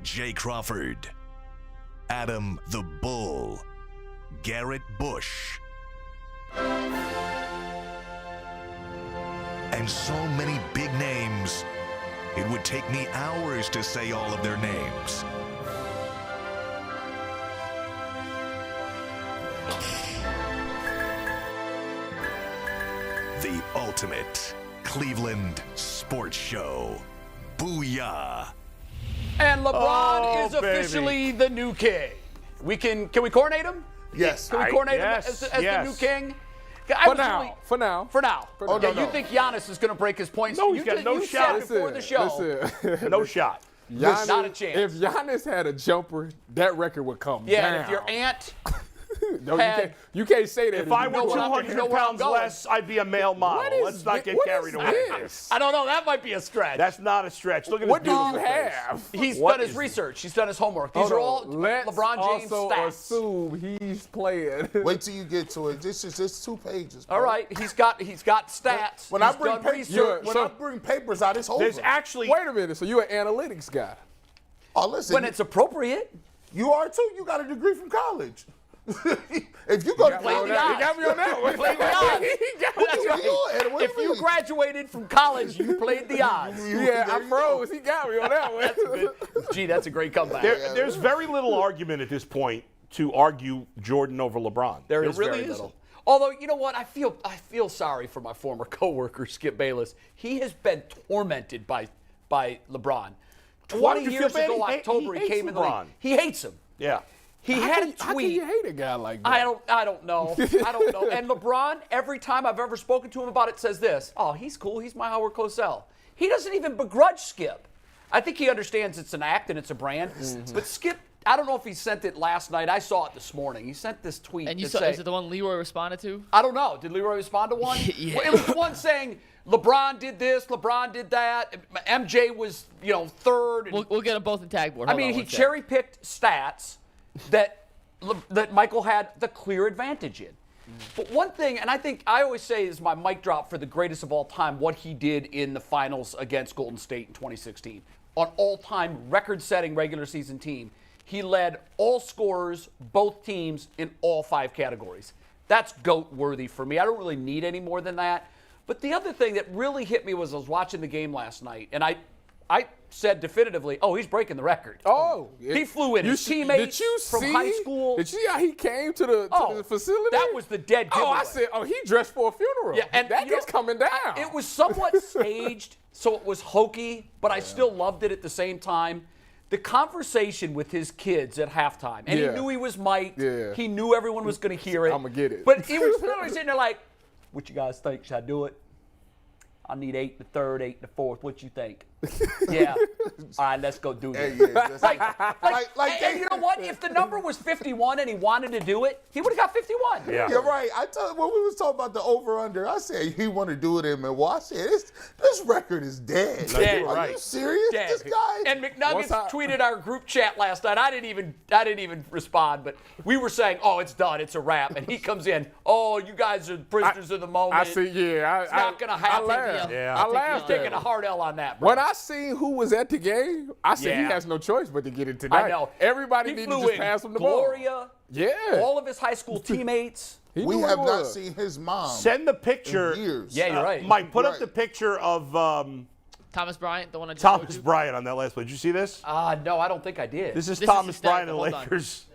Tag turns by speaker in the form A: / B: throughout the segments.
A: Jay Crawford, Adam the Bull, Garrett Bush, and so many big names, it would take me hours to say all of their names. The ultimate Cleveland sports show. Booyah.
B: And LeBron is officially the new king. Can we coronate him?
C: Yes.
B: Can we coronate him as the new king? For now. Okay, you think Giannis is going to break his points?
D: No, he's got no shot.
B: Before the show.
D: No shot.
B: Giannis, not a chance.
E: If Giannis had a jumper, that record would come down.
B: And if your aunt
E: no, you can't say that.
D: If I were 200 pounds less, I'd be a male model. Let's not get carried away.
B: I don't know. That might be a stretch.
D: That's not a stretch. Look at
E: what
D: his
E: do you
D: face.
E: have?
B: He's done his research. He's done his homework. These are all LeBron James
E: also
B: stats.
E: Assume he's playing.
C: Wait till you get to it. This is just 2 pages. Bro.
B: All right, he's got stats.
C: When I bring papers out, it's over.
D: There's actually.
E: Wait a minute. So you're an analytics guy?
C: Oh, listen.
B: When it's appropriate.
C: You are too. You got a degree from college. If you go to
B: play
C: college,
B: the odds.
E: He got me on that one.
B: Play the odds. If you graduated from college, you played the odds.
E: Yeah, I froze. He got me on that one.
B: Gee, that's a great comeback.
D: There's very little argument at this point to argue Jordan over LeBron.
B: There is
D: really
B: very little. Although, you know what? I feel sorry for my former coworker, Skip Bayless. He has been tormented by LeBron. 20 years ago, October, he came in the league. He hates him.
D: Yeah.
B: He had a tweet.
E: How can you hate a guy like that?
B: I don't know. And LeBron, every time I've ever spoken to him about it, says this: "Oh, he's cool. He's my Howard Cosell." He doesn't even begrudge Skip. I think he understands it's an act and it's a brand. Mm-hmm. But Skip, I don't know if he sent it last night. I saw it this morning. He sent this tweet.
F: And is it the one Leroy responded to?
B: I don't know. Did Leroy respond to one?
F: Yeah.
B: Well, it was the one saying LeBron did this, LeBron did that. MJ was, third.
F: We'll get them both in tag board.
B: I mean, he cherry-picked stats that Michael had the clear advantage in. But one thing, and I always say is my mic drop for the greatest of all time, what he did in the finals against Golden State in 2016. On all-time record-setting regular season team, he led all scorers, both teams, in all 5 categories. That's GOAT-worthy for me. I don't really need any more than that. But the other thing that really hit me was I was watching the game last night, and I said definitively, oh, he's breaking the record.
E: Oh.
B: He flew in his teammates from high school.
E: Did you see how he came to the facility?
B: That was the dead giveaway.
E: I said, he dressed for a funeral.
B: Yeah, and
E: that gets coming down.
B: It was somewhat staged, so it was hokey, but I still loved it at the same time. The conversation with his kids at halftime, and he knew he was mic'd. Yeah. He knew everyone was going to hear it.
E: I'm going to get it.
B: But he was literally sitting there like, what you guys think? Should I do it? I need 8 in the third, 8 in the fourth. What you think? Yeah. All right, let's go do this. And you know what? If the number was 51 and he wanted to do it, he would have got 51.
D: Yeah.
C: You're right. When we was talking about the over-under, I said he want to do it in Milwaukee. This record is dead.
B: Dead.
C: Are you serious?
B: Dead.
C: This guy.
B: And McNuggets tweeted our group chat last night. I didn't even respond, but we were saying, oh, it's done. It's a wrap. And he comes in, oh, you guys are prisoners of the moment.
E: I see,
B: It's not going to happen.
E: I laughed.
B: He's taking a hard L on that, bro.
E: When I seen who was at the game, I said he has no choice but to get it tonight.
B: I know.
E: Everybody needed to just pass him the ball.
B: Gloria.
E: Yeah.
B: All of his high school teammates.
C: We have not seen his mom.
D: Send the picture.
C: In years.
B: Yeah, you're right.
D: Mike, put up the picture of
F: Thomas Bryant, the one I just
D: Thomas Bryant on that last play. Did you see this?
B: No, I don't think I did.
D: This is Thomas Bryant of the Lakers.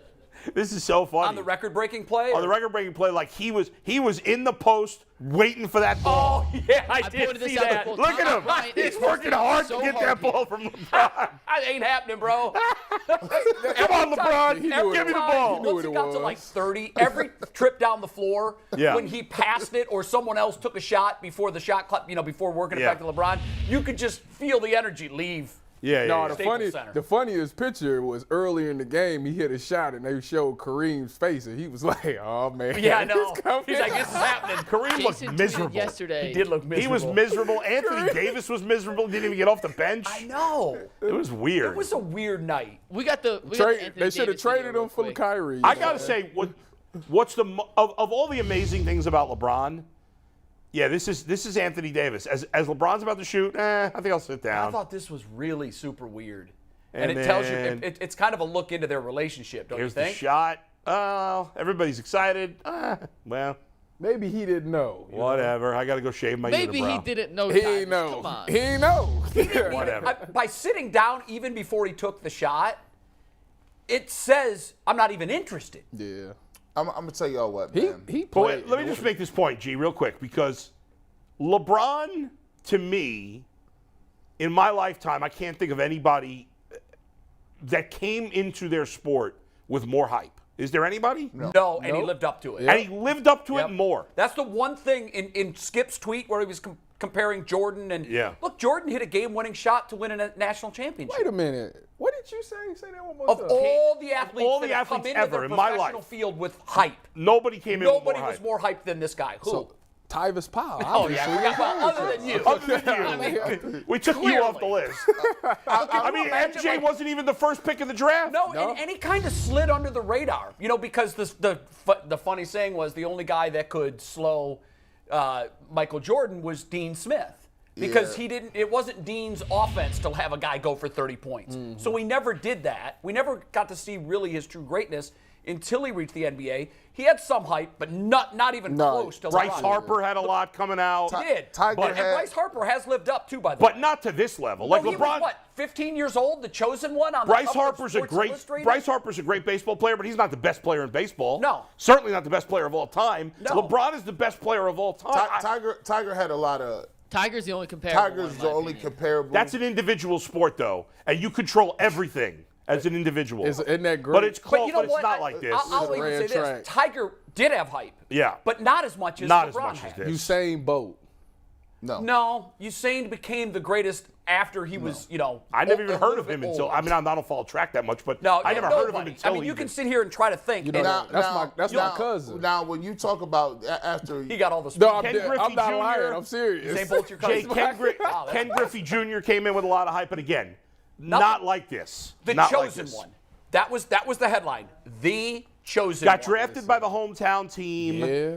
D: This is so funny.
B: On the record-breaking play?
D: On the record-breaking play, like he was in the post waiting for that ball.
B: Oh, yeah, I did see that.
D: Look at him. He's working hard to get that ball from LeBron.
B: That ain't happening, bro.
D: Come on, LeBron. Give me the ball.
B: Once it got to like 30, every trip down the floor, when he passed it or someone else took a shot before the shot clock, before working it back to LeBron, you could just feel the energy leave.
E: The funniest picture was earlier in the game. He hit a shot and they showed Kareem's face, and he was like, "Oh man,
B: yeah, I know." He's like, "This is happening."
D: Kareem looked miserable
F: yesterday.
B: He did look miserable.
D: He was miserable. Anthony Davis was miserable. Didn't even get off the bench.
B: I know.
D: It was weird.
B: It was a weird night.
F: We got the
E: they should have traded him for Kyrie.
D: I gotta say, what's of all the amazing things about LeBron? Yeah, this is Anthony Davis. As LeBron's about to shoot, I think I'll sit down.
B: I thought this was really super weird. And it tells you, it's kind of a look into their relationship, don't you
D: Here's
B: think?
D: the shot. Oh, everybody's excited. Well,
E: Maybe he didn't know.
D: whatever. I got to go shave my
F: Maybe
D: unibrow.
F: he didn't know.
E: He
F: Tyvis.
E: ain't know.
F: Come on.
E: He ain't know.
D: Whatever.
B: By sitting down even before he took the shot, it says, I'm not even interested.
E: Yeah.
C: I'm gonna tell y'all what,
E: He
C: man.
E: he
D: But
E: played.
D: let me just make this point, G, real quick, because LeBron, to me, in my lifetime, I can't think of anybody that came into their sport with more hype. Is there anybody?
B: No, and he lived up to it.
D: And he lived up to
B: Yep.
D: it more.
B: That's the one thing in Skip's tweet where he was comparing Jordan and look, Jordan hit a game-winning shot to win a national championship.
E: Wait a minute. What did you say? Say that one more
B: Of
E: time.
B: all the athletes
D: all
B: that
D: the
B: have come
D: athletes
B: into
D: ever
B: the
D: in my
B: professional
D: life.
B: field with hype,
D: Nobody came in with
B: nobody
D: more
B: was
D: hype.
B: more hype than this guy. Who?
E: So, Tyvis Powell.
B: Oh, yeah. Well, other than you.
D: Other than you. We took you off the list. I mean,
B: imagine,
D: MJ wasn't even the first pick of the draft.
B: No, and he kind of slid under the radar, because the funny saying was the only guy that could slow Michael Jordan was Dean Smith. Because it wasn't Dean's offense to have a guy go for 30 points. So we never did that. We never got to see really his true greatness until he reached the NBA. He had some hype, but not even close to
D: Bryce
B: LeBron.
D: Harper had a lot coming out.
B: He did.
C: Tiger
B: And
C: had-
B: Bryce Harper has lived up too, by the way.
D: But not to this level.
B: No,
D: Like
B: he
D: LeBron,
B: was, 15 years old, the chosen one on
D: Bryce
B: the cover of
D: Harper's a
B: Sports
D: great
B: Illustrated?
D: Bryce Harper's a great baseball player, but he's not the best player in baseball.
B: No.
D: Certainly not the best player of all time.
B: No.
D: LeBron is the best player of all time.
C: Tiger had a lot of.
F: Tiger's the only comparable.
C: Tiger's
F: one, in
C: the
F: my
C: only
F: opinion.
C: comparable.
D: That's an individual sport, though, and you control everything as an individual.
E: Isn't that great?
D: But it's
B: But
D: close,
B: you know
D: but
B: what?
D: it's not like this.
B: I'll even say
E: ran
B: this.
E: track.
B: Tiger did have hype.
D: Yeah.
B: But not as much as
D: Not as
B: LeBron
D: much
B: had.
D: as this.
E: Usain Bolt.
B: No, Usain became the greatest after he was,
D: I never even
B: a
D: heard
B: little
D: of him
B: bit
D: until.
B: older.
D: I mean, I don't follow track that much, but
B: No,
D: I never heard of him
B: nobody.
D: until
B: I mean,
D: he
B: you can
D: did.
B: sit here and try to think.
E: You know,
B: and
E: that's my cousin.
C: Now, when you talk about after
B: he got all the
E: No,
D: Ken Griffey
E: I'm not
D: Jr.
E: lying. I'm serious.
B: Usain Bolt, your
D: Jay,
B: cousin.
D: Ken Griffey Jr. came in with a lot of hype, but again,
B: Nothing.
D: not like this.
B: The
D: Not like
B: chosen
D: this.
B: one. That was the headline. The chosen
D: Got
B: one.
D: drafted by the hometown team.
E: Yeah.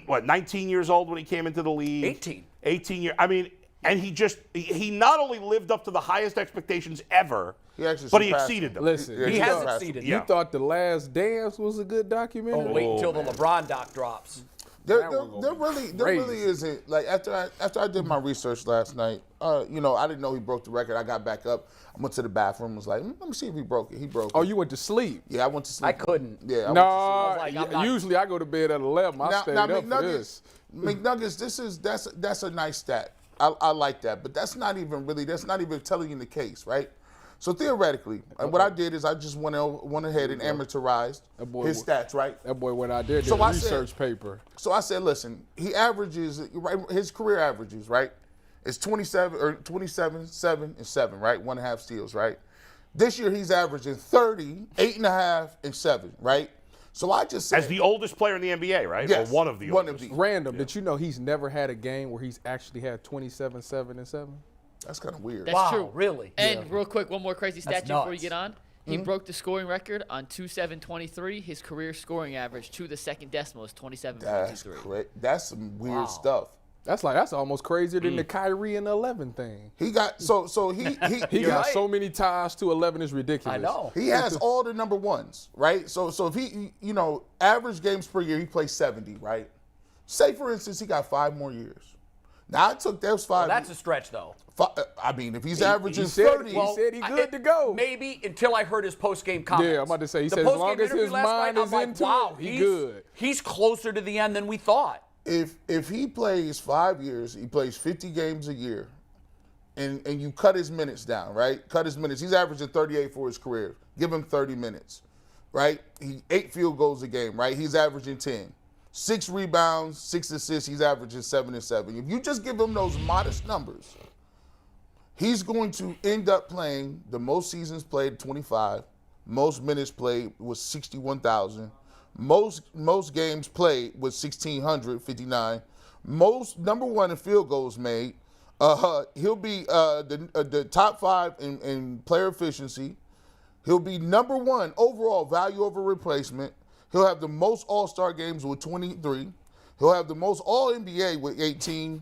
D: And, 19 years old when he came into the league?
B: 18.
D: 18 years. I mean, and he not only lived up to the highest expectations ever,
C: He actually
D: but he
C: surpassed
D: exceeded them.
E: Listen,
C: Yeah,
B: He
C: he
B: has
C: surpassed
B: succeeded.
E: you
D: Yeah.
E: thought The Last Dance was a good documentary?
B: Wait until the LeBron doc drops.
C: There
E: That one
C: really isn't. Like after I did my research last night, I didn't know he broke the record. I got back up, I went to the bathroom, was like, let me see if he broke it. He broke it.
E: Oh, you went to sleep?
C: Yeah, I went to sleep.
B: I couldn't.
C: Yeah, I
E: No,
C: went to sleep.
B: like, I'm not-
E: usually I go to bed at 11. I stayed up for this.
C: McNuggets, that's a nice stat. I like that, but that's not even telling you the case, right? So theoretically, what I did is I just went ahead and amortized his stats, right?
E: That boy went out there did
C: So
E: a
C: I said-
E: research paper.
C: So I said, listen, he averages, right, his career averages, right? It's 27, 7, and 7, right? 1.5 steals, right? This year he's averaging 30, 8.5, and 7, right? So I just said,
D: As the oldest player in the NBA, right?
C: yes,
D: Or one of the oldest.
E: Random. Did you know he's never had a game where he's actually had 27, 7, and 7?
C: That's kind of weird.
F: That's
B: Wow,
F: true.
B: really?
F: And real quick, one more crazy stat
B: That's
F: before you
B: nuts.
F: get on. He broke the scoring record on 2/7/23. His career scoring average to the second decimal is 27.53.
C: That's great. That's some weird
B: Wow.
C: stuff.
E: That's almost crazier than the Kyrie and the 11 thing.
C: He got so he
E: He got
B: right.
E: so many ties to 11 is ridiculous.
B: I know.
C: He has all the number ones, right? So if he, average games per year, he plays 70, right? Say, for instance, he got 5 more years. Now, I took those 5.
B: That's a stretch, though.
C: I mean, if he's averaging
E: he said-
C: 30.
E: he said he good to go.
B: Maybe until I heard his post-game comments.
E: Yeah, I'm about to say, he
B: The
E: said as
B: post-game
E: long as
B: interview
E: his
B: last
E: mind
B: night,
E: is
B: I'm like,
E: into
B: wow,
E: it, he good.
B: He's closer to the end than we thought.
C: If he plays 5 years, he plays 50 games a year, and you cut his minutes down, right? Cut his minutes. He's averaging 38 for his career. Give him 30 minutes, right? 8 field goals a game, right? He's averaging 10. 6 rebounds, 6 assists. He's averaging 7 and 7. If you just give him those modest numbers, he's going to end up playing the most seasons played, 25. Most minutes played was 61,000. Most games played was 1,659. Most number 1 in field goals made. He'll be the top 5 in player efficiency. He'll be number 1 overall value over replacement. He'll have the most All-Star games with 23. He'll have the most All-NBA with 18.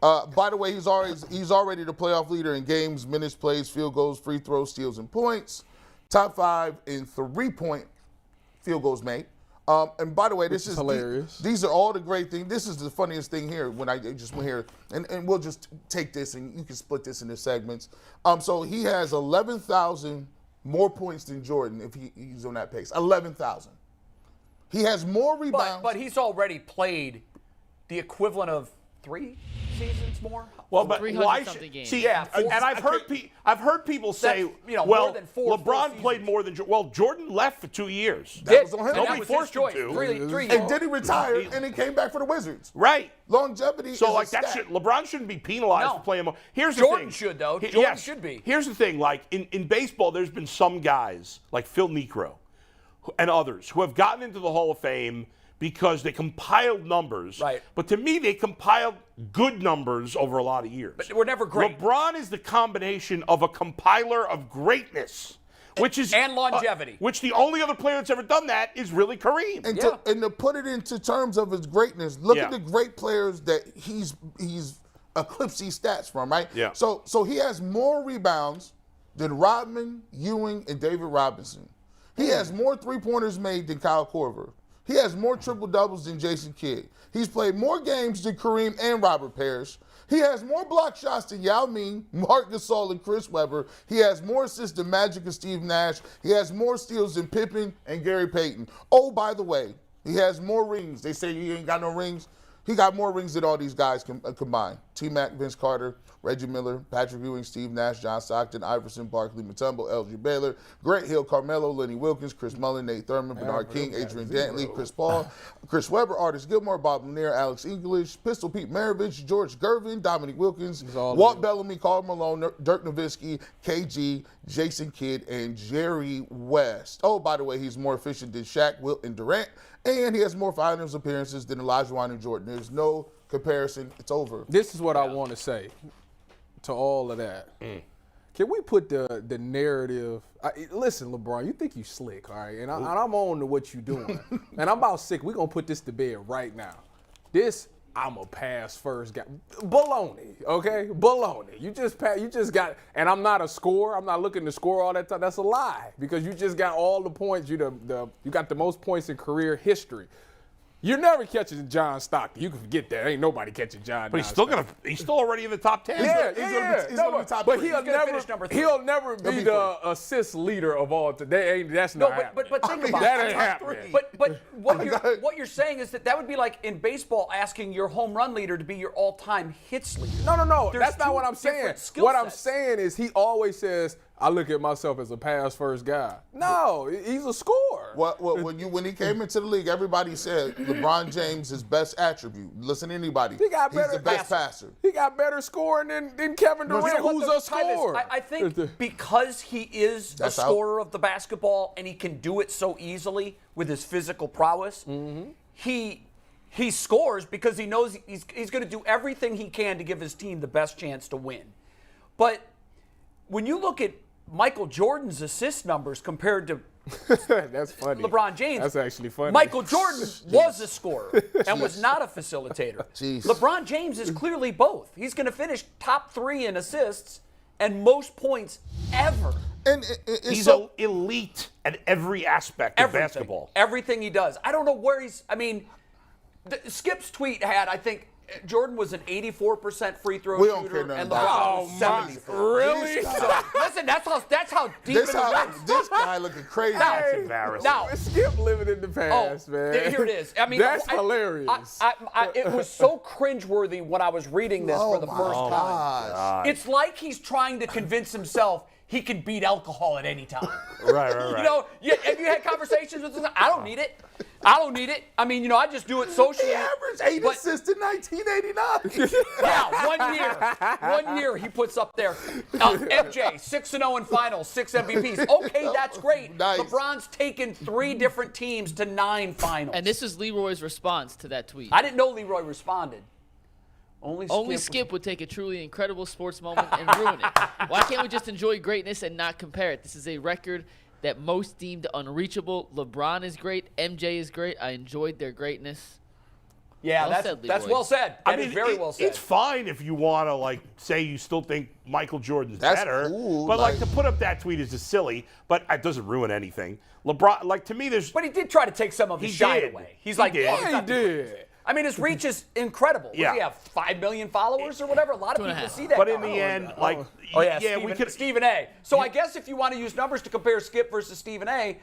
C: By the way, he's already the playoff leader in games, minutes, plays, field goals, free throws, steals, and points. Top 5 in 3-point field goals made. And by the way, this is
E: hilarious.
C: These are all the great things. This is the funniest thing here when I just went here, and we'll just take this and you can split this into segments. So he has 11,000 more points than Jordan if he's on that pace. 11,000. He has more rebounds.
B: But he's already played the equivalent of 3 seasons more.
D: Well, but
F: 300
D: why
F: something
D: should
F: games.
D: see?
B: Yeah,
D: And I've heard people say,
B: more
D: well,
B: than four
D: LeBron
B: full
D: played
B: seasons.
D: more than Jordan. Well, Jordan left for 2 years.
C: That was on him.
B: And
D: Nobody
B: that was
D: forced
B: his choice.
D: him to.
B: 3
C: And then he retired and he came back for the Wizards.
D: Right.
C: Longevity
D: So
C: is
D: like
C: a
D: that
C: stat.
D: LeBron shouldn't be penalized
B: No.
D: for playing more. Here's the
B: Jordan
D: thing.
B: should, though. Jordan
D: Yes.
B: should be.
D: Here's the thing. Like in baseball, there's been some guys like Phil Niekro and others who have gotten into the Hall of Fame because they compiled numbers.
B: Right.
D: But to me, they compiled good numbers over a lot of years.
B: But they were never great.
D: LeBron is the combination of a compiler of greatness, which is
B: And longevity.
D: which the only other player that's ever done that is really Kareem.
C: And,
B: Yeah.
C: to put it into terms of his greatness, look at
D: Yeah.
C: the great players that he's eclipsed these stats from, right?
D: Yeah.
C: So he has more rebounds than Rodman, Ewing, and David Robinson. He has more three-pointers made than Kyle Korver. He has more triple-doubles than Jason Kidd. He's played more games than Kareem and Robert Parrish. He has more block shots than Yao Ming, Mark Gasol, and Chris Webber. He has more assists than Magic and Steve Nash. He has more steals than Pippen and Gary Payton. Oh, by the way, he has more rings. They say he ain't got no rings. He got more rings than all these guys combined. T-Mac, Vince Carter, Reggie Miller, Patrick Ewing, Steve Nash, John Stockton, Iverson, Barkley, Mutombo, LG Baylor, Grant Hill, Carmelo, Lenny Wilkins, Chris Mullin, Nate Thurman, Bernard King, Adrian Dantley, Chris Paul, Chris Webber, Artis Gilmore, Bob Lanier, Alex English, Pistol Pete Maravich, George Gervin, Dominic Wilkins, Walt Bellamy, Karl Malone, Dirk Nowitzki, KG, Jason Kidd, and Jerry West. Oh, by the way, he's more efficient than Shaq, Wilt, and Durant, and he has more finals appearances than Olajuwon and Jordan. There's no comparison. It's over.
E: This is what I want to say to all of that. Can we put the narrative? Listen, LeBron, you think you slick, all right? And I'm on to what you doing. And I'm about sick. We're going to put this to bed right now. I'm a pass first guy. Baloney, okay? Baloney. You just got, and I'm not a scorer. I'm not looking to score all that time. That's a lie because you just got all the points. You got the most points in career history. You're never catching John Stockton. You can forget that. Ain't nobody catching John.
D: But he's still already in the top 10.
C: He's gonna be top
E: But
C: three.
E: he'll
B: finish number 3.
E: he'll never be the assist leader of all time. That's
B: No,
E: not happening.
B: but think about
E: that
B: it.
E: ain't happening.
B: But what you're saying is that would be like in baseball asking your home run leader to be your all-time hits leader.
E: No.
B: There's
E: That's not
B: two
E: what I'm saying.
B: different skill
E: What I'm
B: sets.
E: saying is he always says, I look at myself as a pass first guy. No, he's a scorer.
C: When he came into the league, everybody said LeBron James' his best attribute. Listen to anybody.
E: He got
C: He's
E: better
C: the best passer.
E: He got better scoring than Kevin Durant, who's a scorer.
B: I think because he is
C: That's
B: a scorer of the basketball and he can do it so easily with his physical prowess, he scores because he knows he's going to do everything he can to give his team the best chance to win. But when you look at Michael Jordan's assist numbers compared to
E: That's funny.
B: LeBron James.
E: That's actually funny.
B: Michael Jordan was a scorer and was not a facilitator.
C: Jeez.
B: LeBron James is clearly both. He's going to finish top 3 in assists and most points ever.
C: And it's
D: He's
C: so
D: elite at every aspect of basketball.
B: Everything he does. I don't know where he's. I mean, Skip's tweet had, I think, Jordan was an 84% free throw
C: We don't
B: shooter,
C: care nothing
B: and
C: about
B: LeBron
C: that.
B: was 74.
E: Really?
B: So, listen, that's how deep
C: this
B: it
C: how
B: is.
C: this guy looking crazy.
D: That's embarrassing.
B: Now,
E: Skip living in the past, man.
B: here it is. I mean,
E: That's hilarious.
B: It was so cringeworthy when I was reading this for the first time.
C: Gosh.
B: It's like he's trying to convince himself he can beat alcohol at any time.
D: Right.
B: You know, have you had conversations with him? I don't need it. I mean, I just do it socially.
C: He averaged 8
B: but-
C: assists in 1989.
B: Yeah, 1 year he puts up there. MJ, 6-0 in finals, 6 MVPs. Okay, that's great.
C: Nice.
B: LeBron's taken 3 different teams to 9 finals.
F: And this is Leroy's response to that tweet.
B: I didn't know Leroy responded. Only
F: Skip would take a truly incredible sports moment and ruin it. Why can't we just enjoy greatness and not compare it? This is a record that most deemed unreachable. LeBron is great. MJ is great. I enjoyed their greatness.
B: Yeah,
F: Well said,
B: that's
F: Leroy.
B: well said. That is very well said.
D: It's fine if you want to like say you still think Michael Jordan's
C: That's
D: better,
C: cool,
D: but like
C: like-
D: to put up that tweet is just silly. But it doesn't ruin anything. LeBron, like to me, there's
B: But he did try to take some of his
D: He
B: shine
D: did.
B: away. He's
D: He
B: like,
D: did.
B: oh,
D: Yeah,
B: he's
E: he
B: not the
E: did.
B: greatest. I mean, his reach is incredible.
D: Yeah.
B: Does he have 5 million followers or whatever? A lot of
F: 2.5.
B: people see that.
D: But in
B: guy.
D: the end, like
B: Oh yeah,
D: yeah,
B: Stephen,
D: we could.
B: Stephen A. So I guess if you want to use numbers to compare Skip versus Stephen A.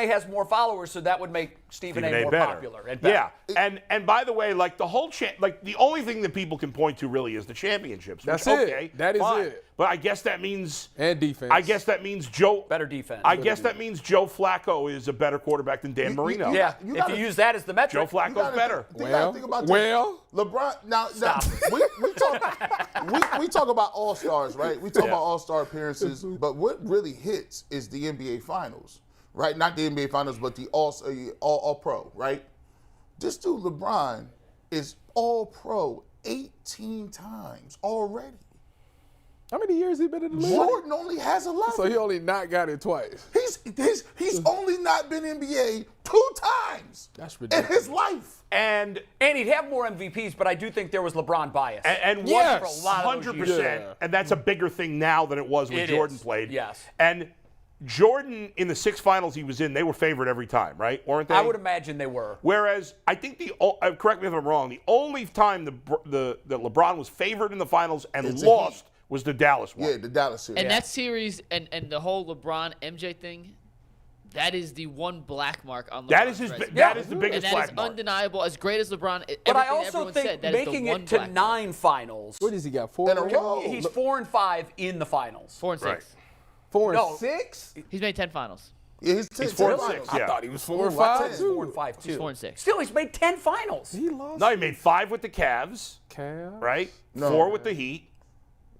B: has more followers, so that would make Stephen A. more
D: better.
B: popular and better.
D: Yeah, and by the way, like the whole like the only thing that people can point to really is the championships.
E: That's
D: which,
E: it.
D: okay,
E: That is
D: fine.
E: it.
D: But I guess that means
E: And defense.
D: I guess that means Joe
B: Better defense.
D: I guess that means Joe Flacco is a better quarterback than Dan Marino.
B: Yeah,
C: You
B: if
C: gotta-
B: you use that as the metric.
D: Joe
C: You
D: Flacco's
C: gotta
D: better.
C: Think about this.
E: Well.
C: LeBron. Now we talk about all stars, right? We talk about all star appearances, but what really hits is the NBA Finals, right? Not the NBA Finals, but the all pro, right? This dude LeBron is all pro 18 times already.
E: How many years he been in the league?
C: Jordan only has 11.
E: So he only not got it twice.
C: He's only not been NBA 2 times
E: That's
C: in
E: ridiculous.
C: his life.
D: And
B: And he'd have more MVPs, but I do think there was LeBron bias.
D: and
E: Yes.
D: was
B: For a lot of those
D: 100%,
E: years. Yeah.
D: and that's a bigger thing now than it was when
B: It
D: Jordan
B: is,
D: played.
B: yes.
D: And Jordan in the 6 finals he was in, they were favored every time, right? Weren't they?
B: I would imagine they were.
D: Whereas I think correct me if I'm wrong, the only time that LeBron was favored in the finals and
C: It's a
D: lost was the Dallas one.
C: Yeah, the Dallas series.
F: And that series and the whole LeBron MJ thing, that is the one black mark on LeBron's
D: That is his.
F: resume.
D: That is the
F: And
D: biggest
F: that is
D: black mark.
F: undeniable. As great as LeBron,
B: But I
F: everything
B: also
F: everyone
B: think
F: said, that is
B: making
F: the one
B: it to
F: black mark.
B: 9 finals.
E: What does he got? 4
C: In a
E: rings?
C: row.
B: He's 4 and 5 in the finals.
F: 4 and 6.
D: Right.
E: 4 and
B: No.
E: 6?
F: He's made 10 finals.
C: Yeah, he's
D: 4 and
C: finals.
D: 6. Yeah.
E: I thought he was 4 and
C: Ooh,
E: 5
C: 10.
E: too.
B: 4 and 5 too.
F: He's 4 and 6.
B: Still, he's made 10 finals.
E: He lost.
D: No, he made 5 with the Cavs,
E: Cavs.
D: right?
C: No.
D: 4 with the Heat,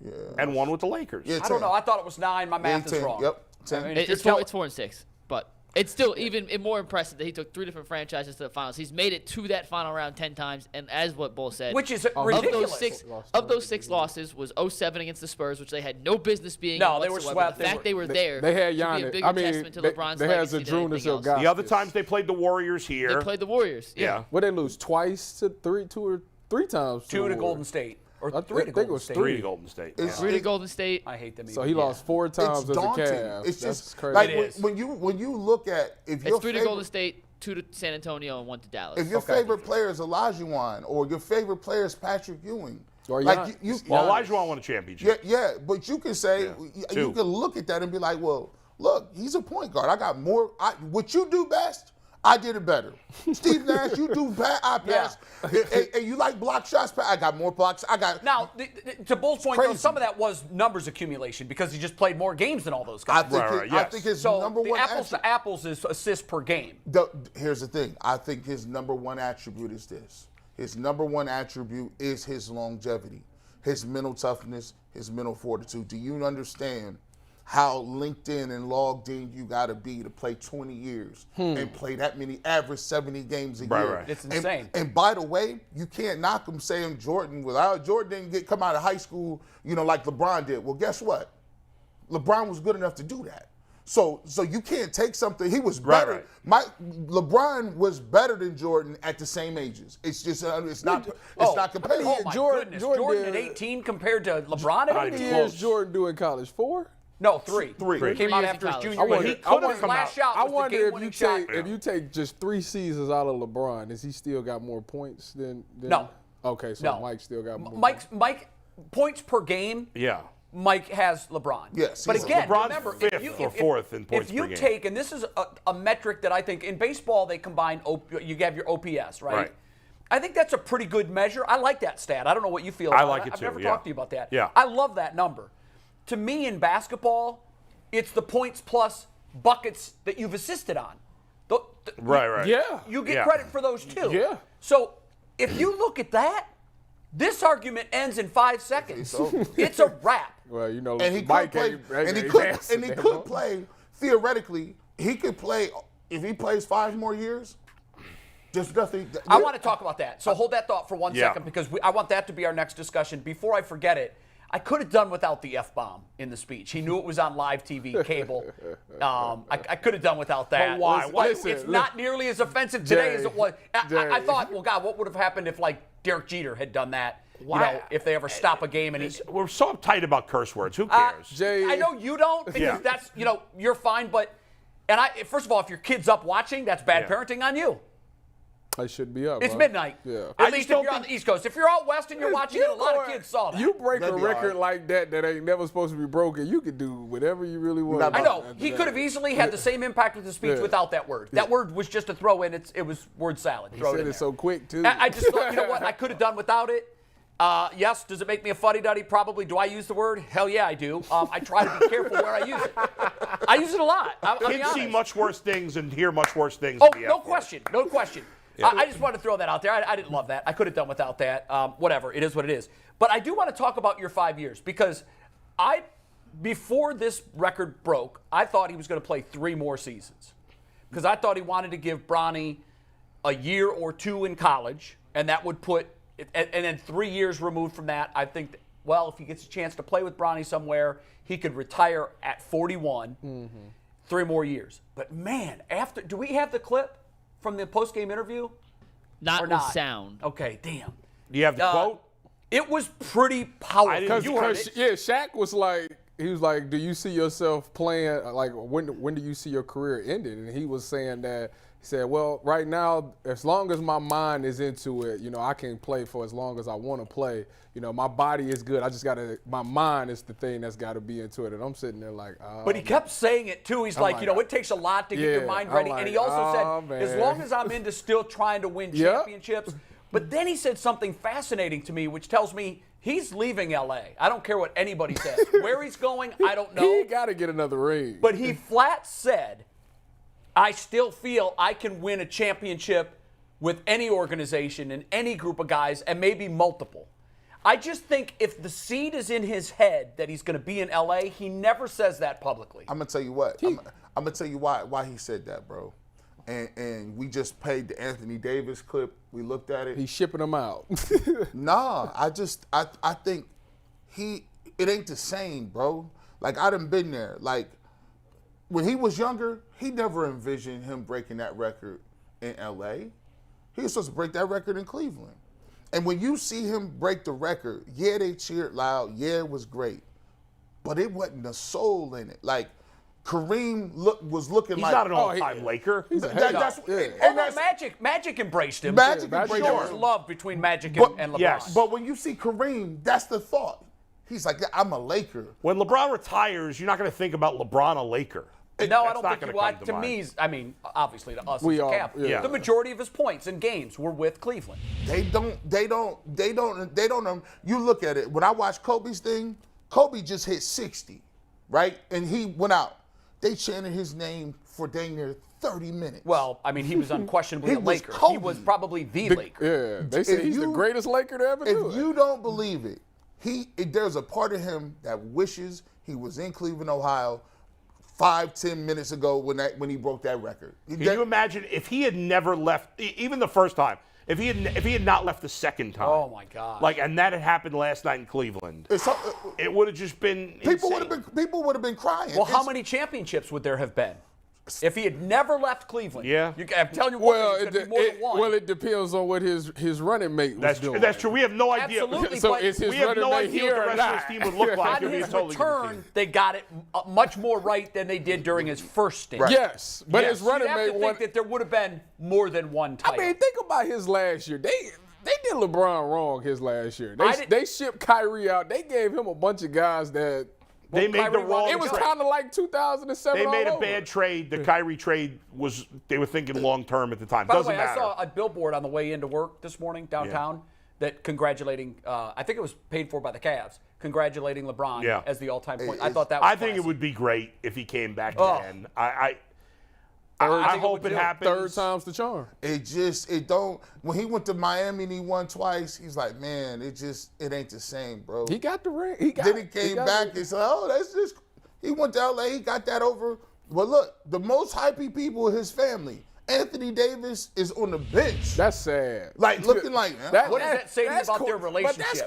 C: Yeah.
D: and 1 with the Lakers.
C: Yeah,
B: I don't know. I thought it was 9. My math is
C: 10.
B: wrong.
C: Yep. 10.
B: I mean, if
F: It's
B: you're
F: 4 and 6. But it's still even more impressive that he took 3 different franchises to the finals. He's made it to that final round 10 times, and as what Bull said,
B: Which is
F: of
B: ridiculous.
F: those six losses was 07 against the Spurs, which they had no business being.
B: No,
F: in
B: they were
F: whatsoever.
B: swept.
F: The
B: They
F: fact
B: were-
F: they were there.
E: They had
F: should be a
E: Giannis.
F: bigger
E: I mean,
F: testament to
E: they
F: LeBron's
E: had
F: legacy than
E: Zadrunas
F: anything else.
E: Ilgauskas.
D: The other times they played the Warriors here.
F: They played the Warriors.
D: yeah.
E: What they lose twice to 2 or 3 times?
B: 2 to
E: the
B: Golden
E: Warriors.
B: State. Or
E: I
B: 3 to
E: think it
B: Golden
E: was
B: State.
D: 3 to Golden State.
C: It's-
F: 3 to Golden State.
B: I hate them.
E: So
B: even.
E: he lost 4 times
C: It's
E: as a
C: daunting.
E: Cavs.
C: It's
E: That's
C: just
E: crazy.
C: like
B: It is.
C: when you look at if your
F: It's 3 to
C: favorite,
F: Golden State, 2 to San Antonio, and 1 to Dallas.
C: if your favorite player is Olajuwon or your favorite player is Patrick Ewing,
E: Or
C: like
E: Gian-
C: you
D: Well, Olajuwon won a championship.
C: yeah, but you can say you
D: Two.
C: can look at that and be like, well, look, he's a point guard. I got more. What you do best, I did it better. Steve Nash, you do bad, I pass. And you like block shots, I got more blocks. I got
B: Now, to Bull's point, though,
C: crazy.
B: some of that was numbers accumulation because he just played more games than all those guys.
C: I think
D: Right,
C: I
D: yes.
C: think his
B: so
C: number
B: the
C: one
B: apples
C: attribute-
B: to apples is assists per game.
C: Here's the thing. I think his number one attribute is this. His number one attribute is his longevity, his mental toughness, his mental fortitude. Do you understand how linked in and logged in you got to be to play 20 years and play that many, average 70 games a year?
D: Right.
B: It's insane.
C: And by the way, you can't knock him saying Jordan didn't come out of high school, like LeBron did. Well, guess what? LeBron was good enough to do that. So you can't take something. He was better.
D: Right.
C: LeBron was better than Jordan at the same ages. It's just it's not competitive.
B: Oh, my
E: Jordan-
B: goodness.
E: Jordan
B: Jordan at
E: did-
B: 18 compared to LeBron at
D: Not
B: 18?
D: even
E: How many years
D: close.
E: Jordan do in college? 4?
B: No, 3.
C: Three.
B: He came
F: 3
B: out
F: years
B: after
F: in
B: his
F: college.
B: junior year.
D: He could've
B: His
D: come
B: last
D: out.
B: shot
E: I
B: was the
E: wonder
B: game-winning shot.
E: if you take just 3 seasons out of LeBron, is he still got more points than
B: No.
E: Okay, so
B: No.
E: Mike still got more.
B: Mike, points per game,
D: Yeah.
B: Mike has LeBron.
C: Yes,
B: But
C: he's-
B: again,
D: LeBron's
B: remember,
D: fifth or fourth in points
B: if you
D: per game.
B: take, and this is a metric that I think in baseball they combine, you have your OPS, right?
D: Right.
B: I think that's a pretty good measure. I like that stat. I don't know what you feel
D: I
B: about
D: like it
B: I've
D: too,
B: never
D: yeah.
B: talked to you about that.
D: Yeah.
B: I love that number. To me, in basketball, it's the points plus buckets that you've assisted on.
D: Right.
E: Yeah.
B: You get
D: Yeah.
B: credit for those too.
E: Yeah.
B: So if you look at that, this argument ends in 5 seconds. It's a wrap.
E: Well,
C: And he
E: Mike
C: could play.
E: ain't-
C: And he
E: ain't
C: could.
E: passing
C: And he
E: that
C: could
E: ball.
C: play. Theoretically, he could play. If he plays 5 more years, there's nothing.
B: I want to talk about that. So hold that thought for 1
D: Yeah.
B: second because I want that to be our next discussion. Before I forget it, I could have done without the F-bomb in the speech. He knew it was on live TV, cable. I could have done without that.
D: But why?
B: It's not nearly as offensive today as it was. I thought, well, God, what would have happened if, like, Derek Jeter had done that? You know, if they ever stop a game and
D: we're so uptight about curse words. Who cares?
E: Jay,
B: I know you don't because that's, you're fine. But, first of all, if your kid's up watching, that's bad parenting on you.
E: I should be up.
B: It's midnight.
E: Yeah.
B: At least if you're on the East Coast. If you're out west and you're watching it, a lot of kids saw that.
E: You break a record like that ain't never supposed to be broken, you can do whatever you really want.
B: I know. He could have easily had the same impact with the speech without that word. That word was just a throw in. It was word salad.
E: He said it so quick, too.
B: I just thought, you know what? I could have done without it. Yes, does it make me a fuddy-duddy? Probably. Do I use the word? Hell yeah, I do. I try to be careful where I use it. I use it a lot.
D: Kids see much worse things and hear much worse things.
B: Oh, no question. No question. Yeah. I just wanted to throw that out there. I didn't love that. I could have done without that. Whatever. It is what it is. But I do want to talk about your 5 years because before this record broke, I thought he was going to play 3 more seasons because I thought he wanted to give Bronny a year or 2 in college, and that would put – and then 3 years removed from that, I think, if he gets a chance to play with Bronny somewhere, he could retire at 41, 3 more years. But, man, do we have the clip from the post-game interview?
F: Not with sound.
B: Okay, damn.
D: Do you have the quote?
B: It was pretty powerful.
E: You heard it. Yeah, Shaq was like, do you see yourself playing, like, when do you see your career ending? And he was saying that, he said, well, right now, as long as my mind is into it, I can play for as long as I want to play. My body is good. I just got to, my mind is the thing that's got to be into it. And I'm sitting there like,
B: But he kept saying it, too. He's like, it takes a lot to get your mind ready. And he also said, as long as I'm into still trying to win championships. But then he said something fascinating to me, which tells me he's leaving L.A. I don't care what anybody says. Where he's going, I don't know.
E: He got to get another ring.
B: But he flat said, I still feel I can win a championship with any organization and any group of guys and maybe multiple. I just think if the seed is in his head that he's going to be in L.A., he never says that publicly.
C: I'm going to tell you what. I'm going to tell you why he said that, bro. And we just played the Anthony Davis clip. We looked at it.
E: He's shipping them out.
C: Nah, I think it ain't the same, bro. Like, I done been there. Like, when he was younger, he never envisioned him breaking that record in L.A. He was supposed to break that record in Cleveland. And when you see him break the record, yeah, they cheered loud. Yeah, it was great. But it wasn't a soul in it. Like, Kareem was looking
D: he's
C: like...
D: He's not an all-time Laker.
B: Magic embraced him.
C: Magic embraced him.
B: There was love between Magic and LeBron.
D: Yes.
C: But when you see Kareem, that's the thought. He's like, I'm a Laker.
D: When LeBron retires, you're not going to think about LeBron a Laker.
B: No, I don't think you would. To me, obviously to us as a Cap, the majority of his points in games were with Cleveland.
C: They don't. You look at it. When I watch Kobe's thing, Kobe just hit 60, right? And he went out. They chanted his name for dang near 30 minutes.
B: Well, he was unquestionably a Laker. He was probably the Laker.
E: Yeah, they say he's the greatest Laker to ever do it.
C: If you don't believe it, there's a part of him that wishes he was in Cleveland, Ohio, 5-10 minutes ago when he broke that record.
D: Can you imagine if he had never left, even the first time, if he had not left the second time?
B: Oh my God!
D: And that had happened last night in Cleveland. It would have just been
C: people would have been crying.
B: Well, how many championships would there have been if he had never left Cleveland?
D: Yeah,
B: I'm telling you what, it's going to be more than one.
E: Well, it depends on what his running mate was doing.
D: That's true. We have no idea.
B: Absolutely.
E: So is his
D: we have
E: running
D: no
E: mate
D: idea what
E: here
D: the
E: or
D: rest of
E: not?
D: his team would look like.
B: On his return, they got it much more right than they did during his first stint.
C: Right.
E: Yes, but his running
B: you have
E: mate
B: to think that there would have been more than one title.
E: Think about his last year. They did LeBron wrong his last year. They shipped Kyrie out. They gave him a bunch of guys that
D: they made the wrong.
E: It was kind of like 2007.
D: They made a bad trade. The Kyrie trade was. They were thinking long term at the time.
B: By
D: Doesn't
B: the way,
D: matter.
B: I saw a billboard on the way into work this morning downtown that congratulating. I think it was paid for by the Cavs. Congratulating LeBron as the all-time point. I thought that was
D: think it would be great if he came back then. I hope it happens.
E: Third time's the charm.
C: It don't. When he went to Miami and he won twice, he's like, man, it ain't the same, bro.
E: He got the ring.
C: Then he came back and said, oh, that's just. He went to LA. He got that over. Well, look, the most hypey people are his family. Anthony Davis is on the bench.
E: That's sad.
C: Like, looking like,
B: What does that say to you
E: that's
B: about their
E: cor-
B: relationship?
E: But that's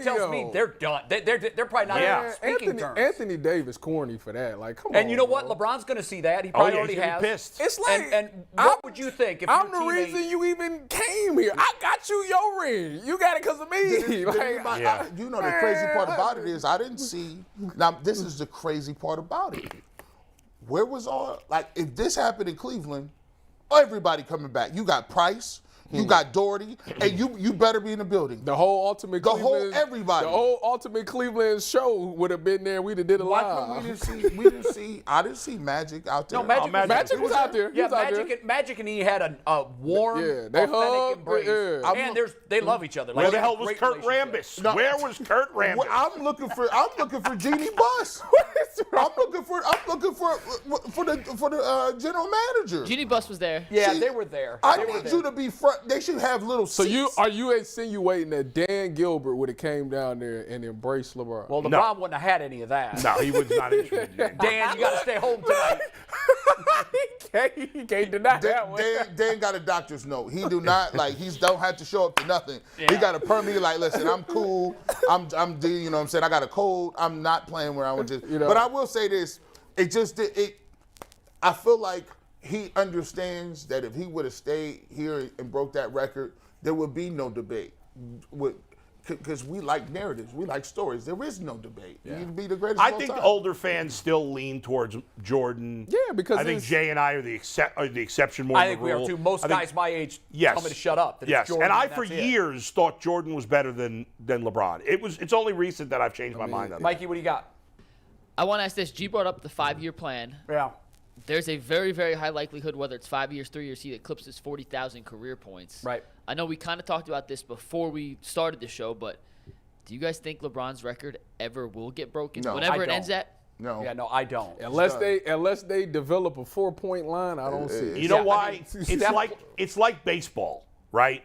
B: It tells
E: corny,
B: me
E: though.
B: they're done. They're probably not
D: Yeah.
B: even speaking terms.
E: Anthony Davis corny for that. Like, come on.
B: And you know what?
E: bro.
B: LeBron's going to see that. He
D: Oh,
B: probably
D: yeah,
B: already
D: he's gonna
B: has.
D: be pissed.
E: It's like,
B: And what would you think if
E: I'm
B: your
E: the
B: teammate-
E: reason you even came here. I got you your ring. You got it because of me. Like,
D: Yeah.
C: You know, the crazy part about it is I didn't see. Now, this is the crazy part about it. Where was all, like, if this happened in Cleveland, everybody coming back. You got Price, you got Doherty, and you better be in the building.
E: The whole ultimate
C: The whole
E: Cleveland,
C: everybody.
E: The whole ultimate Cleveland show would have been there. We'd have did it
C: Why
E: live.
C: couldn't we didn't see, I didn't see Magic out there.
B: No, Magic,
E: Magic was out there. He
B: Yeah,
E: was out there.
B: Magic and he had a warm,
E: Yeah, they
B: authentic
E: hugged,
B: embrace.
E: yeah.
B: And they love each other.
D: Where
B: Like,
D: the
B: they have
D: hell
B: a
D: was
B: great
D: Kurt
B: relationship.
D: Rambis? Where was Kurt Rambis?
C: Well, I'm looking for Jeannie Buss. I'm looking for the general manager.
F: Jeannie Buss was there.
B: Yeah,
C: See,
B: they were there.
C: I
B: They were
C: need
B: there.
C: you to be front. They should have little
E: So
C: seats.
E: are you insinuating that Dan Gilbert would have came down there and embraced LeBron?
B: Well, LeBron
D: No.
B: wouldn't have had any of that.
D: No, he was not interested in that.
B: Dan, you got to stay home tonight.
E: he can't deny that one.
C: Dan got a doctor's note. He do not he don't have to show up to nothing. He got a permit. Like, listen, I'm cool. I'm you know what I'm saying. I got a cold. I'm not playing where I was just.
E: You know.
C: But I will say this. I feel like he understands that if he would have stayed here and broke that record, there would be no debate. Because we like narratives, we like stories. There is no debate. You can be the greatest.
D: I
C: of all
D: think
C: time.
D: the older fans still lean towards Jordan.
E: Yeah, because
D: I think
E: it's-
D: Jay and I are the exception more
B: I
D: than
B: think
D: the
B: we are
D: rule.
B: too. Most
D: I think-
B: guys my age
D: Yes.
B: tell me to shut up. That it's
D: Yes,
B: Jordan
D: and I
B: that's
D: for
B: it.
D: years thought Jordan was better than LeBron. It's only recent that I've changed my mind on that.
B: Mikey, what do you got?
F: I want to ask this. G brought up the 5-year plan.
B: Yeah.
F: There's a very, very high likelihood, whether it's 5 years, 3 years, he eclipses 40,000 career points.
B: Right.
F: I know we kind of talked about this before we started the show, but do you guys think LeBron's record ever will get broken?
C: No.
F: Whenever
B: I
F: it ends
B: don't.
F: at?
C: No.
B: Yeah, no, I don't.
E: Unless they develop a 4-point line, I don't see it.
D: You know
B: Yeah, I
D: why?
B: mean,
D: It's like baseball, right?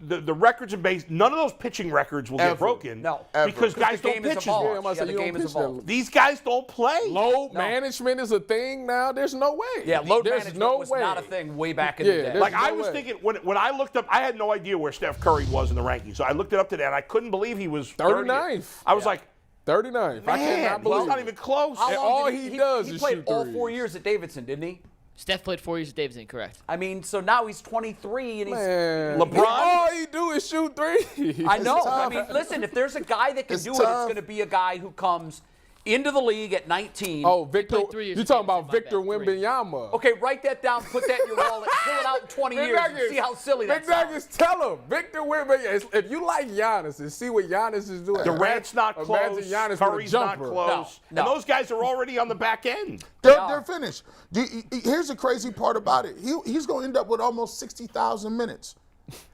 D: The records in base, none of those pitching records will get
C: Ever.
D: broken.
B: No.
D: because
B: The
D: guys don't
B: game is
D: pitch as
B: evolved.
D: well.
E: I'm about to say,
B: the
E: you
B: game
E: don't
B: is
E: pitch that
B: evolved.
D: These guys don't play.
E: Load management is a thing now. There's no way.
B: Yeah, load
E: There's
B: management
E: no
B: was
E: way.
B: not a thing way back in
E: Yeah,
B: the day.
E: there's
D: Like I
E: no
D: was
E: way.
D: thinking when I looked up, I had no idea where Steph Curry was in the rankings. So I looked it up today, and I couldn't believe he was
E: 39th.
D: I was like,
E: 39th. I
D: man,
E: cannot believe
D: he's not
E: it.
D: even close.
B: How
E: And
B: long
E: all
B: did
E: he does
B: he
E: is
B: played
E: shoot
B: all
E: threes.
B: 4 years at Davidson, didn't he?
F: Steph played 4 years at Davidson, correct.
B: I mean, so now he's 23 and he's.
E: Man,
D: LeBron-
E: all he do is shoot threes.
B: I know. I
C: tough.
B: mean, listen, if there's a guy that can
C: It's
B: do it, it's
C: tough.
B: going to be a guy who comes into the league at 19.
E: Oh, Victor,
F: played 3 years
E: you
F: at
E: talking
F: Davidson,
E: about
F: my
E: Victor
F: bad, 3.
E: Wembanyama.
B: Okay, write that down, put that in your wallet, pull it out in 20 years and see how silly that sounds.
E: Nuggets, tell him. Victor Wembanyama. If you like Giannis and see what Giannis is doing.
D: Durant's not close.
E: Imagine Giannis with a
D: Curry's not
E: jumper.
D: close.
B: No.
D: And those guys are already on the back end.
C: They're finished. Here's the crazy part about it. He's going to end up with almost 60,000 minutes.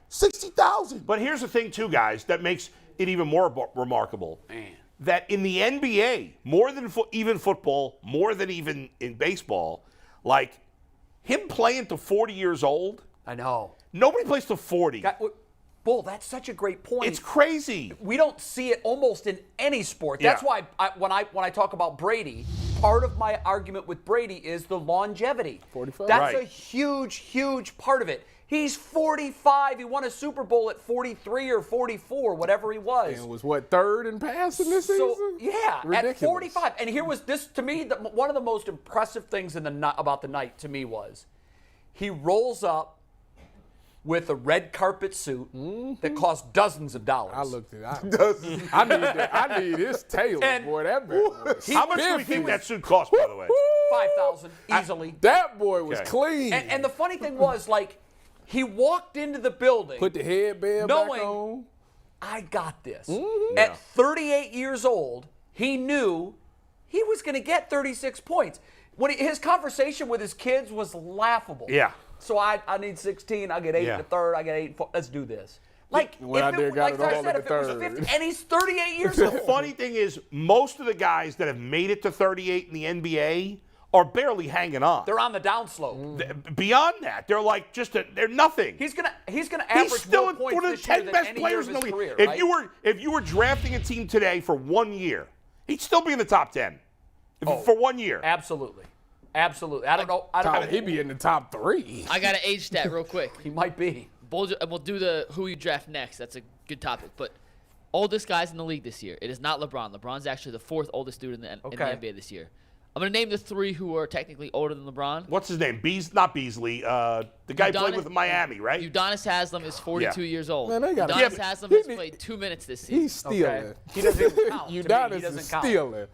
C: 60,000.
D: But here's the thing, too, guys, that makes it even more remarkable.
B: Man.
D: That in the NBA, more than even football, more than even in baseball, like him playing to 40 years old,
B: I know.
D: nobody plays to 40.
B: Bull, that's such a great point.
D: It's crazy.
B: We don't see it almost in any sport.
D: Yeah.
B: That's why when I talk about Brady, part of my argument with Brady is the longevity.
E: 45.
B: That's
D: Right.
B: a huge, huge part of it. He's 45. He won a Super Bowl at 43 or 44, whatever he was.
E: And was what, third in passing this
B: So
E: season?
B: yeah,
E: Ridiculous.
B: at 45. And here was this to me. One of the most impressive things about the night to me was he rolls up with a red carpet suit that cost dozens of dollars.
E: I looked at it. I need that. I need his tailor,
B: And-
E: boy. That man was
D: How much do we think that suit cost, by the way?
B: 5,000 easily.
E: That boy was
D: Okay.
E: clean.
B: And the funny thing was, like, he walked into the building
E: Put the headband
B: knowing
E: back on.
B: I got this.
E: Mm-hmm.
B: At 38 years old, he knew he was going to get 36 points. His conversation with his kids was laughable.
D: Yeah.
B: So I need 16. I get 8
D: Yeah.
B: in the third. I get 8 in the fourth. Let's do this. Like,
E: Went out there and got
B: like
E: it
B: I
E: all
B: said,
E: in
B: if
E: the
B: it was
E: third.
B: 50, and he's 38 years
D: The
B: old.
D: funny thing is, most of the guys that have made it to 38 in the NBA are barely hanging on.
B: They're on the downslope.
D: Beyond that, they're like they're nothing.
B: He's gonna average
D: He's still
B: more points
D: one of the
B: this year
D: 10
B: than
D: best
B: any
D: players
B: year
D: in
B: of
D: the
B: his
D: league.
B: career,
D: If you were drafting a team today for 1 year, he'd still be in the top 10 for 1 year.
B: Absolutely. Absolutely. I don't know.
E: He'd be in the top 3.
F: I got an age stat real quick.
B: He might be.
F: And we'll do the who you draft next. That's a good topic. But oldest guys in the league this year. It is not LeBron. LeBron's actually the 4th oldest dude in the NBA this year. I'm going to name the 3 who are technically older than LeBron.
D: What's his name? Not Beasley. The guy who played with Miami, right?
F: Udonis Haslam is 42 years old.
E: Man,
F: Udonis Haslam has played 2 minutes this season.
E: He's stealing.
B: Okay. He doesn't even count.
E: Udonis is stealing.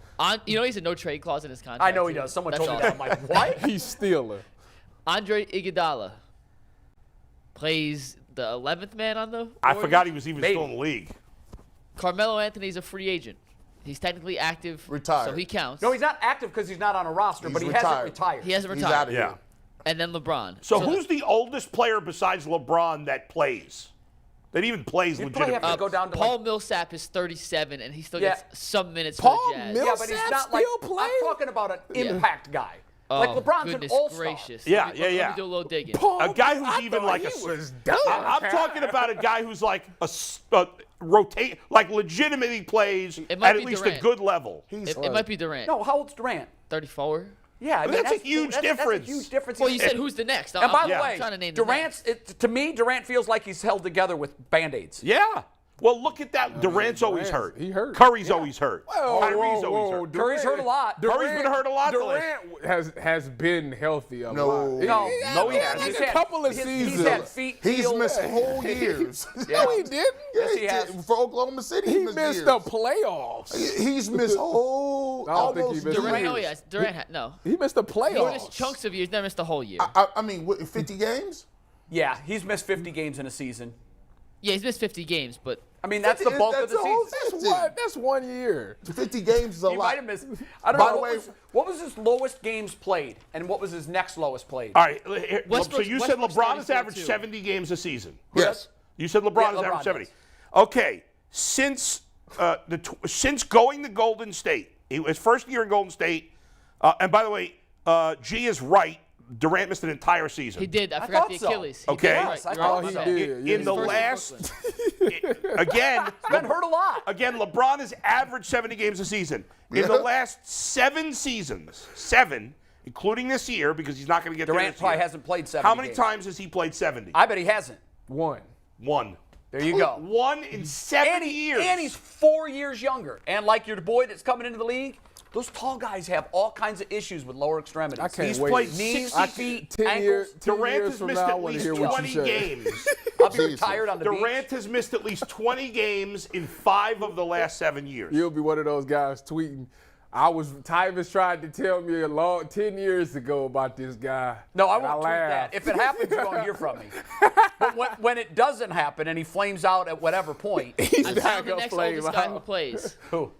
F: You know he's a no-trade clause in his contract.
B: I know he does. Someone told me that. I'm like, what?
E: He's stealing.
F: Andre Iguodala plays the 11th man on the
D: I
F: Warriors.
D: forgot he was even still in the league.
F: Carmelo Anthony's a free agent. He's technically active,
C: Retired.
F: so he counts.
B: No, he's not active because he's not on a roster, but he hasn't retired.
F: He hasn't
C: He's
F: retired.
C: out of
D: Yeah.
C: here.
F: And then LeBron.
D: So who's the oldest player besides LeBron that plays? That even plays
B: You'd probably
D: legitimately?
B: have to go down to
F: Paul Millsap is 37, and he still
B: Yeah.
F: gets some minutes
E: Paul
F: for the Jazz.
E: Millsap?
B: Yeah, but he's not like
E: still play?
B: I'm talking about an impact guy. Like
F: Oh,
B: LeBron's
F: goodness
B: an all-star.
F: gracious.
D: Yeah,
F: Let me
D: yeah.
F: do a little digging.
D: A guy who's even like
E: he
D: a.
E: was done.
D: I'm talking about a guy who's like a rotate, like legitimately plays
F: It might
D: at
F: be
D: least
F: Durant.
D: a good level.
F: It might be Durant.
B: No, how old's Durant?
F: 34.
B: Yeah, I mean,
D: That's a huge difference.
B: That's a huge difference.
F: Well, you said who's the next.
B: And by the
F: I'm
B: way,
F: trying to name the
B: Durant's to me, Durant feels like he's held together with Band-Aids.
D: Yeah. Well, look at that. Durant's always hurt.
E: He hurt.
D: Curry's always hurt.
E: Whoa,
D: Kyrie's
E: whoa,
D: always
E: whoa,
D: hurt.
B: Curry's hurt a lot.
D: Curry's been hurt a lot.
E: Durant has been healthy a
C: No.
E: lot.
B: No, he
E: had
B: hasn't.
E: like
B: He's
E: a
B: had-
E: couple of
B: he's-
E: seasons.
B: He's had feet.
C: He's
B: healed.
C: missed whole years.
E: No, he didn't.
C: Yeah,
B: he has.
C: For Oklahoma City,
E: He
C: missed
E: missed
C: years.
E: the playoffs.
C: He's missed whole
E: I don't think he
C: almost
E: missed
F: Durant,
C: years.
F: oh, yes. Durant, no.
E: He missed the
F: He
E: playoffs.
F: missed chunks of years, never missed the whole year.
C: I mean, 50 games?
B: Yeah, he's missed 50 games in a season.
F: Yeah, he's missed 50 games, but
B: I mean, that's the bulk of the
C: whole
B: season.
E: That's 1 year.
C: 50 games is a
B: He
C: lot.
B: might have missed. I don't
C: By
B: know.
C: the way,
B: What was his lowest games played, and what was his next lowest played?
D: All right. So
F: Westbrook's-
D: you said
F: Westbrook's
D: LeBron has
F: 34
D: averaged
F: too.
D: 70 games a season.
C: Yes.
D: You said LeBron
B: Yeah,
D: has
B: LeBron
D: averaged 70.
B: does.
D: Okay. Since since going to Golden State, his first year in Golden State, and by the way, G is right. Durant missed an entire season.
F: he did. I
B: I
F: forgot
B: thought
F: the
B: so.
F: Achilles. He
D: Okay.
F: did,
B: Yes,
F: right.
B: I
F: You're
B: thought
F: right.
B: so.
E: he did.
D: In the
F: First
D: last,
F: Brooklyn.
D: again,
B: Been hurt a lot.
D: Again, LeBron has averaged 70 games a season. In
C: Yeah.
D: the last 7 seasons, 7, including this year, because he's not going to get there
B: Durant
D: this
B: probably
D: year.
B: hasn't played 70
D: How many
B: games.
D: times has he played 70?
B: I bet he hasn't.
E: 1.
D: 1.
B: There you go.
D: 1 in 7 years.
B: And he's 4 years younger. And like your boy that's coming into the league, those tall guys have all kinds of issues with lower extremities.
E: I can't
D: He's
E: wait.
D: played
B: Knees,
D: 60
B: feet,
E: 10
B: ankles.
E: years, 10
D: Durant
E: years
D: has
E: from
D: missed
E: now, I
D: at
E: want to
D: least
E: hear what
D: 20
E: you say.
D: games.
B: I'll be
C: Jesus.
B: retired on the
D: Durant
B: beach.
D: has missed at least 20 games in 5 of the last 7 years.
E: You'll be one of those guys tweeting. Tyvis tried to tell me 10 years ago about this guy.
B: No, I
E: and
B: won't tweet that.
E: laughed.
B: If it happens, you won't hear from me. But when it doesn't happen and he flames out at whatever point,
E: He's
F: I
E: not
F: found the
E: gonna
F: next
E: flame
F: oldest guy who
E: out.
F: plays.
B: who?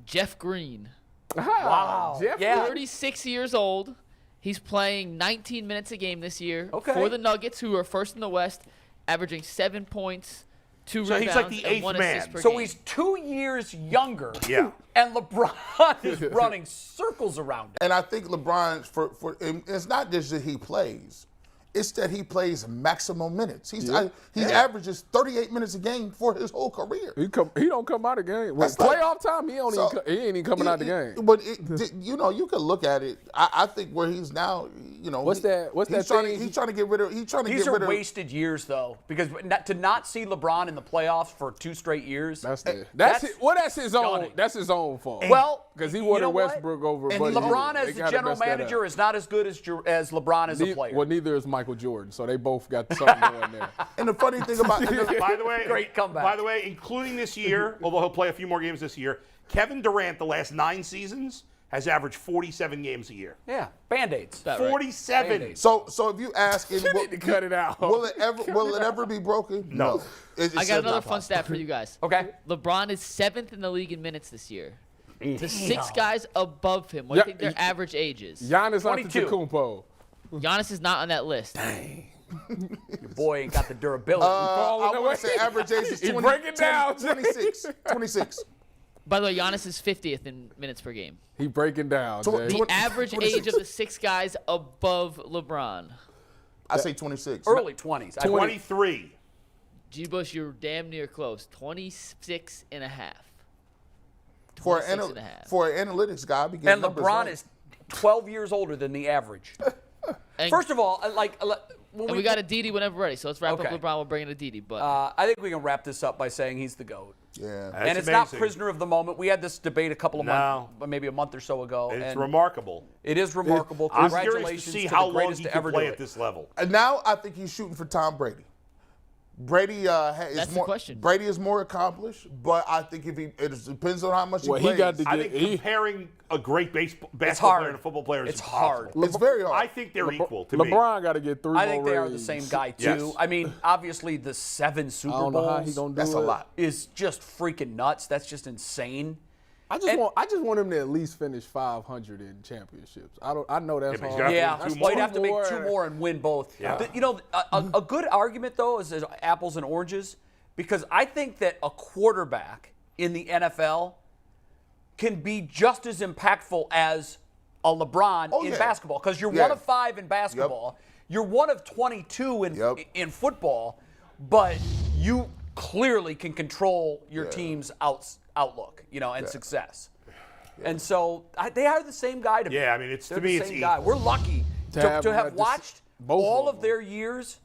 F: Jeff Green.
E: Wow. Jeff,
B: Yeah.
F: 36 years old. He's playing 19 minutes a game this year
B: Okay.
F: for the Nuggets, who are first in the West, averaging 7 points, 2
D: So he's
F: rebounds,
D: like the
F: and
D: eighth
F: 1
D: man.
F: assist per
B: So
F: game.
B: he's 2 years younger.
D: Yeah.
B: And LeBron is running circles around him.
C: And I think LeBron, and it's not just that he plays. It's that he plays maximum minutes. He averages 38 minutes a game for his whole career.
E: He don't come out of the game. When
C: That's like-
E: playoff time, he ain't even coming out of the game.
C: But you can look at it. I think where he's now,
E: What's that
C: He's trying
E: thing?
C: to get rid of.
B: These are wasted years, though, because to not see LeBron in the playoffs for 2 straight years.
E: That's his own.
B: stunning.
E: That's his own fault.
B: Well,
E: because he
B: you
E: wanted
B: know what?
E: Westbrook over.
C: And
E: Buddy
B: LeBron
E: Hield.
B: as
E: They
B: the
E: gotta
B: general
E: mess that up.
B: manager is not as good as LeBron as a player.
E: Well, neither is Michael Jordan, so they both got something going there.
C: And the funny thing about
D: By the way,
B: Great comeback.
D: By the way, including this year, although he'll play a few more games this year, Kevin Durant, the last 9 seasons, has averaged 47 games a year.
B: Yeah, Band-Aids.
F: About right.
D: 47.
B: Band-Aids.
C: so if you ask him,
E: You need to cut it out.
C: will it ever be broken?
D: No.
C: It's
F: I
C: just
F: got another
C: not
F: fun
C: possible.
F: stat for you guys.
B: Okay.
F: LeBron is 7th in the league in minutes this year. The 6 guys above him, what do you think their average age is?
E: Giannis
B: 22.
E: Antetokounmpo.
F: Giannis is not on that list.
B: Your boy ain't got the durability.
C: I want to say average age is
E: He
C: 20,
E: break it down,
C: 26. 26.
F: By the way, Giannis is 50th in minutes per game.
E: He breaking down.
C: So-
E: Jay.
F: The
C: 20
F: average
C: 26.
F: age of the 6 guys above LeBron.
C: I say 26.
B: Early 20s.
D: 23.
F: G. Bush, you're damn near close. 26 and a half.
C: For
F: 26
C: an
F: and a half.
C: for an analytics guy, I be getting
B: And
C: numbers
B: LeBron
C: right.
B: is 12 years older than the average.
F: And,
B: First of all, when
F: and we got Aditi whenever we're ready, so let's wrap
B: Okay.
F: up LeBron. We'll bring in Aditi. But
B: I think we can wrap this up by saying he's the GOAT.
C: Yeah.
B: And it's not prisoner of the moment. We had this debate a couple of months, maybe a month or so ago.
D: It's
B: and
D: remarkable.
B: It is remarkable.
D: I'm
B: Congratulations
D: curious to see
B: to
D: how
B: the
D: long
B: greatest
D: he
B: to
D: can
B: ever
D: play
B: do
D: at
B: it.
D: this level.
C: And now I think he's shooting for Tom Brady. Brady
F: That's the question.
C: Brady is more accomplished, but I think it depends on how much he
E: Well,
C: plays.
E: he got to
D: I
E: get.
D: think comparing a great basketball
B: hard.
D: player and a football player is
B: It's
D: impossible.
B: hard.
C: It's very hard.
D: I think they're equal to me.
E: LeBron got to get 3 more
B: I think they are the
E: rings.
B: same guy, too.
D: Yes.
B: I mean, obviously, the 7 Super
E: I don't know how he
B: Bowls
E: gonna do
C: That's
E: it.
C: a lot.
B: is just freaking nuts. That's just insane.
E: I just want him to at least finish 500 in championships. I know that's
D: Yeah, but he's
E: hard.
D: gotta
B: Yeah,
D: Two
B: well, he'd
D: more.
B: have to make 2 more and win both.
D: Yeah.
B: A good argument, though, is apples and oranges, because I think that a quarterback in the NFL can be just as impactful as a LeBron in basketball, because you're 1 of 5 in basketball. You're 1 of 22 in football, but you clearly can control your team's outlook, and success. And so they are the same guy to me.
D: Yeah, I mean,
B: They're
D: to me,
B: the
D: it's
B: same guy.
D: equal.
B: We're lucky
E: To
B: to
E: have
B: have watched
E: both
B: all
E: of
B: of their years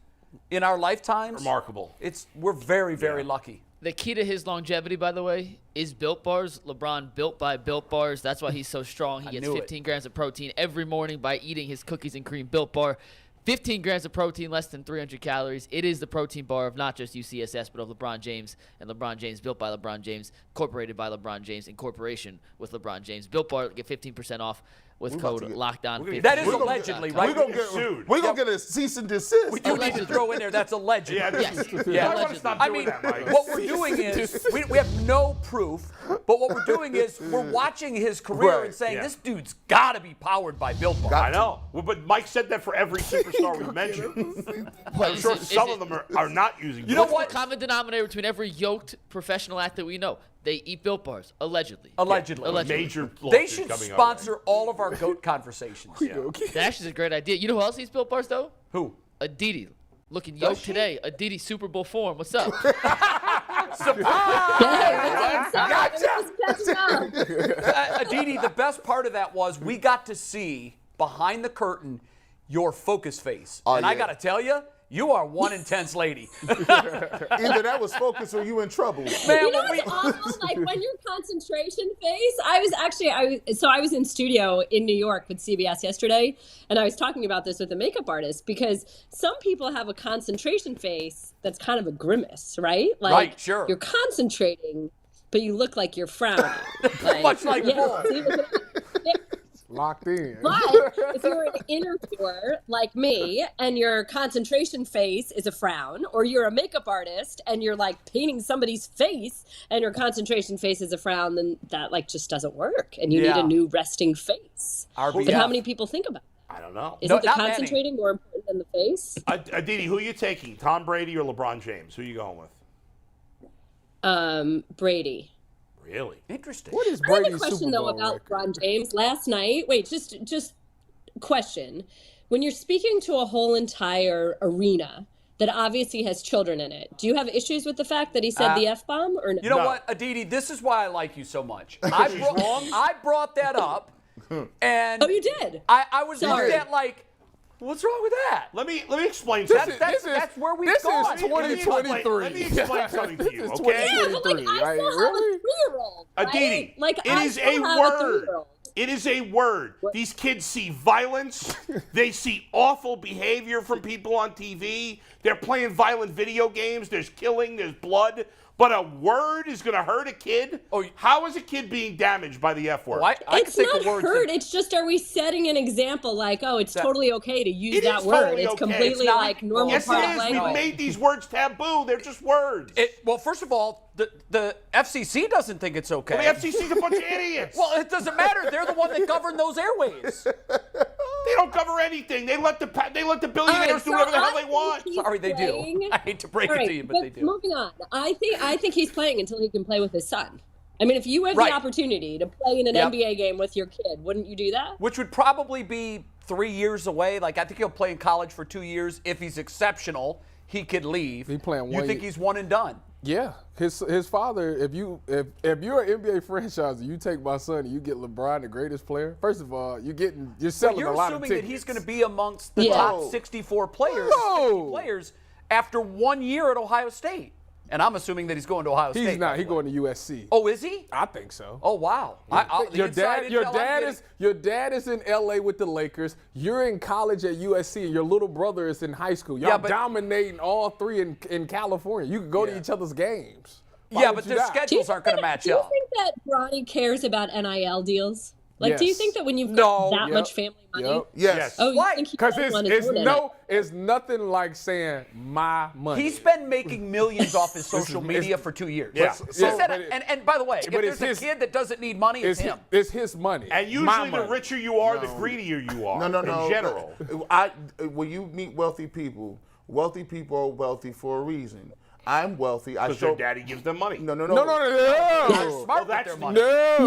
B: in our lifetimes.
D: Remarkable.
B: We're very, very lucky.
F: the key to his longevity, by the way, is Built Bars. LeBron built by Built Bars. That's why he's so strong. He gets 15 grams of protein every morning by eating his cookies and cream Built Bar. 15 grams of protein, less than 300 calories. It is the protein bar of not just UCSS, but of LeBron James. And LeBron James, built by LeBron James, incorporated by LeBron James, in corporation with LeBron James. Built Bar, get 15% off with code LOCKDOWN50.
B: That is allegedly, right?
C: We're going to get a cease and desist.
B: We do need to throw in there, that's allegedly.
F: Yes.
B: Yeah.
D: I want to stop
B: I
D: doing
B: mean,
D: that, Mike.
B: what we're doing is, we have no proof, but what we're doing is we're watching his career
C: Right.
B: and saying,
D: Yeah.
B: this dude's got to be powered by Built Bar.
D: I know. Well, but Mike said that for every superstar we mentioned. I'm sure some of them are not using
B: You know
D: Built
B: what?
F: The common denominator between every yoked professional athlete we know, they eat Built Bars, allegedly.
B: Allegedly.
D: Major
B: They
D: lawsuit
B: should
D: coming up.
B: sponsor all of our GOAT conversations.
F: That actually is a great idea. You know who else eats Built Bars, though?
B: Who?
F: Aditi. Looking yoked today. Aditi Super Bowl form. What's up?
B: Aditi, the best part of that was we got to see behind the curtain your focus face. And I
C: yeah.
B: got to tell you, you are one intense lady.
C: Either that was focus or you in trouble.
B: Man,
G: You know what's awful? Like when your concentration face. I was in studio in New York with CBS yesterday, and I was talking about this with a makeup artist because some people have a concentration face that's kind of a grimace, right? Like
B: Right, sure.
G: You're concentrating, but you look like you're frowning.
B: Much like Bull.
E: Locked in.
G: But if you're an interviewer like me and your concentration face is a frown, or you're a makeup artist and you're like painting somebody's face and your concentration face is a frown, then that like just doesn't work. And you need a new resting face.
B: RBF.
G: But how many people think about that?
D: I don't know.
G: Isn't the
B: not many.
G: concentrating more important than the face?
D: Aditi, who are you taking? Tom Brady or LeBron James? Who are you going with?
G: Brady.
D: Really?
B: Interesting.
E: What is
G: I have
E: Brady's
G: a question
E: Super
G: though
E: Bowl
G: about
E: record?
G: LeBron James. Last night, just question. When you're speaking to a whole entire arena that obviously has children in it, do you have issues with the fact that he said the F-bomb or no?
B: You know
D: No.
B: what, Aditi, this is why I like you so much. I brought that up, and
G: Oh, you did?
B: I was
G: Sorry.
B: looked at like, what's wrong with that?
D: Let me explain
B: That's-
D: something.
B: that's where we've
E: this
B: gone.
E: is
B: Let me
E: 2023.
D: Let me explain something to you,
E: This is
D: okay?
G: Yeah, but like
E: 2023,
G: I
E: right?
G: still have
E: Really?
G: a 3-year-old. Right?
D: Aditi,
G: Like
D: it
G: I
D: is
G: still
D: a
G: have
D: word.
G: 3-year-old.
D: It is a word. These kids see violence. They see awful behavior from people on TV. They're playing violent video games. There's killing. There's blood. But a word is going to hurt a kid?
B: Oh,
D: How is a kid being damaged by the F word?
B: I
G: It's
B: can take
G: not
B: the words
G: hurt.
B: that-
G: It's just, are we setting an example like, oh, it's totally okay to use
D: It
G: that
D: is
G: word?
D: totally
G: It's
D: okay.
G: completely
B: It's not-
G: like normal
D: Yes,
G: part
D: it
G: of
D: is.
G: language.
D: We've made these words taboo. They're just words.
B: Well, first of all, the FCC doesn't think it's okay.
D: The FCC's a bunch of idiots.
B: Well, it doesn't matter. They're the one that govern those airways.
D: They don't cover anything. They let the billionaires do whatever the hell they want.
B: Sorry, they do. I hate to break it to you, but they do.
G: Moving on. I think he's playing until he can play with his son. I mean, if you have
B: Right.
G: the opportunity to play in an
B: Yep.
G: NBA game with your kid, wouldn't you do that?
B: Which would probably be 3 years away. Like, I think he'll play in college for 2 years. If he's exceptional, he could leave.
E: He playing
B: You
E: one
B: think
E: year.
B: he's one and done?
E: Yeah, his father. If you're an NBA franchise and you take my son and you get LeBron, the greatest player. First of all, you're selling
B: You're
E: a lot of
B: assuming
E: tickets.
B: that he's going to be amongst the
G: Yeah.
B: top 64 players,
E: No.
B: 50 players after 1 year at Ohio State. And I'm assuming that he's going to Ohio State.
E: He's not.
B: by the
E: He's
B: way.
E: going to USC.
B: Oh, is he?
E: I think so.
B: Oh, wow.
E: Your dad is in LA with the Lakers. You're in college at USC, and your little brother is in high school. Y'all
B: Yeah, but-
E: dominating all three in California. You can go to each other's games. Why
B: Yeah,
E: would
B: but
E: you
B: their
E: not?
B: schedules aren't going to match
G: Do you
B: up.
G: think that Bronny cares about NIL deals? Like, do you
E: Yes.
G: think that when you've
B: No.
G: got that
E: Yep.
G: much family money?
E: Yep.
C: Yes.
G: Oh, you
B: Why?
G: think he
E: Because
G: does want his own NIL?
E: it's nothing like saying my money.
B: He's been making millions off his social media for 2 years.
D: Yeah.
B: He
E: So-
B: said
E: but
B: it- and by the way, if
E: but
B: there's
E: it's
B: a kid that doesn't need money, it's him.
E: It's his money.
D: And
E: My
D: usually the
E: money.
D: richer you are, the greedier you are.
C: No.
D: In general.
C: When you meet wealthy people are wealthy for a reason. I'm wealthy. I
D: Because
C: show.
D: their daddy gives them money.
C: No.
E: No.
B: They're smart
D: Well,
B: with
D: that's
B: their
D: the-
B: money.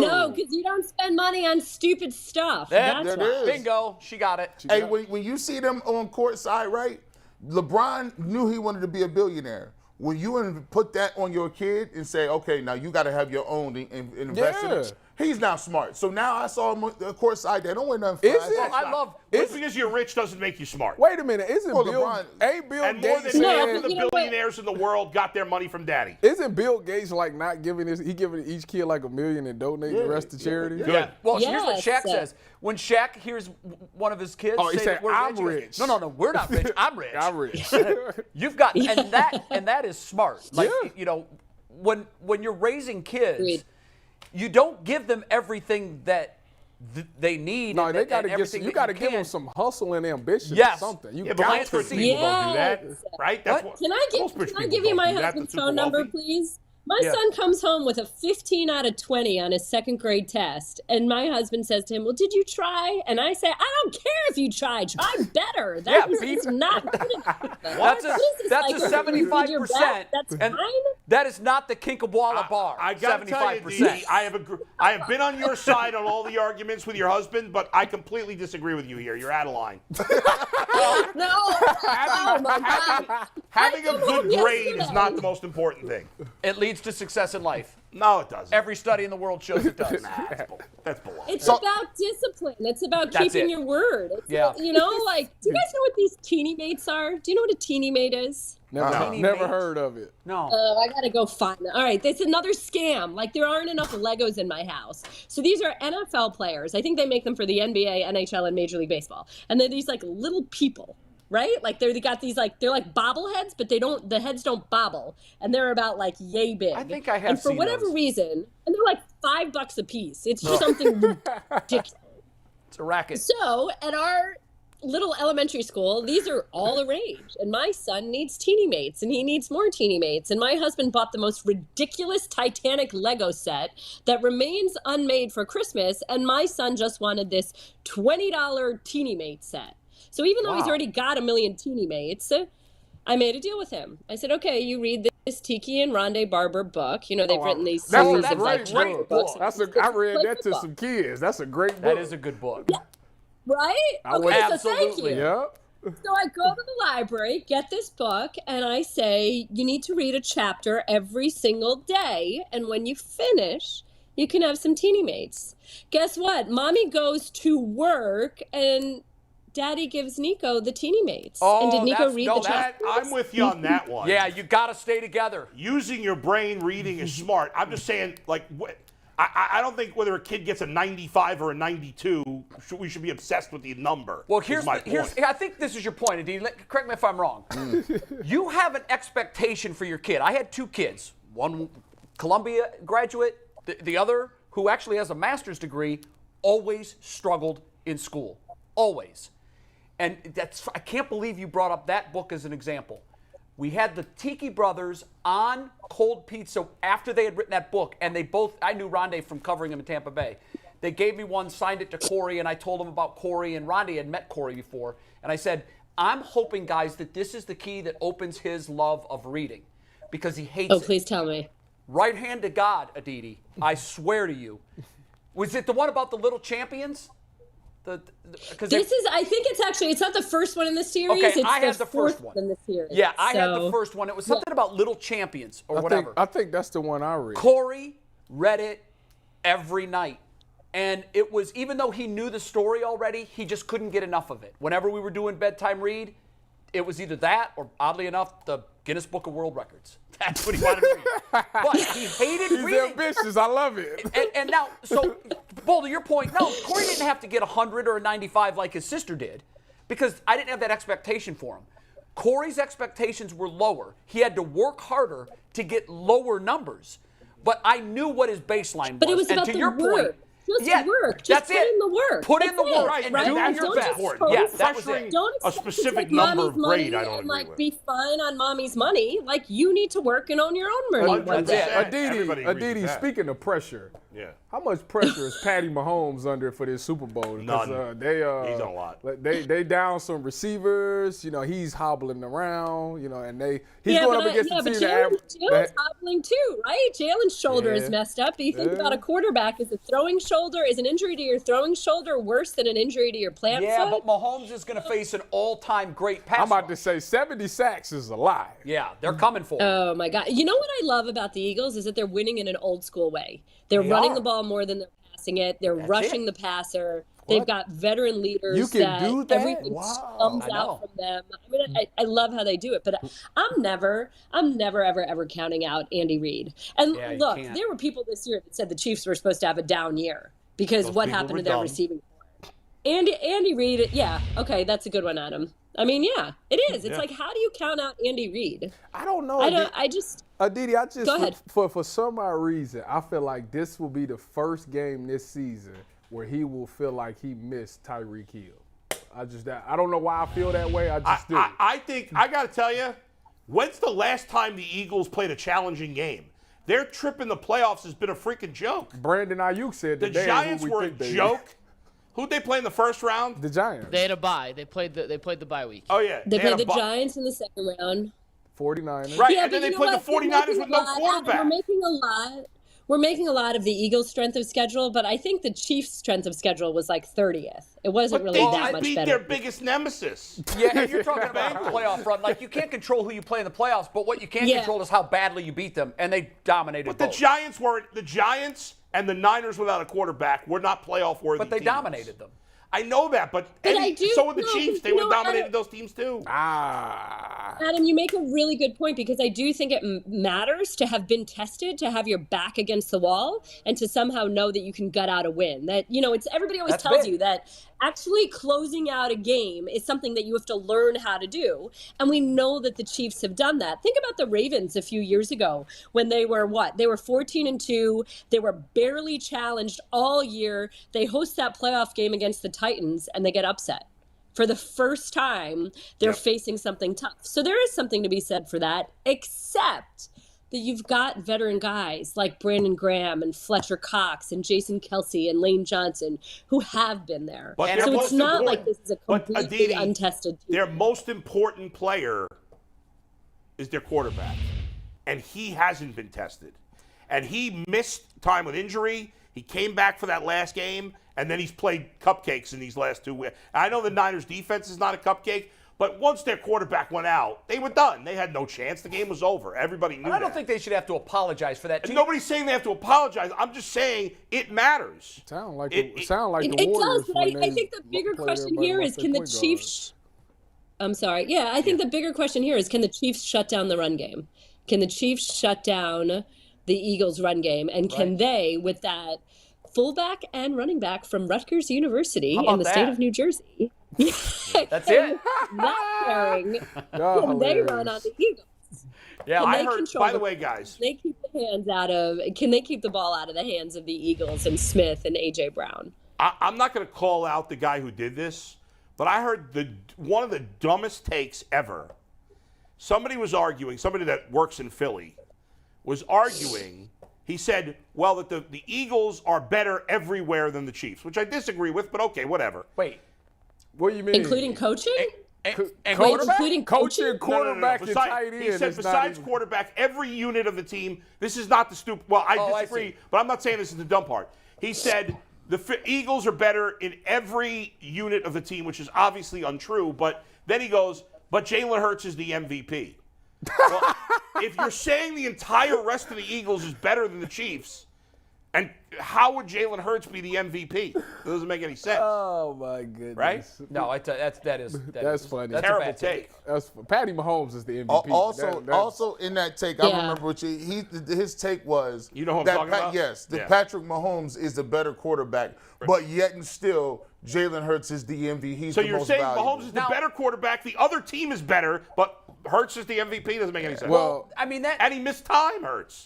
G: No, because you don't spend money on stupid stuff.
B: That
G: That's
C: it
G: why.
C: is.
B: Bingo. She got it.
C: Hey, when you see them on court side, right? LeBron knew he wanted to be a billionaire. When you put that on your kid and say, okay, now you got to have your own and invest in it. He's now smart. So now I saw him on the court side. They don't win nothing.
E: Is it?
B: Well, I love.
D: Just because you're rich doesn't make you smart.
E: Wait a minute. Isn't
C: Well,
E: Bill
C: LeBron-
E: Bill
D: And more
E: Gates
D: than
G: No,
D: half
E: saying,
D: of the
G: you know what?
D: billionaires in the world got their money from daddy.
E: isn't Bill Gates like not giving he giving each kid like $1 million and donating the rest to charity?
D: Good.
B: Well, here's what
G: Yes.
B: Shaq says. When Shaq hears one of his kids
E: Oh, he
B: say
E: said,
B: that we're
E: "I'm
B: rich," he goes,
E: rich.
B: No, we're not rich. I'm rich.
E: I'm rich.
B: You've got, and that is smart. Like,
E: Yeah.
B: you know, when you're raising kids,
G: Agreed.
B: you don't give them everything that they need.
E: No,
B: and,
E: they
B: and
E: got to
B: everything
E: you
B: that
E: got to
B: you
E: give them
B: can.
E: some hustle and ambition
B: Yes.
E: or something. You
D: Yeah, but
E: got
D: most
E: to.
D: rich people don't do that,
G: Yes.
D: right? That's
B: What?
D: what.
G: Can I
D: most rich people
G: give you
D: don't
G: my
D: do that, the
G: husband's
D: super
G: phone number,
D: wealthy.
G: please? My
B: Yeah.
G: son comes home with a 15 out of 20 on his second grade test. And my husband says to him, well, did you try? And I say, I don't care if you try. Try better. That is
B: beef.
G: not good enough.
B: That's a
G: What is this,
B: that's
G: like,
B: a
G: you did your
B: 75%.
G: best, that's
B: and
G: fine?
B: that is not the Kinkhabwala bar.
D: I got to tell you,
B: 75%.
D: Dee, I have been on your side on all the arguments with your husband, but I completely disagree with you here. You're out of line.
G: No. Oh, my God.
D: Having a
G: I told
D: good
G: him
D: grade is
G: yesterday.
D: not the most important thing.
B: It leads to success in life.
D: No, it doesn't.
B: Every study in the world shows it does.
D: That's below.
G: It's about discipline. It's about
B: That's
G: keeping
B: it.
G: your word. It's
B: Yeah.
G: You know, like, do you guys know what these teeny mates are? Do you know what a teeny mate is?
E: Never
B: Teeny
E: never
B: mate.
E: heard of it.
B: No.
G: I gotta go find them. All right, it's another scam. Like, there aren't enough Legos in my house. So these are NFL players. I think they make them for the NBA, NHL, and Major League Baseball. And they're these like little people, right? Like they got these like they're like bobbleheads, but the heads don't bobble, and they're about like yay big.
B: I think I have
G: And for
B: seen
G: whatever
B: those.
G: reason, and they're like $5 a piece. It's just something ridiculous.
B: It's a racket.
G: So at our little elementary school, these are all the rage. And my son needs teeny mates, and he needs more teeny mates. And my husband bought the most ridiculous Titanic Lego set that remains unmade for Christmas. And my son just wanted this $20 teeny mate set. So even though he's
B: Wow.
G: already got a million teeny mates, I made a deal with him. I said, okay, you read this Tiki and Rondé Barber book. You know, they've written these
E: That's
G: series
E: a
G: of like
E: great
G: chapter
E: book.
G: books.
E: I read that to
G: Book.
E: some kids. That's a great book.
B: That is a good book.
G: Right?
E: I would-
G: Okay, so thank
B: Absolutely.
G: you.
E: Yeah.
G: So I go to the library, get this book, and I say, you need to read a chapter every single day. And when you finish, you can have some teeny mates. Guess what? Mommy goes to work, and Daddy gives Nico the teeny mates.
B: Oh,
G: and did Nico
B: that's-
G: read
B: no,
G: the
B: that-
G: chapter?
D: I'm with you on that one.
B: Yeah, you got to stay together.
D: Using your brain reading is smart. I'm just saying, like, I don't think whether a kid gets a 95 or a 92, we should be obsessed with the number.
B: Well,
D: is my point.
B: I think this is your point, Aditi. Correct me if I'm wrong. You have an expectation for your kid. I had two kids. One Columbia graduate, the other who actually has a master's degree, always struggled in school. Always. And I can't believe you brought up that book as an example. We had the Tiki brothers on cold pizza after they had written that book, and I knew Rondé from covering him in Tampa Bay. They gave me one, signed it to Corey, and I told him about Corey, and Rondé had met Corey before. And I said, I'm hoping, guys, that this is the key that opens his love of reading, because he hates
G: Oh,
B: it.
G: please tell me.
B: Right hand to God, Aditi, I swear to you. Was it the one about the little champions? Because
G: I think it's not the first one in the series.
B: Okay,
G: it's
B: I had
G: the
B: the
G: fourth
B: first one
G: in the series.
B: Yeah, I had the first one. It was something about little champions or whatever.
E: I think that's the one I read.
B: Corey read it every night. And it was, even though he knew the story already, he just couldn't get enough of it. Whenever we were doing bedtime read, it was either that or, oddly enough, the Guinness Book of World Records. That's what he wanted to read. But he hated reading.
E: He's ambitious. I love it.
B: And now, so, Bull, to your point, no, Corey didn't have to get 100 or a 95 like his sister did because I didn't have that expectation for him. Corey's expectations were lower. He had to work harder to get lower numbers. But I knew what his baseline was.
G: But it was
B: and
G: about
B: to
G: the
B: your
G: work.
B: point,
G: Just work. Just put in the work.
B: Put in the work
D: Right,
B: and
D: right.
B: do
D: That's
B: your
D: just
B: best.
D: important.
B: Yeah, that was it.
G: Don't
D: A
G: expect to
D: specific
G: take
D: number
G: mommy's
D: of grade,
G: money
D: I don't
G: and
D: agree with.
G: be fine on mommy's money. Like you need to work and own your own money. one
B: That's
G: day.
B: it.
D: Everybody agrees with
E: Aditi,
D: that.
E: speaking of pressure,
D: Yeah.
E: how much pressure is Patty Mahomes under for this Super Bowl? Because,
D: None. He's done a lot.
E: They down some receivers. You know, he's hobbling around. You know, and he's
G: Yeah,
E: going
G: but
E: up against
G: but
E: the team
G: Jalen's hobbling too, right? Jalen's shoulder is messed up. But you think about a quarterback: is a throwing shoulder, is an injury to your throwing shoulder worse than an injury to your plant
B: Yeah,
G: foot?
B: but Mahomes is going to face an all-time great pass
E: I'm about to
B: rush.
E: say 70 sacks is a lie.
B: Yeah, they're coming for him.
G: Oh my God! You know what I love about the Eagles is that they're winning in an old school way. They're running the ball more than they're passing it. They're rushing the passer. They've got veteran leaders.
E: You can do that?
G: Everything comes
B: I know.
G: out from them. I mean, I love how they do it, but I'm never ever counting out Andy Reid. And
B: Yeah, you
G: look,
B: can't.
G: there were people this year that said the Chiefs were supposed to have a down year because
D: Those
G: what
D: people
G: happened
D: were
G: to their
D: dumb.
G: receiving core. Andy Reid, yeah, okay, that's a good one, Adam. I mean, yeah, it is. It's like, how do you count out Andy Reid?
E: I don't know.
G: Aditi,
E: Aditi,
G: Go ahead.
E: for some odd reason, I feel like this will be the first game this season where he will feel like he missed Tyreek Hill. I don't know why I feel that way. I just do.
D: I think, I got to tell you, when's the last time the Eagles played a challenging game? Their trip in the playoffs has been a freaking joke.
E: Brandon Ayuk said
D: The
E: today
D: Giants
E: who we
D: were a
E: think they-
D: joke. Who'd they play in the first round?
E: The Giants.
F: They had a bye. They played the bye week.
D: Oh, yeah.
G: they
D: had
G: played
D: a
G: the Giants in the second round.
E: 49ers.
D: Right,
G: Yeah,
D: and then
G: but
D: they
G: you know
D: played
G: what?
D: the 49ers with no quarterback.
G: We're making a lot of the Eagles' strength of schedule, but I think the Chiefs' strength of schedule was like 30th. It wasn't
D: But
G: really
D: they
G: that
D: just
G: much
D: beat
G: better.
D: their biggest nemesis.
B: Yeah, and you're talking about the playoff run. Like, you can't control who you play in the playoffs, but what you can control is how badly you beat them, and they dominated
D: But
B: both.
D: the Giants weren't. The Giants and the Niners without a quarterback were not playoff worthy.
B: But they
D: teams.
B: dominated them.
D: I know that, but
G: I do-
D: so were the
G: no,
D: Chiefs. They
G: you
D: would
G: know
D: have
G: what,
D: dominated those teams too.
G: Adam, you make a really good point because I do think it matters to have been tested, to have your back against the wall, and to somehow know that you can gut out a win. That, you know, it's everybody always
B: That's
G: tells
B: big.
G: you that actually closing out a game is something that you have to learn how to do. And we know that the Chiefs have done that. Think about the Ravens a few years ago when they were They were 14-2. They were barely challenged all year. They host that playoff game against the Titans and they get upset. For the first time, they're facing something tough. So there is something to be said for that, except that you've got veteran guys like Brandon Graham and Fletcher Cox and Jason Kelsey and Lane Johnson who have been there.
D: But
G: So
D: their
G: it's
D: most
G: not like
D: important-
G: this is a
D: but
G: completely
D: Aditi,
G: untested team.
D: Their most important player is their quarterback, and he hasn't been tested. And he missed time with injury. He came back for that last game, and then he's played cupcakes in these last 2 weeks. I know the Niners' defense is not a cupcake, but once their quarterback went out, they were done. They had no chance. The game was over. Everybody knew
B: I don't
D: that.
B: think they should have to apologize for that.
D: And nobody's saying they have to apologize. I'm just saying it matters.
E: Sound like
G: It
E: the
G: does,
E: Warriors.
G: but
E: when
G: I
E: they
G: think the bigger
E: play
G: question
E: everybody
G: here
E: off
G: is
E: their
G: can the
E: point guard.
G: Chiefs. I'm sorry. Yeah, I think the bigger question here is can the Chiefs shut down the run game? Can the Chiefs shut down the Eagles' run game? And can they, with that fullback and running back from Rutgers University
B: How about
G: in the state
B: that?
G: of New Jersey,
B: That's it.
G: not caring,
E: Y'all
G: can they
E: hilarious.
G: run on the Eagles?
B: Yeah,
G: Can
D: I
G: they
D: heard,
G: control
D: by the
G: the-
D: way, guys,
G: Can they keep the hands out of? Can they keep the ball out of the hands of the Eagles and Smith and AJ Brown?
D: I'm not going to call out the guy who did this, but I heard one of the dumbest takes ever. Somebody was arguing, somebody that works in Philly was arguing. He said, well, that the Eagles are better everywhere than the Chiefs, which I disagree with, but okay, whatever.
B: Wait.
E: What do you mean?
G: Including coaching?
B: And
G: Wait,
B: quarterback?
G: including
E: Coaching,
G: coaching?
E: quarterback, and tight end.
D: He said
E: is not
D: besides
E: even-
D: quarterback, every unit of the team, this is not the stupid, well, I
B: Oh, I
D: disagree,
B: see.
D: but I'm not saying this is the dumb part. He said the Eagles are better in every unit of the team, which is obviously untrue. But then he goes, but Jalen Hurts is the MVP. Well, if you're saying the entire rest of the Eagles is better than the Chiefs, and how would Jalen Hurts be the MVP? It doesn't make any sense.
E: Oh my goodness!
D: Right?
B: No, that's
E: funny.
B: That's
D: Terrible
B: a bad
D: take.
E: Patty Mahomes is the MVP.
C: Also in that take, I remember what his take was.
D: You know who I'm
C: that
D: talking about?
C: Yes, Patrick Mahomes is the better quarterback, but yet and still, Jalen Hurts is the MVP. He's
D: So
C: the
D: you're
C: most
D: saying
C: valuable.
D: Mahomes is the better quarterback, the other team is better, but Hurts is the MVP? Doesn't make any sense.
E: Well,
B: I mean
D: and he missed time, Hurts.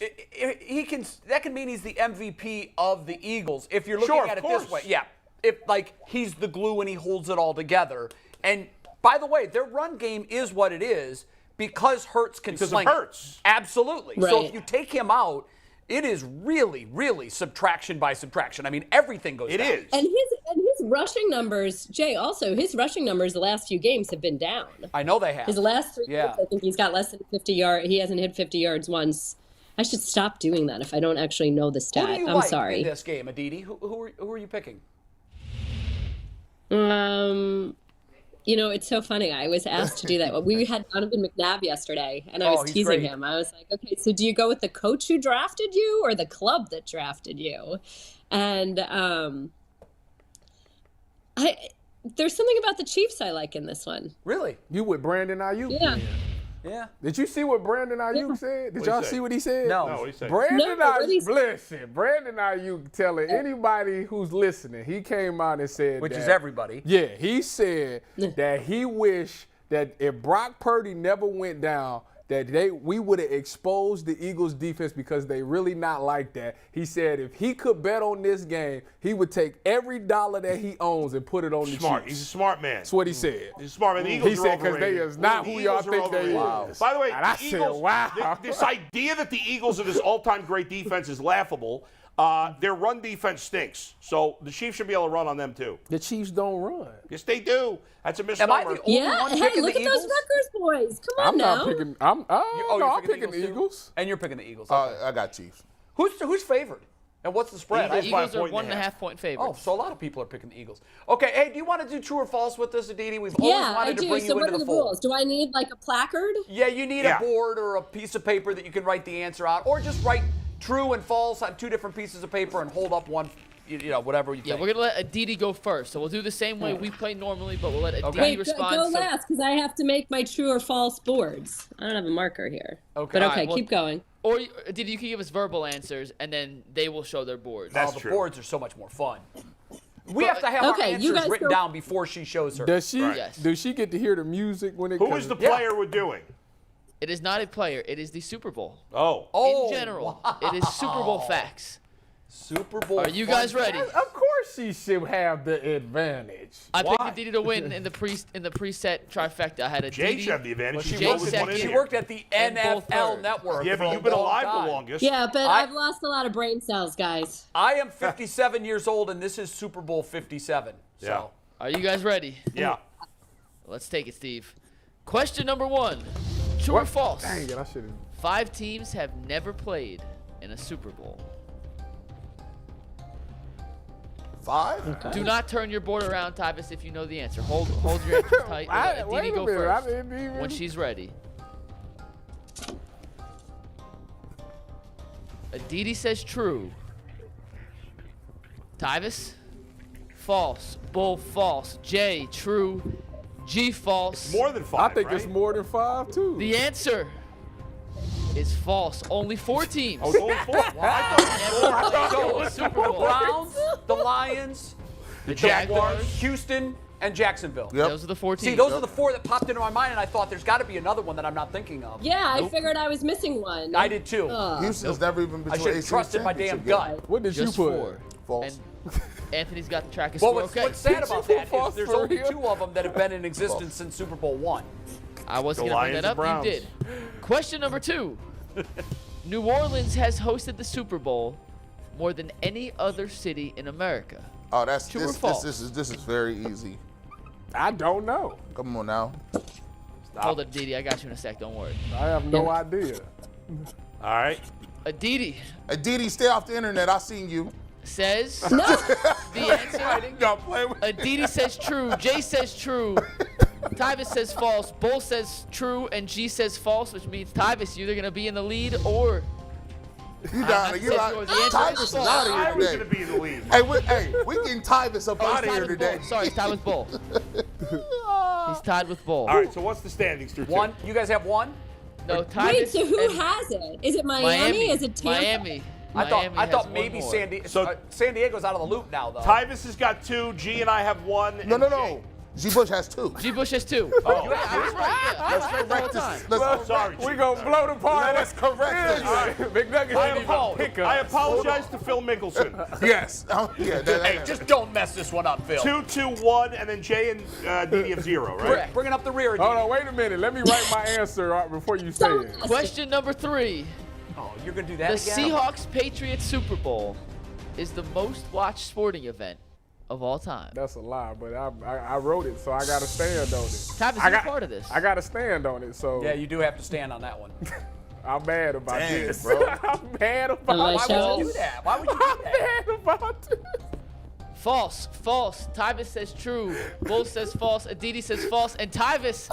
B: That can mean he's the MVP of the Eagles if you're looking
D: Sure,
B: at
D: of
B: it this
D: course.
B: way. Yeah, if like he's the glue and he holds it all together. And by the way, their run game is what it is because Hurts can sling
D: of Hurts.
B: it. Absolutely. So
G: Right.
B: if you take him out, it is really, really subtraction by subtraction. I mean, everything goes down.
D: It is.
G: And his rushing numbers, Jay, also, his rushing numbers the last few games have been down.
B: I know they have.
G: His last 3
B: Yeah.
G: games, I think he's got less than 50 yards. He hasn't hit 50 yards once. I should stop doing that if I don't actually know the
B: Who
G: stat.
B: do you
G: I'm
B: like
G: sorry.
B: in this game, Aditi? Who are you picking?
G: You know, it's so funny. I was asked to do that. We had Donovan McNabb yesterday, and I was
B: he's
G: teasing
B: great.
G: him. I was like, okay, so do you go with the coach who drafted you or the club that drafted you? And there's something about the Chiefs I like in this one.
B: Really?
E: you with Brandon Ayuk?
G: Yeah.
B: Yeah.
E: Did you see what Brandon Ayuk said? Did
D: he
E: y'all
D: say?
E: see what he said?
B: No.
D: No, what do you say?
E: Brandon
G: No, what he
E: Ayuk, listen, Brandon Ayuk telling anybody who's listening, he came out and said
B: Which
E: that,
B: is everybody.
E: Yeah, he said that he wished that if Brock Purdy never went down, that we would have exposed the Eagles defense because they really not like that. He said if he could bet on this game, he would take every dollar that he owns and put it on the
D: Smart.
E: Chiefs.
D: He's a smart man.
E: That's what he said.
D: He's a smart man. The Eagles
E: He
D: are
E: said because they
D: overrated.
E: is not
D: The
E: who y'all
D: Eagles are
E: think they
D: overrated.
E: is.
D: By the way,
E: And I
D: the
E: said,
D: Eagles,
E: wow.
D: this idea that the Eagles are this all-time great defense is laughable. Their run defense stinks. So the Chiefs should be able to run on them too.
E: The Chiefs don't run.
D: Yes, they do. That's a
B: Am
D: misnomer.
B: I the only
G: Yeah.
B: one
G: Hey,
B: picking
G: look
B: the
G: at those
B: Eagles?
G: Rutgers boys. Come on
E: I'm
G: now.
E: not picking. I'm picking the
B: too?
E: Eagles.
B: And you're picking the Eagles. Okay.
C: I got Chiefs.
B: Who's favored? And what's the spread?
D: Eagles.
F: Eagles
D: by a
F: are
D: point and a
F: 1.5
D: half.
F: point favorites.
B: Oh, so a lot of people are picking the Eagles. Okay, hey, do you want to do true or false with this, Aditi? We've always
G: Yeah, I
B: wanted to
G: do.
B: bring
G: So
B: you
G: what
B: into
G: are
B: the
G: the
B: fold.
G: rules? Do I need like a placard?
B: Yeah, you need
D: Yeah.
B: a board or a piece of paper that you can write the answer on, or just write true and false on 2 different pieces of paper and hold up one, whatever you
F: Yeah,
B: think.
F: we're going to let Aditi go first. So we'll do the same way we play normally, but we'll let Aditi
B: Okay.
G: Wait,
F: respond.
G: go
F: So-
G: last because I have to make my true or false boards. I don't have a marker here.
B: Okay.
G: But
F: All
G: okay,
F: right, well-
G: keep going.
F: Or Aditi, you can give us verbal answers, and then they will show their boards.
D: That's
B: the
D: true.
B: boards are so much more fun. We have to have
G: Okay,
B: our
G: you
B: answers
G: guys
B: written
G: go-
B: down before she shows her.
E: Does she?
F: Yes.
E: Does she get to hear the music when it?
D: Who
E: comes?
D: is the player we're doing?
F: It is not a player. It is the Super Bowl.
D: Oh.
B: Oh,
F: In general, it is Super Bowl facts.
B: Super Bowl.
F: Are you
B: fun
F: guys ready?
B: fact.
E: Of course, she should have the advantage.
F: I picked
D: Why?
F: Aditi to win in the preset trifecta. I had
D: Jay
F: Aditi.
D: should have the advantage.
B: She
D: She
F: Jay
B: worked,
D: voted
F: second.
D: one in
B: she
D: here.
B: worked at the
F: And both
B: NFL
F: third.
B: Network.
D: Yeah,
B: for
D: but
B: a
D: you've been
B: long
D: alive
B: time.
D: the longest.
G: Yeah, but
B: I-
G: I've lost a lot of brain cells, guys.
B: I am 57 years old, and this is Super Bowl 57. So.
D: Yeah.
F: Are you guys ready?
D: Yeah.
F: Let's take it, Steve. Question number 1. True or false?
E: Dang it! I should have.
F: 5 teams have never played in a Super Bowl.
C: 5?
F: Do not turn your board around, Tyvis, if you know the answer. Hold your answers tight. We'll let Aditi go first when she's ready. Aditi says true. Tyvis? False. Bull, false. J, true. G, false.
D: More than 5.
E: I think
D: right?
E: it's more than 5 too.
F: The answer is false. Only 4 teams.
D: Oh, it's only 4. Well, I thought
F: Never played in a Super
B: The
F: Bowl.
B: Browns, the Lions,
F: The Jaguars.
B: Houston, and Jacksonville.
C: Yep.
F: Those are the 4 teams.
B: See, those are the 4 that popped into my mind, and I thought there's got to be another one that I'm not thinking of.
G: Yeah, I figured I was missing one.
B: I did too.
C: Houston's never even been
B: I
C: to
B: should
C: an
B: have
C: ACC
B: trusted my damn
C: championship game.
B: gut.
E: What did
F: Just
E: you put?
F: 4.
C: False.
F: And Anthony's got the track and
B: Well,
F: score.
B: what's,
F: Okay.
B: what's sad about that
E: false
B: is there's
E: for
B: only
E: real?
B: 2 of them that have been in existence since Super Bowl 1.
F: I wasn't
D: The
F: going to bring
D: Lions
F: that
D: and
F: up.
D: Browns.
F: You did. Question number 2. New Orleans has hosted the Super Bowl more than any other city in America.
C: Oh, that's
F: True or
C: this
F: false?
C: is very easy.
E: I don't know.
C: Come on now.
F: Hold it, Aditi. I got you in a sec. Don't worry.
E: I have no idea.
D: All right.
F: Aditi
C: Aditi, stay off the internet. I seen you.
F: says The answer,
C: No, play with
F: Aditi says true, Jay says true, Tyvis says false, Bull says true, and G says false, which means Tyvis, you're either going to be in the lead or...
C: you down. You out. Tyvis is out of
D: I
C: here
D: was
C: today.
D: going to be in the lead.
C: Hey, we getting Tyvis up out of here today.
F: Sorry, he's tied with Bull. He's tied with Bull.
D: All right, so what's the standings through two?
B: One. You guys have one.
F: No, Tyvis.
G: Wait, so who
F: and
G: has it? Is it Miami? Is it Tampa?
F: Miami.
B: I
F: Miami has
B: thought
F: one
B: maybe
F: more.
B: San Diego's out of the loop now, though.
D: Tyvis has got 2, G and I have 1.
C: No,
D: and
C: no,
D: Jay-
C: no. G. Bush has 2.
F: G. Bush has 2.
D: Oh,
F: I was right. Yeah, I was right the whole time.
C: Let's
D: sorry.
E: We gonna blow the party.
C: Let's correct this.
E: McNuggets
D: I,
E: didn't
D: apo-
E: even pick up.
D: I apologize to Phil Mickelson.
C: Yes.
B: Hey, just don't mess this one up, Phil.
D: 2, 2, 1, and then Jay and Didi have 0, right?
F: Correct.
B: Bringing up the rear.
E: Hold on, wait a minute. Let me write my answer before you say it.
F: Question number 3.
B: Oh, you're gonna do
F: The
B: that again?
F: Seahawks-Patriots Super Bowl is the most watched sporting event of all time.
E: That's a lie, but I wrote it, so I got to stand on it.
F: Tyvis, you're part of this.
E: I got to stand on it, so
B: Yeah, you do have to stand on that one.
E: I'm mad about
C: Dang,
E: this.
C: bro.
E: I'm mad about
G: Why
B: Why would you do that? Why would you do
E: I'm
B: that?
E: mad about this.
F: False. Tyvis says true. Bull says false. Aditi says false. And Tyvis,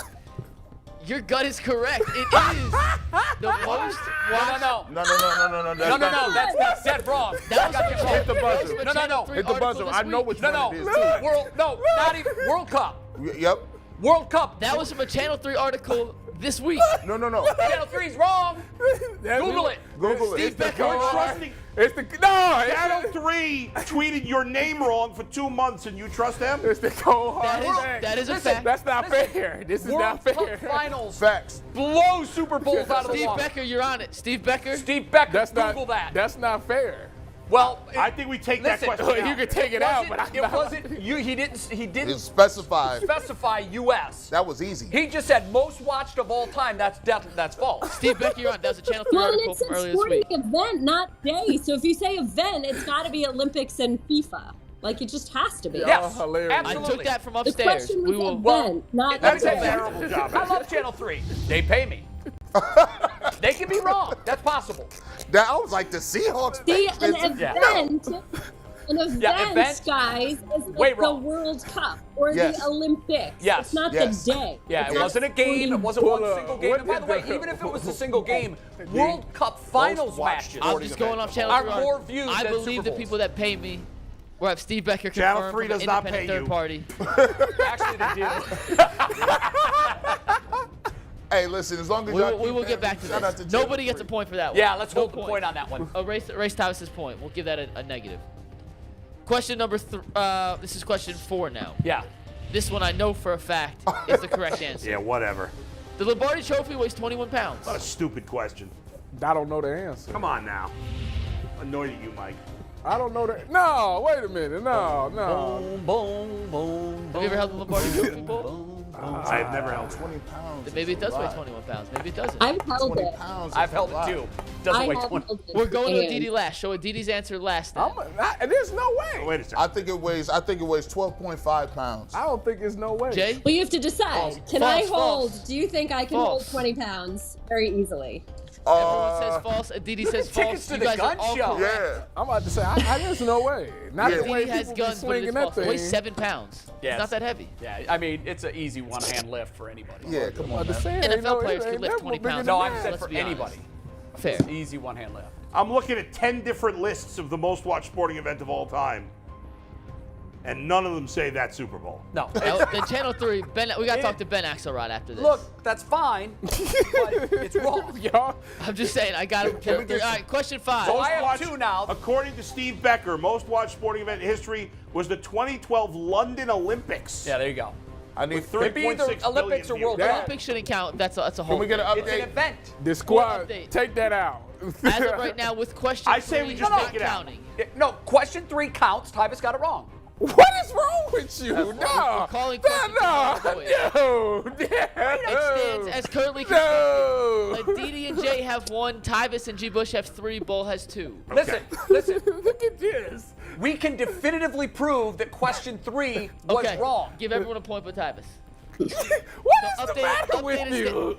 F: your gut is correct. It is the most watched.
B: No.
C: No.
B: That's dead wrong.
F: That was from
C: Hit the buzzer.
B: No.
E: Hit the buzzer. I know which one
B: No.
E: it is, too.
B: Not even World Cup.
C: Yep.
B: World Cup.
F: That was from a Channel 3 article this week.
C: No.
B: Channel 3's wrong. Google it.
C: Google it.
F: Steve Becker.
D: You're trusting.
E: It's the no.
D: Channel 3 tweeted your name wrong for 2 months, and you trust them?
E: It's the cold hard fact.
F: That is a
B: Listen,
F: fact.
E: That's not fair. This is
B: World
E: not
B: Cup
E: fair.
B: finals
C: Facts.
B: blow Super Bowls out of the
F: Steve
B: water.
F: Becker, you're on it. Steve Becker.
B: Steve Becker.
E: That's
B: Google
E: not.
B: that.
E: That's not fair.
B: Well,
D: I think we take that
B: listen,
D: question
E: You
D: out.
E: can take it out, but
B: it wasn't. He didn't
C: It's specified.
B: specify U.S.
C: That was easy.
B: He just said most watched of all time. That's false.
F: Steve Becker, you're on. That was a Channel 3
G: Well, and
F: article
G: it's
F: from
G: a
F: earlier this
G: sporting
F: week.
G: event, not day. So if you say event, it's got to be Olympics and FIFA. Like, it just has to be.
B: Yes,
E: hilarious.
F: I
B: absolutely.
F: took that from
G: The
F: upstairs.
G: question
F: We
G: was
F: will.
G: event, not
B: That's
G: day.
B: a terrible job. I love Channel 3. They pay me. They can be wrong. That's possible.
C: That I was like the Seahawks.
G: See, an
B: Yeah.
G: event,
B: event.
G: guys, is
B: Way
G: like the
B: wrong.
G: World Cup or
C: Yes.
G: the Olympics.
B: Yes.
G: It's not
C: Yes.
G: the day.
B: Yeah,
G: It's
B: it
G: not
B: wasn't a game. It wasn't
E: Pull
B: one
E: up.
B: single game.
E: What
B: And by the
E: did
B: way,
E: the-
B: even if it was a single game, World Cup finals
C: watched
B: matches.
F: I'm just going off Channel
B: Are
F: 3
B: more
F: article.
B: views
F: I
B: than
F: believe
B: Super
F: the
B: Bowls.
F: people that pay me. We'll have Steve Becker
D: Channel
F: confirm
D: 3
F: from
D: does
F: an
D: not
F: independent
D: pay
F: third
D: you.
F: party.
B: Actually, they did.
C: Hey, listen. As long as
F: We
C: y'all
F: will
C: keep
F: get
C: that,
F: back to
C: shout out
F: this.
C: Channel
F: Nobody gets a
C: 3.
F: point for that one.
B: Yeah, let's
F: No
B: hold the point on that one.
F: Erase Tyvis's point. We'll give that a negative. Question number this is question 4 now.
B: Yeah.
F: This one I know for a fact is the correct answer.
D: Yeah, whatever.
F: The Lombardi Trophy weighs 21 pounds.
D: What a stupid question.
E: I don't know the answer.
D: Come on now. Annoyed at you, Mike.
E: I don't know that. No, wait a minute. No.
B: Boom, boom, boom.
F: Have you ever held the Lombardi Trophy, Bull?
D: I have never held
C: 20 pounds.
F: Then maybe it
C: is
F: does
C: a
F: weigh
C: lot.
F: 21 pounds. Maybe it doesn't.
G: I've held
C: 20
G: it.
C: pounds.
B: I've
C: is
B: held
C: a
B: it
C: lot.
B: too. Doesn't
G: I
B: weigh
G: have
B: 20.
G: held it.
F: We're going to
G: And
F: Aditi last. Show Aditi's answer last then.
E: There's no way.
D: Wait a second.
C: I think it weighs 12.5 pounds.
E: I don't think it's no way.
F: Jay?
G: Well, you have to decide. Can I
F: False,
G: hold?
F: false.
G: Do you think I can
F: False.
G: hold 20 pounds very easily?
F: Everyone says false. Aditi says false.
B: Tickets to
F: You
B: the
F: guys are
B: gun
F: all
B: show.
F: correct.
C: Yeah.
E: I'm about to say, there's no way. Not the way
F: Aditi has
E: people be
F: guns, but it
E: slinging
F: is
E: that
F: false. It
E: thing.
F: weighs 7 pounds.
B: Yes.
F: It's not that heavy.
B: Yeah, I mean, it's an easy one-hand lift for anybody.
C: Yeah, come on,
E: I'm just
C: man.
E: saying, ain't
F: NFL
E: no-
F: players
E: ain't
F: can lift
E: never
F: 20
E: bigger
F: pounds.
E: than
B: No,
E: that.
B: I'm saying
F: Let's
B: for
F: be honest.
B: anybody.
F: Fair.
B: Easy one-hand lift.
D: I'm looking at 10 different lists of the most watched sporting event of all time. And none of them say that Super Bowl.
B: No.
F: Then Channel 3, we got to talk to Ben Axelrod after this.
B: Look, that's fine, but it's wrong.
E: Y'all,
F: I'm just saying, I got him. All right, question 5.
B: So I have
D: Watched-
B: 2 now.
D: According to Steve Becker, most watched sporting event in history was the 2012 London Olympics.
B: Yeah, there you go.
C: I need
D: With
B: Could be either
D: 3.6
B: Olympics or
D: billion
B: World
D: viewers.
B: Cup.
F: Olympics shouldn't count. That's a whole
C: Can we get an
F: thing.
B: It's an
C: update?
B: event.
E: the squad,
F: update.
E: take that out.
F: As of right now, with question
D: I say
F: 3,
D: we just
F: not
D: take it out.
F: counting.
B: No, question 3 counts. Tyvis got it wrong.
E: What is wrong with you?
F: We're
E: No.
F: calling question
E: No.
F: It stands as currently
E: No.
F: constructed. Aditi and Jay have 1. Tyvis and G. Bush have 3. Bull has 2.
B: Listen.
E: Look at this.
B: We can definitively prove that question 3 was
F: Okay.
B: wrong.
F: Give everyone a point but Tyvis.
E: What is
F: update-
E: the matter with
F: update is
E: you?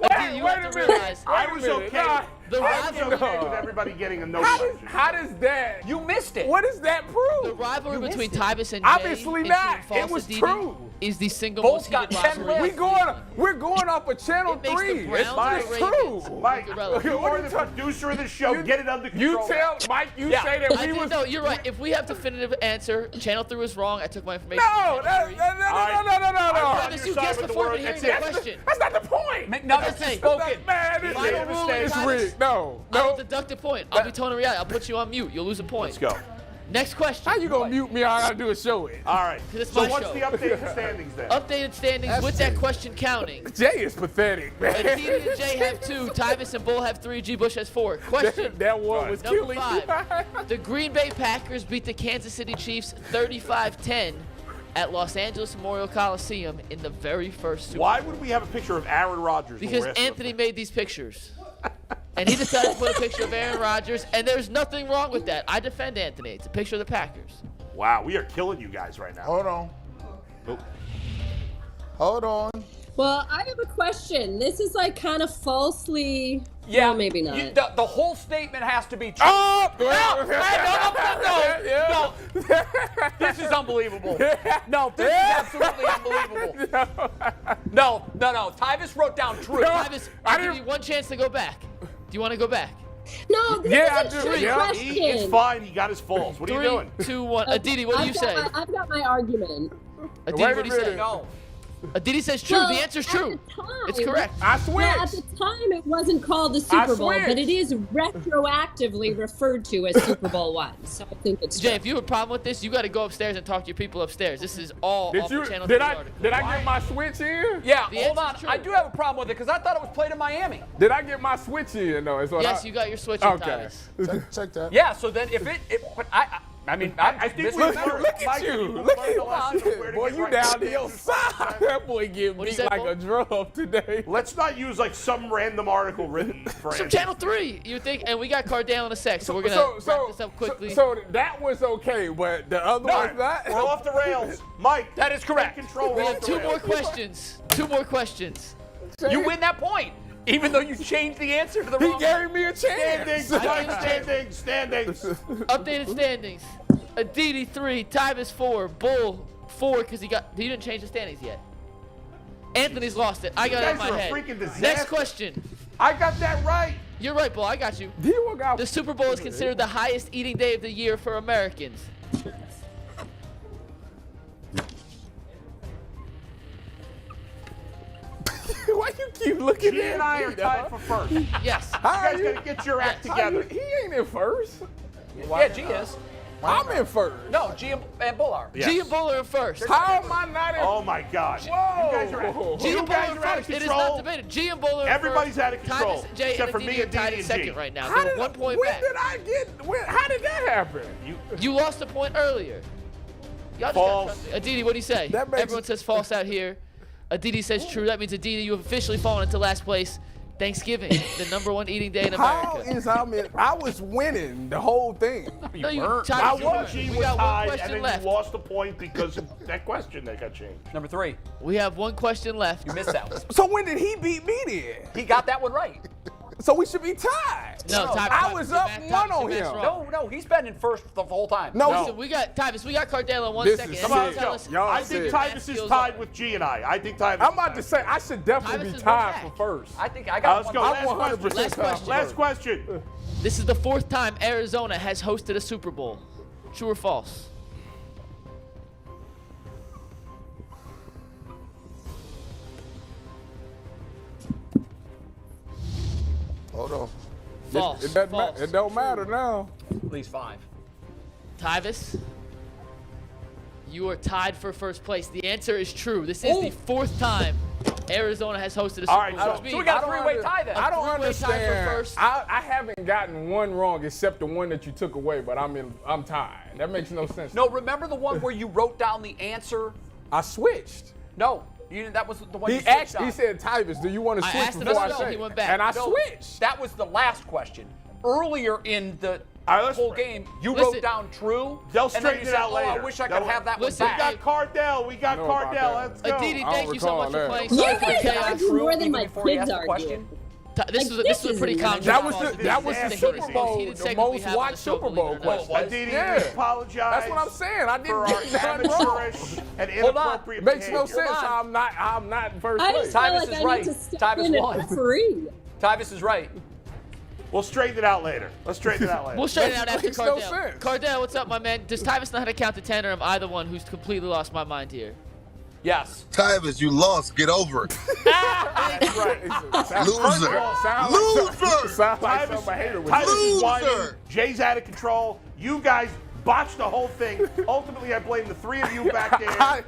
F: Aditi, you have to realize.
D: I was okay.
F: The
D: I'm okay
F: rivalry,
D: with everybody getting a no
E: How
D: question.
E: does that?
B: You missed it.
E: What does that prove?
F: the rivalry between Tyvis and Jay
E: Obviously
F: and
E: not.
F: Team False
E: It was
F: Aditi
E: true.
F: is the single
B: Both
F: most
B: got
F: heated
B: 10
F: rivalry.
B: wins.
E: We're going off of Channel
F: It makes the
E: 3.
F: Browns and
E: It's
F: the
E: true.
F: Ravens
D: Mike,
F: irrelevant.
D: you
E: What
D: are
E: are
D: the
E: you talking-
D: producer of the show. Get it under
E: You
D: control.
E: tell Mike. You
B: Yeah.
E: say that
F: I
E: we
F: think,
E: was.
F: no, you're right. If we have definitive answer, Channel 3 was wrong. I took my information.
E: No,
F: from Channel 3.
E: no.
F: Travis, you guessed before we hear
D: That's
F: the
D: it.
F: question.
E: That's not the point.
B: McNuggets
F: say,
B: is spoken.
E: Man,
F: Final rule,
E: it's
F: Tyvis.
E: rigged. No.
F: I'll deduct a point. I'll be telling reality. I'll put you on mute. You'll lose a point.
D: Let's go.
F: Next question.
E: How you gonna mute me? All I gotta do is show it.
D: All right.
F: 'Cause it's
D: So
F: my
D: what's
F: show.
D: the updated standings then?
F: Updated standings with that question counting.
E: Jay is pathetic, man.
F: Aditi and Jay have 2. Tyvis and Bull have 3. G. Bush has 4. Question
E: That one was
F: number
E: killing
F: 5. The Green Bay Packers beat the Kansas City Chiefs 35-10 at Los Angeles Memorial Coliseum in the very first Super Bowl.
D: Why would we have a picture of Aaron Rodgers? when
F: Because
D: we're asking
F: Anthony made these pictures. And he decided to put a picture of Aaron Rodgers, and there's nothing wrong with that. I defend Anthony. It's a picture of the Packers.
D: Wow, we are killing you guys right now.
C: Hold on.
D: Nope.
C: Hold on.
G: Well, I have a question. This is like kind of falsely.
B: Yeah,
G: Well, maybe not.
B: The whole statement has to be true.
E: Oh,
B: No. This is unbelievable. No, this is absolutely unbelievable. No. Tyvis wrote down true.
F: Tyvis, I'll give you one chance to go back. Do you want to go back?
G: No, this
E: Yeah,
G: is
E: I
G: a
E: do.
G: trick
E: Yeah.
G: question.
D: It's fine. He got his false. What are you
F: 3,
D: doing?
F: 2, 1. Aditi, what do you say?
G: I've got my argument.
F: Aditi,
E: Wait a
F: what do you say?
E: minute.
B: No.
F: Aditi says true.
G: Well,
F: The answer's
G: at
F: true.
G: the time-
F: It's correct.
E: I
G: Well, at
E: switched.
G: the time, it wasn't called the Super Bowl,
E: switched.
G: but it is retroactively referred to as Super Bowl I. So I think it's
F: Jay,
G: true.
F: if you have a problem with this, you got to go upstairs and talk to your people upstairs. This is all
E: Did
F: off
E: you?
F: the Channel
E: Did
F: 3
E: I?
F: article.
E: Did I get my switch in?
B: Yeah,
F: The
B: hold on.
F: answer's true.
B: I do have a problem with it because I thought it was played in Miami.
E: Did I get my switch in though? Is what
F: Yes,
E: I,
F: you got your switch in,
E: Okay.
F: Tyvis.
C: Check that.
B: Yeah, so then if but I mean,
D: I think
B: this
D: we
B: is-
D: learned.
E: Look at
D: Mike,
E: you.
D: we
E: Look
D: learned a
E: at
D: lesson of where to
E: boy,
D: get
E: you
D: right
E: down to
D: answers
E: your side. That boy get
F: What'd
E: beat
F: you say,
E: like
F: Bull?
E: a drum today.
D: Let's not use like some random article written for
F: From
D: answers.
F: Channel 3, you think, and we got Cardale in a sec, so we're going to wrap this up quickly.
E: So that was okay, but the other
D: No,
E: one's not.
D: we're off the rails. Mike,
B: That is correct.
D: take control.
F: We
D: We're
F: have
D: off the
F: 2
D: rails.
F: more questions. 2 more questions.
B: You win that point, even though you changed the answer to the
E: He
B: wrong.
E: gave me a
D: Standings,
E: chance.
D: Mike, standings.
F: Updated standings. Aditi 3, Tyvis 4, Bull 4 because he didn't change the standings yet. Anthony's lost it. I got it in
D: guys
F: my
D: are a
F: head.
D: freaking disaster.
F: Next question.
D: I got that right.
F: You're right, Bull. I got you.
E: You got
F: The Super Bowl is considered the highest eating day of the year for Americans.
E: Why you keep looking
D: He
E: at
D: and I
E: me,
D: are tied
E: dog?
D: for first. You
F: Yes.
E: How
D: guys
E: you-
D: gotta get your act
E: how you-
D: together.
E: He ain't in first.
B: Yeah, G is.
E: I'm in first.
B: No, G and Bull are.
D: Yes.
F: G and Bull are in first.
E: How am I not in?
D: Oh my gosh.
E: Whoa.
D: You guys are out.
F: G
D: You
F: and Bull
D: guys
F: are in
D: are out of
F: first. It is
D: control.
F: not debated. G and Bull are in
D: Everybody's
F: first.
D: out of control,
F: Tyvis, Jay,
D: except
F: and
D: for
F: Aditi
D: me,
F: are tied
D: Aditi,
F: in
D: and
F: second
D: G.
F: right now.
E: How
F: They're
E: did,
F: 1 point
E: when
F: back.
E: did I get? How did that happen?
F: You lost a point earlier. Y'all just
D: False.
F: gotta trust me. Aditi, what do you say?
E: That makes-
F: Everyone says false out here. Aditi says true. That means Aditi, you have officially fallen into last place. Thanksgiving, the #1 eating day in
E: How
F: America.
E: is I was winning the whole thing.
F: No, you
B: weren't.
F: Tyvis,
D: I
F: you
D: won.
F: weren't.
D: G
F: We
D: was
F: got one
D: tied, and
F: question
D: then
F: left.
D: you lost a point because of that question that got changed.
B: Number 3.
F: We have one question left.
B: You missed that one.
E: So when did he beat me then?
B: He got that one right.
E: So we should be tied.
F: No, Tyvis,
E: I was up
F: Tyvis,
E: one on
F: Tyvis,
E: him.
F: wrong.
B: No, he's been in first the whole time.
E: No,
F: Listen, we got Tyvis. We got Cardale in 1
E: This
F: second.
E: is
D: Come on,
E: sick.
D: let's go.
F: Us,
E: Y'all
D: I
E: sick.
D: think
F: Math
D: Tyvis is
F: skills
D: tied
F: up.
D: with G and I think Tyvis.
E: I'm about to say I should definitely
F: Tyvis
E: be
F: is
E: tied
F: one
E: for first.
B: I think I got
D: Let's
B: one.
D: go.
E: I'm
D: Last
E: 100%
D: question.
F: Last question.
D: Last question.
F: This is the 4th time Arizona has hosted a Super Bowl. True or false?
C: Hold on.
F: False.
E: It doesn't
F: False.
E: It don't matter now.
B: At least 5.
F: Tyvis, you are tied for first place. The answer is true. This is the 4th time Arizona has hosted a Super
D: All right,
F: Bowl.
D: so-
F: which means
B: So we got
E: I
B: a
E: don't
B: 3-way tie then.
E: I don't
F: three-way tie for
E: understand.
F: first.
E: I haven't gotten one wrong except the one that you took away, but I'm tied. That makes no sense.
B: No, remember the one where you wrote down the answer?
E: I switched.
B: No, that was the one you
E: He
B: switched
E: asked.
B: on.
E: He said, "Tyvis, do you want to
F: I
E: switch
F: asked him
E: before
F: as
E: I
F: well.
E: say?"
F: He went back.
E: And I
B: No,
E: switched.
B: that was the last question. Earlier in the
D: All right, let's
B: whole
D: break.
B: game, you
F: Listen.
B: wrote down true.
D: They'll
B: and then
D: straighten
B: you
D: it
B: said,
D: out later.
B: I wish I
D: That
B: could have that
F: Listen,
B: one
D: We
B: back.
D: got Cardale. We got
E: know about
D: Cardale.
E: that.
D: Let's go.
F: Aditi,
E: I
F: thank
E: don't
F: you so much
E: recall
F: for
E: that.
F: playing.
G: You
F: Sorry for the
G: guys
F: chaos.
G: argue more than
B: even
G: my
B: before you
G: kids
B: asked the
G: argue.
B: question.
F: This was a pretty common.
E: That was the Super Bowl,
F: Heated
E: the
F: segment we
E: most
F: have on
E: watched
F: the show,
E: Super
F: believe
E: Bowl
F: it or not.
E: question.
D: Aditi,
E: Yeah.
D: we apologize.
E: That's what I'm saying. I
D: for our
E: didn't do nothing wrong.
D: amateurish and
B: Hold on.
D: inappropriate
E: Makes no
D: behavior.
E: sense. I'm not in first
G: I
E: place.
G: just feel
B: Tyvis
G: like
B: is
G: I
B: right.
G: need to step
B: Tyvis
G: in
B: won.
G: and referee.
B: Tyvis is right.
D: We'll straighten it out later. Let's straighten it out later.
F: We'll straighten it out after
E: Makes no
F: Cardale.
E: sense.
F: Cardale, what's up, my man? Does Tyvis know how to count to 10, or am I the one who's completely lost my mind here?
B: Yes.
H: Tyvis, you lost. Get over it.
E: That's right.
H: Loser. Loser.
E: Sounds like something a hater would
D: Tyvis
E: say.
D: is whining.
H: Loser.
D: Jay's out of control. You guys botched the whole thing. Ultimately, I blame the three of you back there.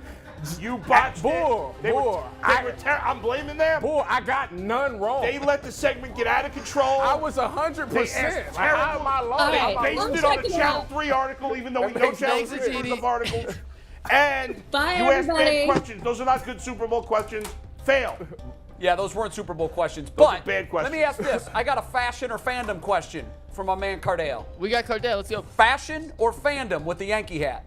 D: You botched
E: Bull,
D: it.
E: bull.
D: I'm blaming them.
E: Boy, I got none wrong.
D: They let the segment get out of control.
E: I was 100%.
D: They asked
E: How am I
G: All
E: lost?
G: right.
D: They
G: I'm
D: based it on a
G: checking
D: Channel
G: out.
D: 3 article, even though we know Channel 3
F: Aditi.
D: of articles. And
G: Bye,
D: you asked
G: everybody.
D: bad questions. Those are not good Super Bowl questions. Fail.
B: Yeah, those weren't Super Bowl questions.
D: Those
B: But
D: are bad questions.
B: let me ask this. I got a fashion or fandom question from my man Cardale.
F: We got Cardale. Let's go.
B: Fashion or fandom with the Yankee hat?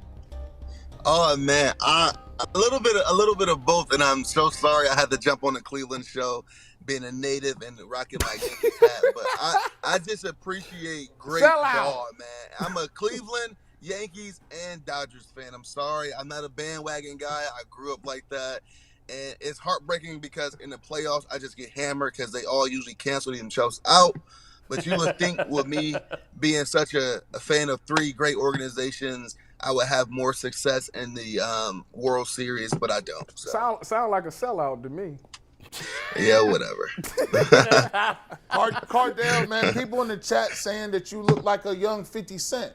H: Oh man, a little bit of both, and I'm so sorry I had to jump on the Cleveland show, being a native and rocking my Yankees hat. But I just appreciate great
E: Sell out.
H: ball, man. I'm a Cleveland, Yankees, and Dodgers fan. I'm sorry, I'm not a bandwagon guy. I grew up like that, and it's heartbreaking because in the playoffs I just get hammered because they all usually cancel themselves out. But you would think with me being such a fan of three great organizations, I would have more success in the World Series, but I don't. So.
E: Sound like a sellout to me.
H: Yeah, whatever.
C: Cardale, man, people in the chat saying that you look like a young 50 Cent.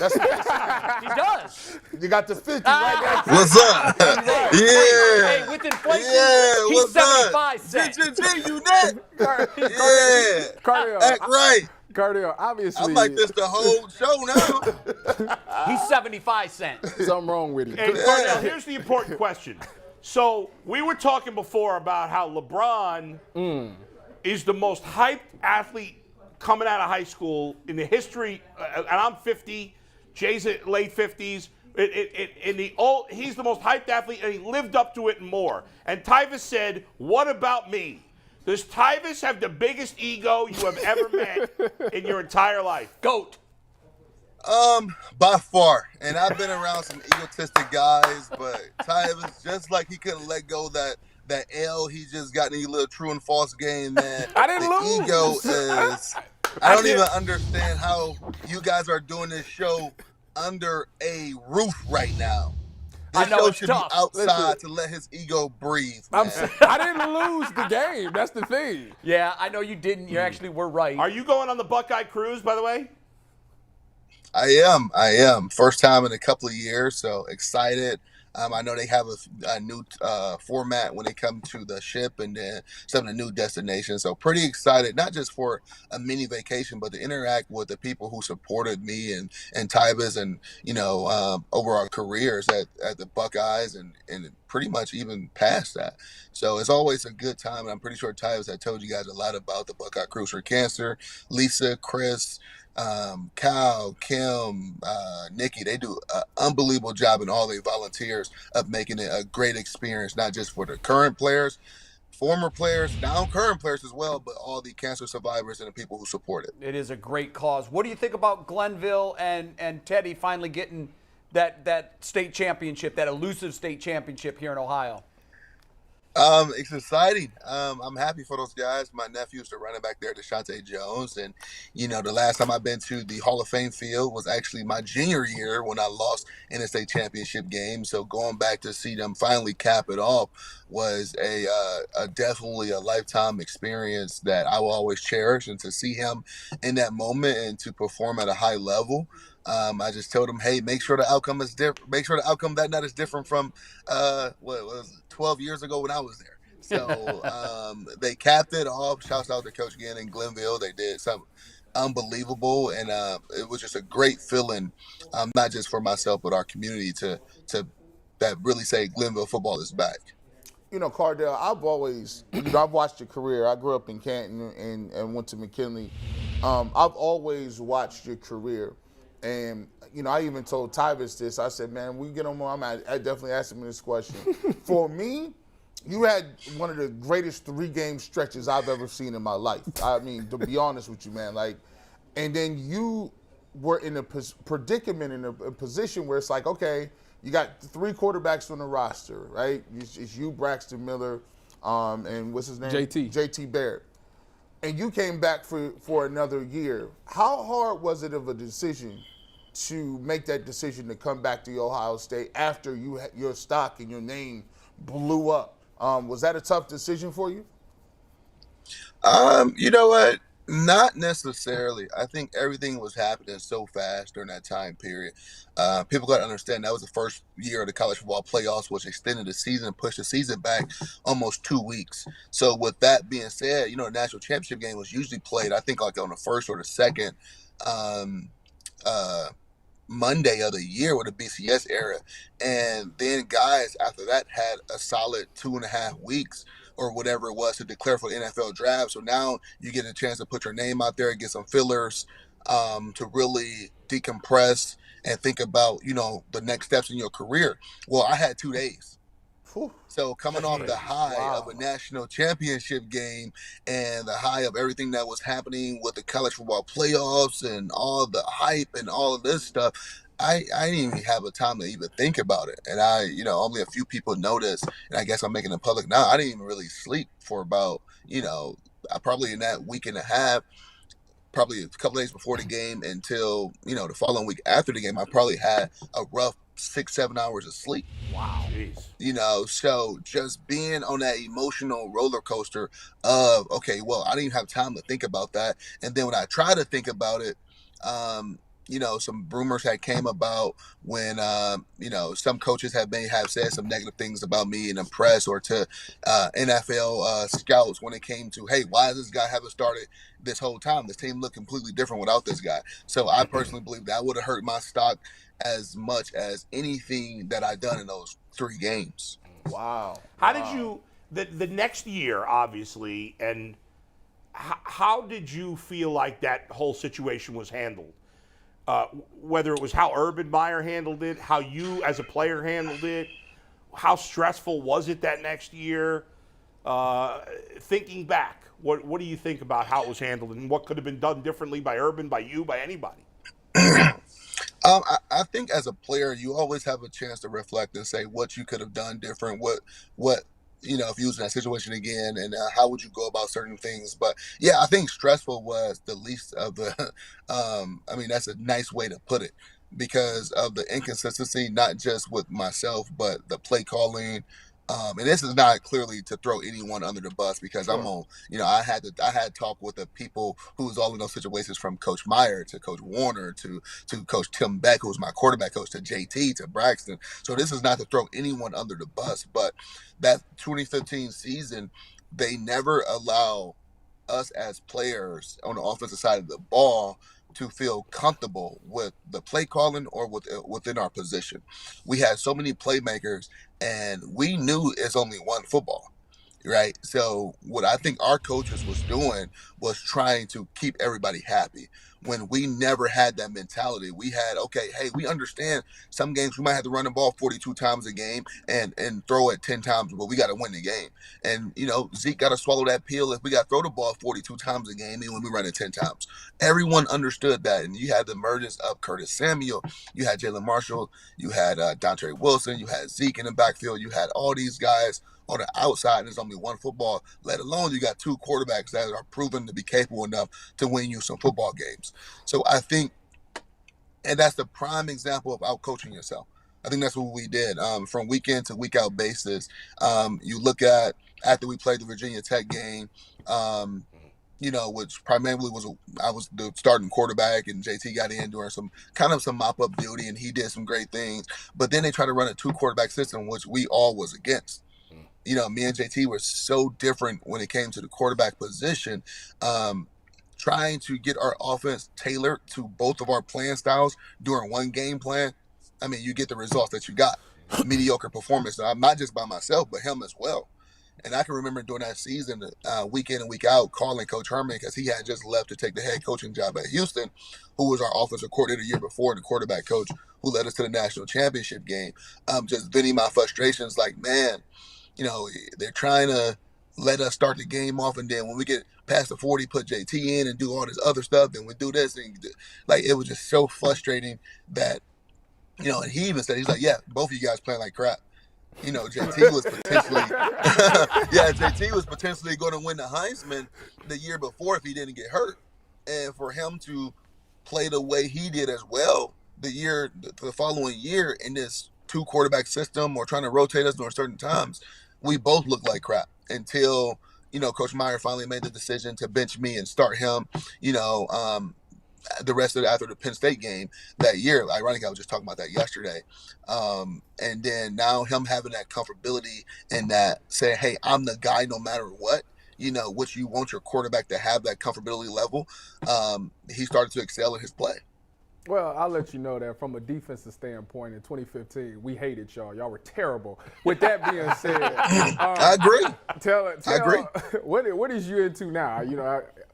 C: That's what they say.
B: He does.
C: You got the 50 right there.
H: What's up?
B: Hey,
H: Yeah.
B: with inflation,
H: Yeah,
B: he's
H: what's
B: 75
H: up?
B: cents.
H: GGG, you net? Yeah.
E: Cardale,
H: Act right.
E: Cardale, obviously,
H: I'm like this the whole show now.
B: He's 75 cents.
E: something wrong with you.
D: Hey, Cardale, here's the important question. So we were talking before about how LeBron is the most hyped athlete coming out of high school in the history, and I'm 50, Jay's at late 50s. He's the most hyped athlete, and he lived up to it and more. And Tyvis said, "What about me? Does Tyvis have the biggest ego you have ever met in your entire life?"
B: GOAT.
H: By far. And I've been around some egotistic guys, but Tyvis, just like he couldn't let go that L he just got in a little true and false game, man.
E: I didn't
H: the
E: lose.
H: Ego is. I don't even understand how you guys are doing this show under a roof right now. This
B: I know,
H: show
B: it's
H: should
B: tough.
H: be outside
E: Listen.
H: to let his ego breathe.
E: I
H: Man.
E: didn't lose the game. That's the thing.
B: Yeah, I know you didn't. You actually were right.
D: Are you going on the Buckeye cruise, by the way?
H: I am. First time in a couple of years, so excited. I know they have a new format when they come to the ship and then some of the new destinations. So pretty excited, not just for a mini vacation, but to interact with the people who supported me and Tyvis and, over our careers at the Buckeyes and pretty much even past that. So it's always a good time. And I'm pretty sure Tyvis, I told you guys a lot about the Buckeye Cruise for Cancer. Lisa, Chris, Cal, Kim, Nikki, they do an unbelievable job, and all the volunteers of making it a great experience, not just for the current players, former players, now current players as well, but all the cancer survivors and the people who support it.
B: It is a great cause. What do you think about Glenville and Teddy finally getting that state championship, that elusive state championship here in Ohio?
H: It's exciting. I'm happy for those guys. My nephew's the running back there, Deshaunte Jones. And, the last time I've been to the Hall of Fame field was actually my junior year when I lost in a state championship game. So going back to see them finally cap it off was a definitely a lifetime experience that I will always cherish. And to see him in that moment and to perform at a high level, I just told him, hey, make sure the outcome is different. Make sure the outcome that night is different from 12 years ago when I was there. So they capped it off. Shouts out to Coach Gann in Glenville. They did something unbelievable, and it was just a great feeling, not just for myself but our community to that really say Glenville football is back.
C: Cardale, I've always, I've watched your career. I grew up in Canton and went to McKinley. I've always watched your career. And, I even told Tyvis this. I said, man, we get on more. I definitely asked him this question. For me, you had one of the greatest 3-game stretches I've ever seen in my life. I mean, to be honest with you, man, like, and then you were in a predicament, in a position where it's like, okay, you got 3 quarterbacks on the roster, right? It's you, Braxton Miller, and what's his name? JT Barrett. And you came back for another year. How hard was it of a decision to make that decision to come back to Ohio State after your stock and your name blew up? Was that a tough decision for you?
H: You know what? Not necessarily. I think everything was happening so fast during that time period. People got to understand that was the first year of the college football playoffs, which extended the season, pushed the season back almost 2 weeks. So with that being said, the national championship game was usually played, I think, like on the first or the second Monday of the year with the BCS era. And then guys after that had a solid 2.5 weeks or whatever it was to declare for the NFL draft. So now you get a chance to put your name out there and get some fillers to really decompress and think about, the next steps in your career. Well, I had 2 days. So coming off the high of a national championship game and the high of everything that was happening with the college football playoffs and all the hype and all of this stuff, I didn't even have a time to even think about it. And only a few people noticed, and I guess I'm making it public now. I didn't even really sleep for about, probably in that week and a half, probably a couple days before the game until, the following week after the game, I probably had a rough 6-7 hours of sleep.
D: Wow. Jeez.
H: So just being on that emotional roller coaster of, okay, well, I didn't even have time to think about that. And then when I try to think about it, some rumors had came about when, some coaches have said some negative things about me in the press or to NFL scouts when it came to, hey, why does this guy haven't started this whole time? This team looked completely different without this guy. So I personally believe that would have hurt my stock as much as anything that I've done in those 3 games.
C: Wow.
D: How did you, the next year, obviously, and how did you feel like that whole situation was handled? Whether it was how Urban Meyer handled it, how you as a player handled it, how stressful was it that next year? Thinking back, what do you think about how it was handled and what could have been done differently by Urban, by you, by anybody?
H: I think as a player, you always have a chance to reflect and say what you could have done different, what if you was in that situation again, and how would you go about certain things. But yeah, I think stressful was the least of the, that's a nice way to put it, because of the inconsistency, not just with myself, but the play calling. And this is not clearly to throw anyone under the bus, because I'm on, I had talk with the people who was all in those situations, from Coach Meyer to Coach Warner to Coach Tim Beck, who was my quarterback coach, to JT, to Braxton. So this is not to throw anyone under the bus, but that 2015 season, they never allow us as players on the offensive side of the ball to feel comfortable with the play calling or within our position. We had so many playmakers, and we knew it's only one football, right? So what I think our coaches was doing was trying to keep everybody happy, when we never had that mentality. We had, okay, hey, we understand some games we might have to run the ball 42 times a game and throw it 10 times, but we got to win the game. And, Zeke got to swallow that pill if we got to throw the ball 42 times a game, even when we run it 10 times. Everyone understood that. And you had the emergence of Curtis Samuel, you had Jalen Marshall, you had Dontre Wilson, you had Zeke in the backfield, you had all these guys on the outside, and there's only one football, let alone you got 2 quarterbacks that are proven to be capable enough to win you some football games. So I think, and that's the prime example of out-coaching yourself. I think that's what we did from week in to week out basis. You look at, after we played the Virginia Tech game, which primarily I was the starting quarterback, and JT got in doing some mop-up duty, and he did some great things. But then they tried to run a 2-quarterback system, which we all was against. Me and JT were so different when it came to the quarterback position, trying to get our offense tailored to both of our playing styles during one game plan. You get the results that you got. Mediocre performance. I'm not just by myself, but him as well. And I can remember during that season, week in and week out, calling Coach Herman, because he had just left to take the head coaching job at Houston, who was our offensive coordinator the year before, and the quarterback coach who led us to the national championship game. Just venting my frustrations, like, man, they're trying to let us start the game off, and then when we get past the 40, put JT in and do all this other stuff, then we do this. And like, it was just so frustrating that, and he even said, he's like, yeah, both of you guys playing like crap. JT was potentially, JT was potentially going to win the Heisman the year before if he didn't get hurt. And for him to play the way he did as well the following year in this 2-quarterback system, or trying to rotate us during certain times, we both looked like crap until, Coach Meyer finally made the decision to bench me and start him, the rest of after the Penn State game that year. Ironically, I was just talking about that yesterday. And then now him having that comfortability and that saying, hey, I'm the guy no matter what, which you want your quarterback to have that comfortability level. He started to excel in his play.
E: Well, I'll let you know that from a defensive standpoint, in 2015, we hated y'all. Y'all were terrible. With that being said,
H: I agree.
E: I agree. What is you into now?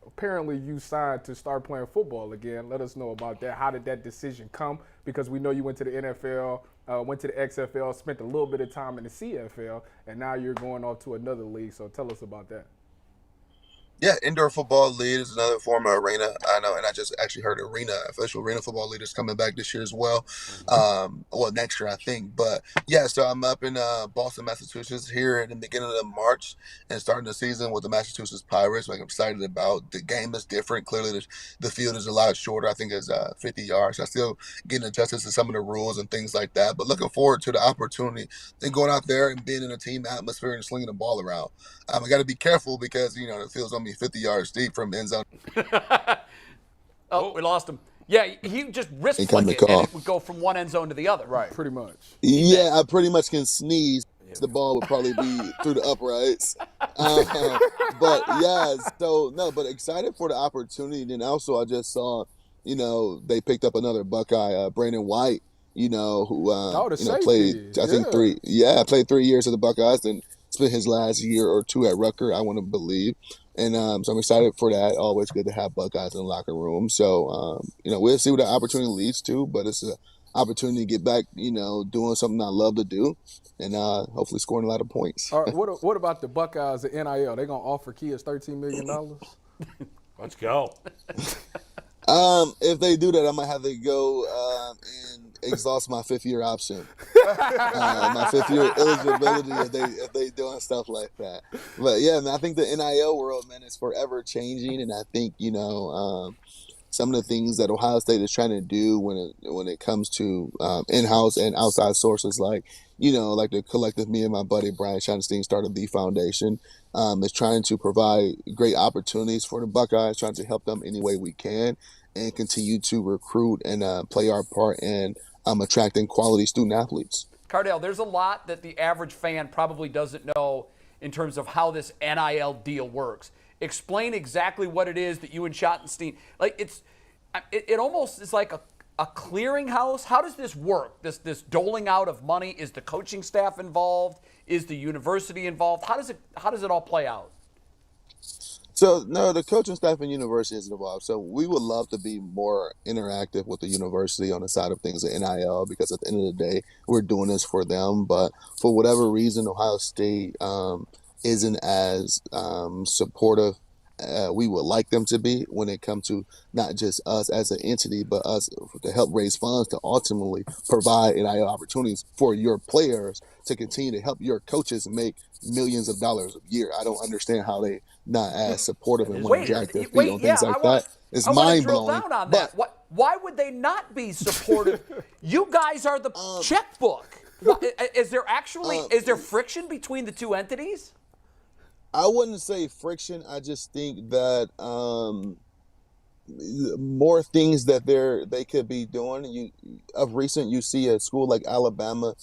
E: Apparently you signed to start playing football again. Let us know about that. How did that decision come? Because we know you went to the NFL, went to the XFL, spent a little bit of time in the CFL, and now you're going off to another league. So tell us about that.
H: Yeah, indoor football league is another form of arena. I know, and I just actually heard official arena football league is coming back this year as well. Next year, I think. But yeah, so I'm up in Boston, Massachusetts here in the beginning of March and starting the season with the Massachusetts Pirates. Like, I'm excited about. The game is different. Clearly, the field is a lot shorter. I think it's 50 yards. I'm still getting adjusted to some of the rules and things like that. But looking forward to the opportunity and going out there and being in a team atmosphere and slinging the ball around. I got to be careful because, the field's only 50 yards deep from end zone.
B: Oh, we lost him. Yeah, he just wrist flicked it, and it would go from one end zone to the other.
E: Right, pretty much.
H: Yeah, I pretty much can sneeze. The ball would probably be through the uprights. But excited for the opportunity. And also I just saw, they picked up another Buckeye, Brandon White, who played, I think played 3 years at the Buckeyes and spent his last year or two at Rutgers, I want to believe. And so I'm excited for that. Always good to have Buckeyes in the locker room. So, we'll see what the opportunity leads to, but it's an opportunity to get back, doing something I love to do and hopefully scoring a lot of points.
E: All right, what about the Buckeyes at NIL? They going to offer kids $13 million?
D: Let's go.
H: If they do that, I might have to go and exhaust my 5th-year option, my 5th-year eligibility if they doing stuff like that. But yeah, man, I think the NIL world, man, is forever changing, and I think some of the things that Ohio State is trying to do when it comes to in-house and outside sources, like the collective, me and my buddy Brian Schottenstein started the foundation, is trying to provide great opportunities for the Buckeyes, trying to help them any way we can, and continue to recruit and play our part in attracting quality student athletes.
B: Cardale, there's a lot that the average fan probably doesn't know in terms of how this NIL deal works. Explain exactly what it is that you and Schottenstein, it almost is like a clearinghouse. How does this work? This doling out of money? Is the coaching staff involved? Is the university involved? How does it all play out?
H: So, no, the coaching staff and university is involved. So we would love to be more interactive with the university on the side of things at NIL, because at the end of the day, we're doing this for them. But for whatever reason, Ohio State isn't as supportive we would like them to be when it comes to not just us as an entity, but us to help raise funds to ultimately provide NIL opportunities for your players to continue to help your coaches make millions of dollars a year. I don't understand how they not as supportive and want to drag their feet on things like that. It's mind-blowing.
B: Down on that. Why would they not be supportive? You guys are the checkbook. Is there actually is there friction between the two entities?
H: I wouldn't say friction. I just think that more things that they could be doing. Of recent, you see a school like Alabama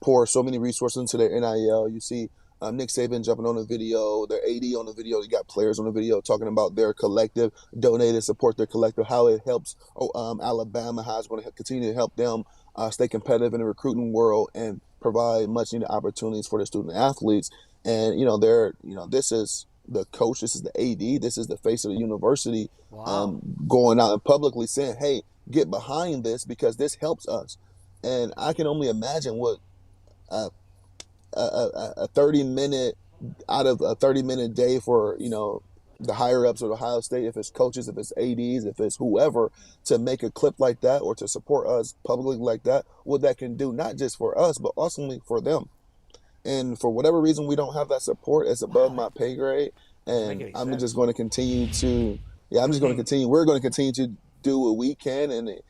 H: pour so many resources into their NIL. You see Nick Saban jumping on the video, their AD on the video. You got players on the video talking about their collective, donate and support their collective, how it helps Alabama, how it's going to continue to help them stay competitive in the recruiting world and provide much needed opportunities for the student athletes. And, this is the coach, this is the AD, this is the face of the university. Wow. Going out and publicly saying, hey, get behind this because this helps us. And I can only imagine what a 30-minute out of a 30-minute day for, the higher ups of Ohio State, if it's coaches, if it's ADs, if it's whoever, to make a clip like that or to support us publicly like that, what that can do, not just for us, but ultimately for them. And for whatever reason, we don't have that support. It's above my pay grade. And I'm just going to continue to, we're going to continue to do what we can. And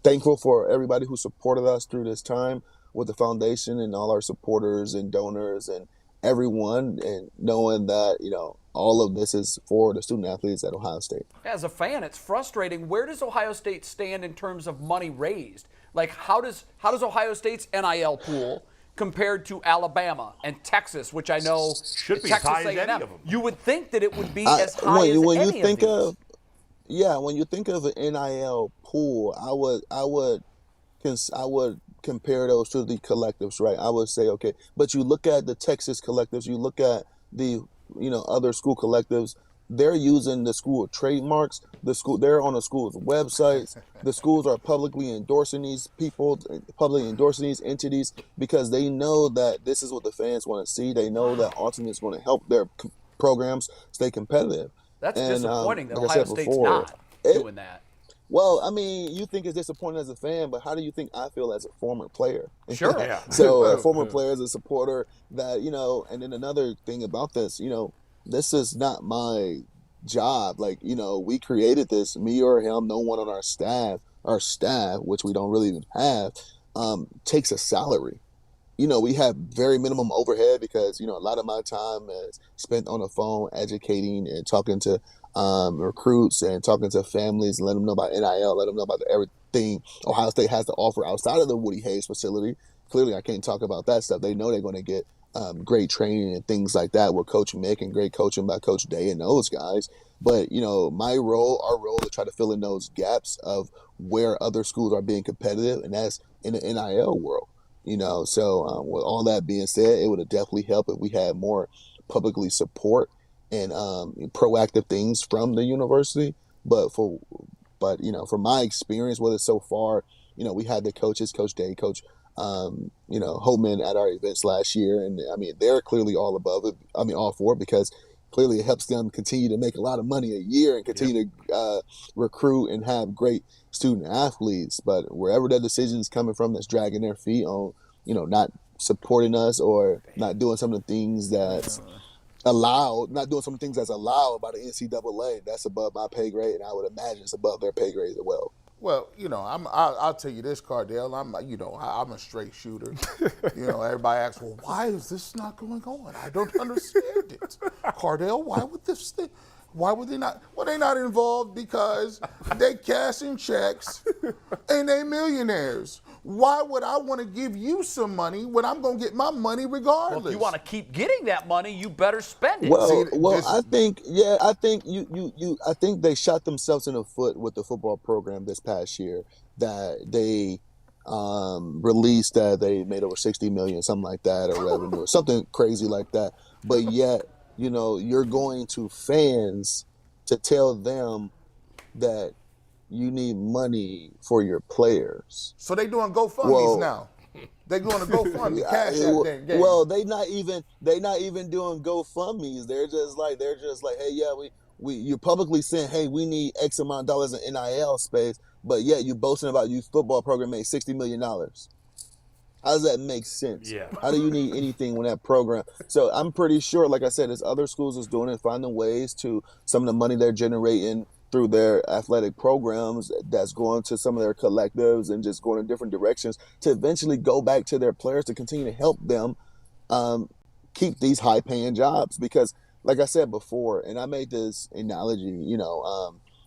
H: thankful for everybody who supported us through this time with the foundation and all our supporters and donors and everyone, and knowing that, all of this is for the student athletes at Ohio State.
B: As a fan, it's frustrating. Where does Ohio State stand in terms of money raised? Like, how does Ohio State's NIL pool compared to Alabama and Texas, which I know
D: should be
B: Texas
D: as high as
B: A&M,
D: any of them?
B: You would think that it would be as high as
H: when
B: any
H: you think
B: of these.
H: when you think of an NIL pool, I would compare those to the collectives, right? I would say, okay, but you look at the Texas collectives, you look at the, other school collectives, they're using the school trademarks, they're on the school's websites, the schools are publicly endorsing these people, publicly endorsing these entities, because they know that this is what the fans want to see. They know that ultimately it's going to help their programs stay competitive.
B: That's disappointing that
H: like
B: Ohio State's not doing that.
H: Well, I mean, you think it's disappointing as a fan, but how do you think I feel as a former player?
B: Sure.
D: Yeah.
H: So a former player, as a supporter, that, and then another thing about this, this is not my job. Like, we created this, me or him, no one on our staff, which we don't really even have, takes a salary. We have very minimum overhead because, a lot of my time is spent on the phone educating and talking to recruits and talking to families and let them know about NIL, let them know about everything Ohio State has to offer outside of the Woody Hayes facility. Clearly, I can't talk about that stuff. They know they're going to get great training and things like that with Coach Mick and great coaching by Coach Day and those guys. But, our role to try to fill in those gaps of where other schools are being competitive, and that's in the NIL world. So with all that being said, it would have definitely helped if we had more publicly support and proactive things from the university. But from my experience with it so far, we had the coaches, Coach Day, Coach Holtman at our events last year, and I mean they're clearly all above it. I mean all for it, because clearly it helps them continue to make a lot of money a year and continue to recruit and have great student athletes. But wherever that decision is coming from that's dragging their feet on, not supporting us or not doing some of the things that's allowed by the NCAA, that's above my pay grade, and I would imagine it's above their pay grade as well.
C: Well, I'll tell you this, Cardale. I'm a straight shooter. Everybody asks, well, why is this not going on? I don't understand it. Cardale, why would they not? Well, they're not involved because they cashing checks and they millionaires. Why would I want to give you some money when I'm going to get my money regardless?
B: Well, if you want to keep getting that money, you better spend it.
H: I think they shot themselves in the foot with the football program this past year, that they released that they made over $60 million, something like that, or revenue, or something crazy like that. But yet, you're going to fans to tell them that you need money for your players.
C: So they doing GoFundMes now. They going to GoFundMe, Cash App game.
H: Well, they not even doing GoFundMes. They're just like, hey, yeah, you're publicly saying, hey, we need X amount of dollars in NIL space, but yet you boasting about youth football program made $60 million. How does that make sense?
D: Yeah.
H: How do you need anything when that program? So I'm pretty sure, like I said, there's other schools that's doing it, finding ways to some of the money they're generating through their athletic programs that's going to some of their collectives and just going in different directions to eventually go back to their players to continue to help them keep these high-paying jobs. Because, like I said before, and I made this analogy,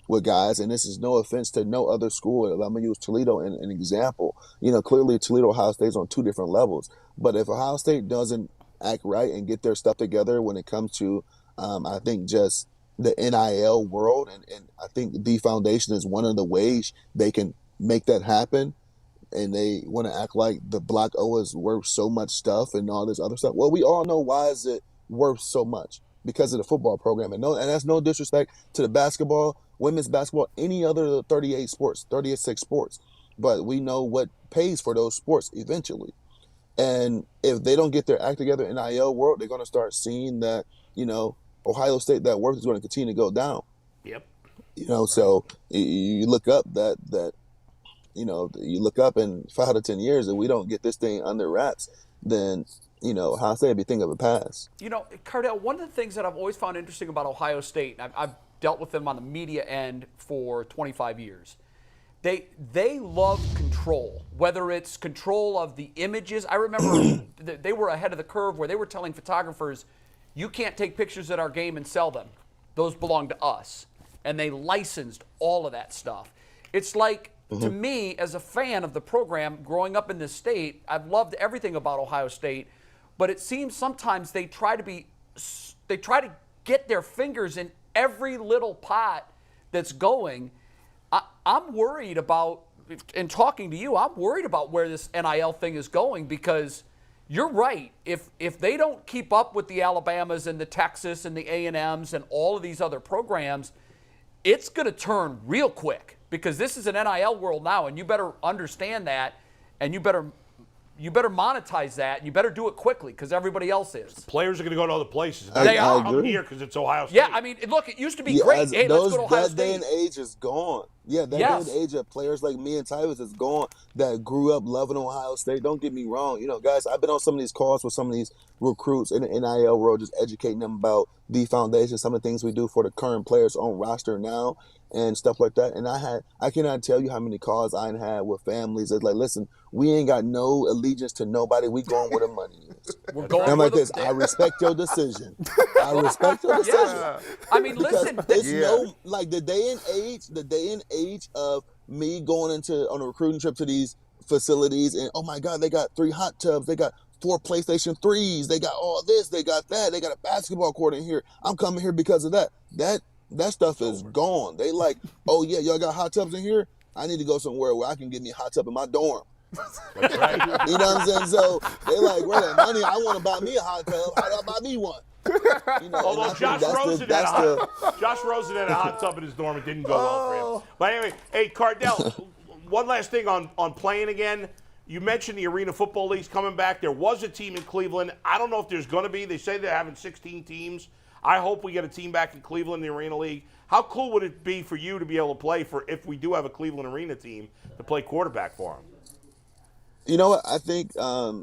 H: with guys, and this is no offense to no other school. I'm going to use Toledo as an example. Clearly Toledo, Ohio State's on two different levels. But if Ohio State doesn't act right and get their stuff together when it comes to, I think, just the NIL world, and I think the foundation is one of the ways they can make that happen, and they want to act like the Block O is worth so much stuff and all this other stuff. Well, we all know why is it worth so much, because of the football program. And that's no disrespect to the basketball, women's basketball, any other 36 sports. But we know what pays for those sports eventually. And if they don't get their act together in the NIL world, they're going to start seeing that, Ohio State, that work is going to continue to go down.
D: Yep.
H: So you look up you look up in 5 to 10 years and we don't get this thing under wraps, then, Ohio State would be thinking of a pass.
B: Cardale, one of the things that I've always found interesting about Ohio State, and I've dealt with them on the media end for 25 years, they love control, whether it's control of the images. I remember they were ahead of the curve where they were telling photographers, you can't take pictures at our game and sell them. Those belong to us. And they licensed all of that stuff. It's like, to me, as a fan of the program, growing up in this state, I've loved everything about Ohio State, but it seems sometimes they try to get their fingers in every little pot that's going. I'm worried about, in talking to you, I'm worried about where this NIL thing is going, because you're right. If they don't keep up with the Alabamas and the Texas and the A&Ms and all of these other programs, it's going to turn real quick, because this is an NIL world now, and you better understand that, and you better monetize that, and you better do it quickly, because everybody else is.
D: Players are going to go to other places.
B: They are.
D: Come here because it's Ohio State.
B: Yeah, I mean, look, it used to be great. Hey, let's go to Ohio State.
H: That day and age is gone. Yeah, that day and age of players like me and Tyvis is gone, that grew up loving Ohio State. Don't get me wrong. Guys, I've been on some of these calls with some of these recruits in the NIL world, just educating them about the foundation, some of the things we do for the current players on roster now and stuff like that. And I cannot tell you how many calls I had with families that's like, listen, we ain't got no allegiance to nobody. We going where the money is.
B: We're going
H: and I'm like
B: where
H: this. I respect your decision. I respect your decision.
B: Yeah. I mean, listen.
H: It's the day and age of me going on a recruiting trip to these facilities, and oh my God, they got 3 hot tubs, they got 4 PlayStation 3s, they got all this, they got that, they got a basketball court in here. I'm coming here because of that. That stuff is gone. They like, oh yeah, y'all got hot tubs in here? I need to go somewhere where I can get me a hot tub in my dorm.
D: That's right.
H: You know what I'm saying? So they like, where that money? I want to buy me a hot tub. How do I buy me one?
D: Although Josh Rosen had a hot tub in his dorm, it didn't go well for him. But anyway, hey, Cardale, one last thing on playing again. You mentioned the Arena Football League's coming back. There was a team in Cleveland. I don't know if there's going to be. They say they're having 16 teams. I hope we get a team back in Cleveland, the Arena League. How cool would it be for you to be able to play if we do have a Cleveland Arena team, to play quarterback for them?
H: You know what? I think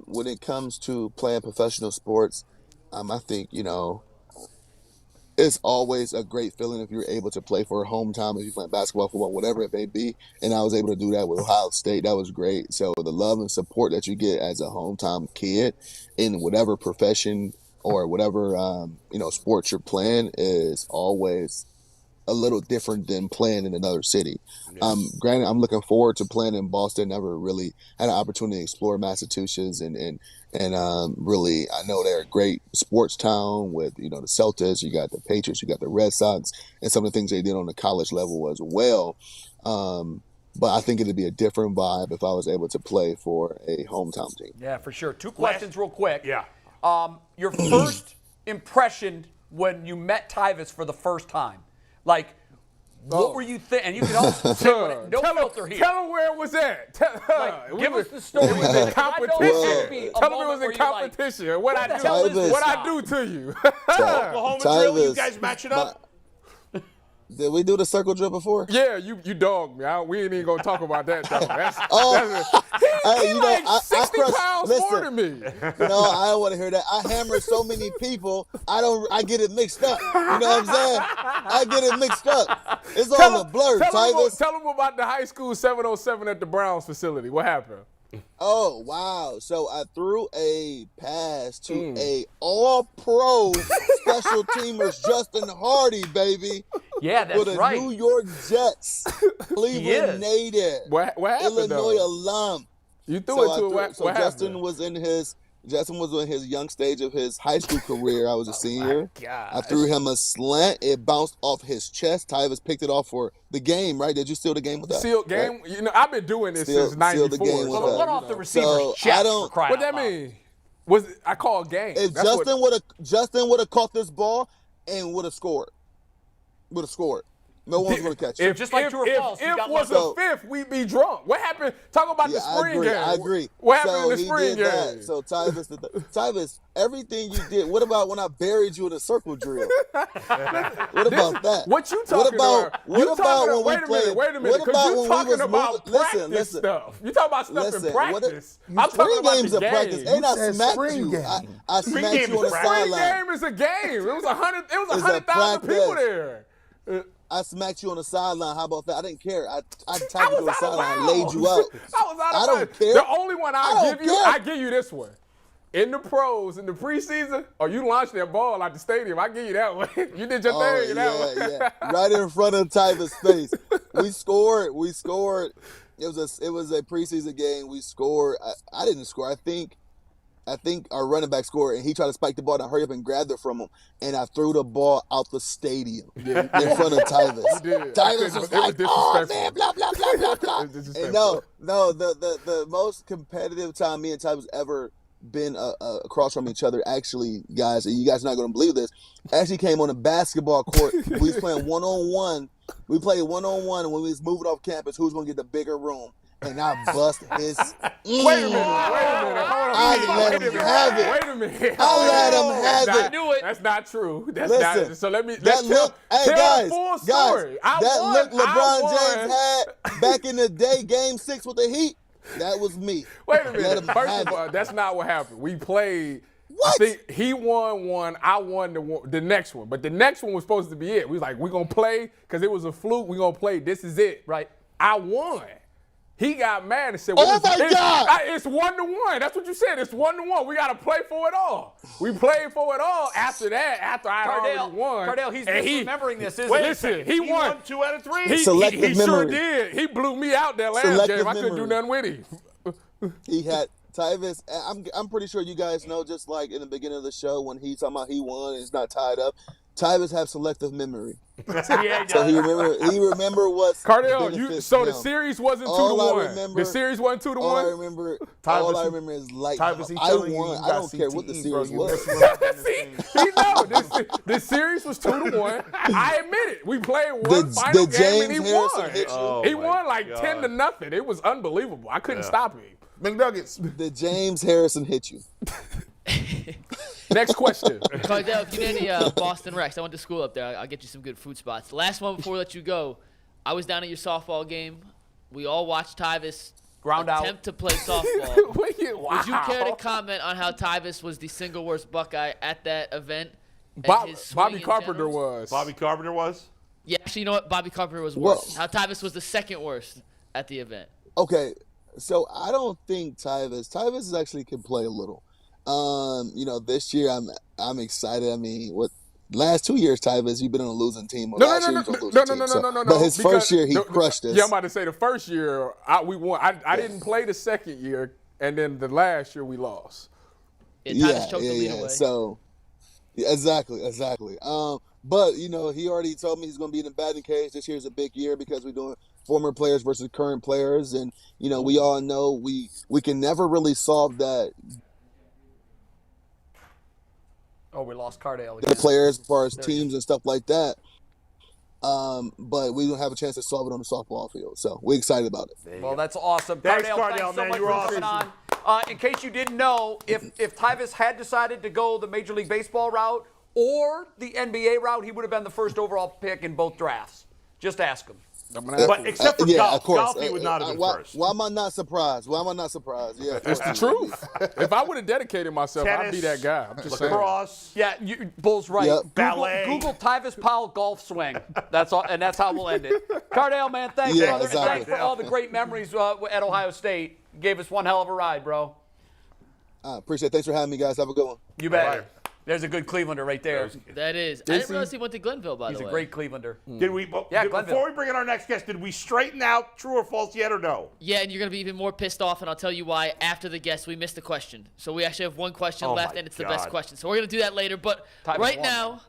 H: when it comes to playing professional sports, I think, it's always a great feeling if you're able to play for a hometown, if you're playing basketball, football, whatever it may be. And I was able to do that with Ohio State. That was great. So the love and support that you get as a hometown kid in whatever profession or whatever, sports you're playing is always a little different than playing in another city. Granted, I'm looking forward to playing in Boston. Never really had an opportunity to explore Massachusetts, and really, I know they're a great sports town with, the Celtics, you got the Patriots, you got the Red Sox, and some of the things they did on the college level as well. But I think it'd be a different vibe if I was able to play for a hometown team.
B: Yeah, for sure. 2 questions real quick.
D: Yeah.
B: Your first impression when you met Tyvis for the first time. Like, what were you thinking? And you can also say no filter here.
E: Tell him where it was at.
B: Give us the story.
E: It was in competition. Tell him it was in competition. What I do to you.
D: Oklahoma drill, you guys match it up?
H: Did we do the circle drill before?
E: Yeah, you dogged me. We ain't even gonna talk about that though. He
H: like
E: 60 pounds more than me.
H: No, I don't want to hear that. I hammer so many people. I get it mixed up. You know what I'm saying? I get it mixed up. It's all a blur, Tyvis.
E: Tell them about the high school 707 at the Browns facility. What happened?
H: Oh, wow. So I threw a pass to a all-pro special teamers, Justin Hardy, baby.
B: Yeah, that's right.
H: With a New York Jets, Cleveland native,
E: what happened,
H: Illinois
E: though?
H: alum.
E: You threw it to
H: what Justin was in his young stage of his high school career. I was a senior. I threw him a slant. It bounced off his chest. Tyvis picked it off for the game, right? Did you steal the game with that?
E: Seal game? Right? I've been doing this since 94.
H: The game
B: so it went off the receiver's chest.
E: What that mean? I call game.
H: If Justin would have caught this ball and would have scored. No one's going to catch you.
B: Just like true or false, you
E: If
B: got
E: was
B: lucky.
E: a fifth, we'd be drunk. What happened? Talk about the spring game.
H: I agree.
E: What happened
H: So
E: in the spring
H: he did
E: game?
H: that. So Tyvis, everything you did. What about when I buried you in a circle drill? What about that?
E: What you talking about?
H: What about when we
E: wait a
H: played?
E: minute.
H: What about
E: You
H: when we
E: talking
H: was
E: about
H: moving?
E: practice
H: Listen.
E: stuff. You talking about stuff in practice. I'm talking
H: Spring
E: about
H: games
E: the
H: of
E: game.
H: practice. And I
C: said
H: smacked
C: spring
H: you.
C: game.
H: I smacked you on the
E: Spring
H: sideline.
E: game is a game. It was 100,000
H: practice.
E: people there.
H: I smacked you on the sideline. How about that? I didn't care. I
E: I
H: tackled you on
E: was
H: the
E: out of
H: sideline,
E: bounds.
H: laid you out.
E: I was out of
H: I don't
E: bounds.
H: care.
E: The only one
H: I
E: I'll
H: don't
E: give you,
H: care.
E: I give you this one. In the pros, in the preseason, or you launched that ball out the stadium, I give you that one. You did your thing in that one.
H: Yeah. Right in front of Tyvis' face. We scored. It was a preseason game. We scored. I didn't score. I think our running back scored, and he tried to spike the ball, and I hurried up and grabbed it from him, and I threw the ball out the stadium in front of Tyvis. Tyvis was like, "Oh man, blah blah blah blah blah." And no, the most competitive time me and Tyvis ever been across from each other, actually, guys, and you guys are not going to believe this, actually came on a basketball court. We was playing one-on-one. We played one-on-one, and when we was moving off campus, who's going to get the bigger room? And I bust his.
E: Wait a minute. Hold on.
H: I let him have it.
E: Wait a minute.
H: I let him have it.
B: I knew it.
E: That's not true. That's
H: Listen,
E: not. So let's
H: That look,
E: tell
H: guys,
E: the full story.
H: look LeBron James had back in the day, Game 6 with the Heat, that was me.
E: Wait a
H: Let him
E: minute. First
H: have
E: of all,
H: it.
E: that's not what happened. We played.
H: What?
E: I think he won one. I won the next one. But the next one was supposed to be it. We was like, we're going to play because it was a fluke. We're going to play. This is it.
B: Right.
E: I won. He got mad and said,
H: Oh, my God.
E: It's 1-1. That's what you said. It's 1-1. We got to play for it all. We played for it all after that, after I already won.
B: Cardale, he's misremembering this, isn't
E: Wait,
B: he?
E: listen, he won
D: 2 out of 3.
E: He
H: Selective
E: sure
H: memory.
E: did. He blew me out that last
H: Selective
E: game. I couldn't do
H: memory.
E: nothing with him.
H: He had Tyvis. I'm pretty sure you guys know, just like in the beginning of the show when he's talking about he won and it's not tied up. Tyvis have selective memory.
B: Yeah,
H: So he remember what's
E: Cardale, so the series wasn't 2-1. The series wasn't 2-1.
H: All I remember is light.
C: Tyvis, he
H: I
C: telling you
H: won.
C: you
H: I
C: got
H: don't care what the
C: CTE, bro.
H: series
C: You
H: was.
E: See, he know. The series was 2-1. I admit it. We played one final
H: Did
E: game and
H: James
E: he
H: Harrison
E: won.
H: hit you?
E: He won like 10-0. It was unbelievable. I couldn't stop him.
C: McNuggets.
H: Did James Harrison hit you?
E: Next question.
F: Cardale, if you need any Boston Rex, I went to school up there. I'll get you some good food spots. Last one before we let you go. I was down at your softball game. We all watched Tyvis attempt to play softball. Would you care to comment on how Tyvis was the single worst Buckeye at that event? and his swing
E: Bobby
F: in
E: Carpenter
F: general?
E: was.
D: Bobby Carpenter was?
F: Yeah, actually, you know what? Bobby Carpenter was worse.
H: Well-
F: How Tyvis was the second worst at the event.
H: Okay, so I don't think Tyvis actually can play a little. This year I'm excited. I mean, last 2 years, Tyvis, you've been on a losing team.
E: No.
H: But his first year, he crushed us.
E: Yeah, I'm about to say the first year we won. I didn't play the second year, and then the last year we lost.
F: Yeah, Tyvis choked the lead away.
H: So, exactly. But he already told me he's going to be in the batting cage. This year's a big year because we're doing former players versus current players, and we all know we can never really solve that.
B: Oh, we lost Cardale
H: The
B: again.
H: players as far as teams and stuff like that. But we don't have a chance to solve it on the softball field. So we're excited about it.
B: Well, that's awesome.
D: Thanks,
B: Cardale,
D: Cardale,
B: thanks so
D: man.
B: much
D: You were
B: for coming on. In case you didn't know, if Tyvis had decided to go the Major League Baseball route or the NBA route, he would have been the first overall pick in both drafts. Just ask him.
D: But except for golf.
H: Of course.
D: Golf, he would not have been first.
H: Why am I not surprised? Yeah,
E: It's the truth. If I would have dedicated myself, I'd be that guy. I'm just saying.
D: Lacrosse.
B: Yeah, Bull's right.
H: Yep.
D: Ballet.
B: Google Tyvis Powell golf swing. That's all, and that's how we'll end it. Cardale, man, thanks,
H: Yeah,
B: brother.
H: exactly.
B: Thanks for all the great memories at Ohio State. You gave us one hell of a ride, bro.
H: I appreciate it. Thanks for having me, guys. Have a good one.
B: You bet.
D: All right.
B: There's a good Clevelander right there.
F: That is. I didn't realize he went to Glenville, by
B: He's
F: the
B: a
F: way.
B: great Clevelander.
D: Did we?
B: Yeah, Glenville.
D: Before we bring in our next guest, did we straighten out true or false yet or no?
F: Yeah, and you're going to be even more pissed off, and I'll tell you why after the guest. We missed a question. So we actually have one question
D: Oh
F: left,
D: my
F: and it's the
D: God.
F: best question. So we're going to do that later. But
B: Tyvis
F: right
B: won.
F: now,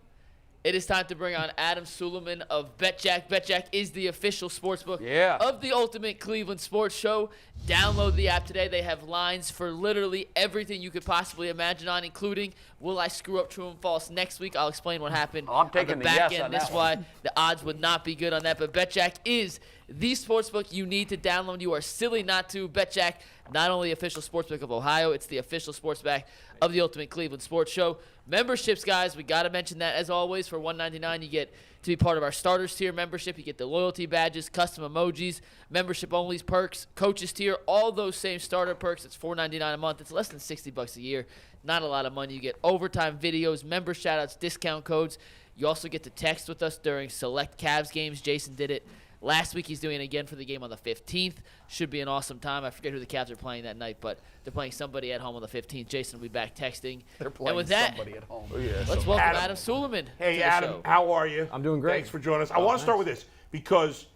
F: It is time to bring on Adam Suleiman of BetJack. BetJack is the official sportsbook of the Ultimate Cleveland Sports Show. Download the app today. They have lines for literally everything you could possibly imagine on, including will I screw up true and false next week? I'll explain what happened
B: I'm taking
F: on
B: the
F: the back
B: yes
F: end.
B: on
F: That's
B: that
F: why the odds would not be good on that. But BetJack is the sportsbook you need to download. You are silly not to. BetJack, not only the official sportsbook of Ohio, it's the official sportsbook of the Ultimate Cleveland Sports Show. Memberships, guys, we got to mention that as always. For $1.99, you get to be part of our starters tier membership. You get the loyalty badges, custom emojis, membership onlys, perks, coaches tier, all those same starter perks. It's $4.99 a month. It's less than $60 a year. Not a lot of money. You get overtime videos, member shoutouts, discount codes. You also get to text with us during select Cavs games. Jason did it last week. He's doing it again for the game on the 15th. Should be an awesome time. I forget who the Cavs are playing that night, but they're playing somebody at home on the 15th. Jason will be back texting.
B: They're playing
F: and with that,
B: somebody at home.
F: let's welcome Adam Suleiman.
D: Hey,
F: to the
D: Adam,
F: show.
D: how are you?
E: I'm doing great.
D: Thanks for joining us. I want to start with this because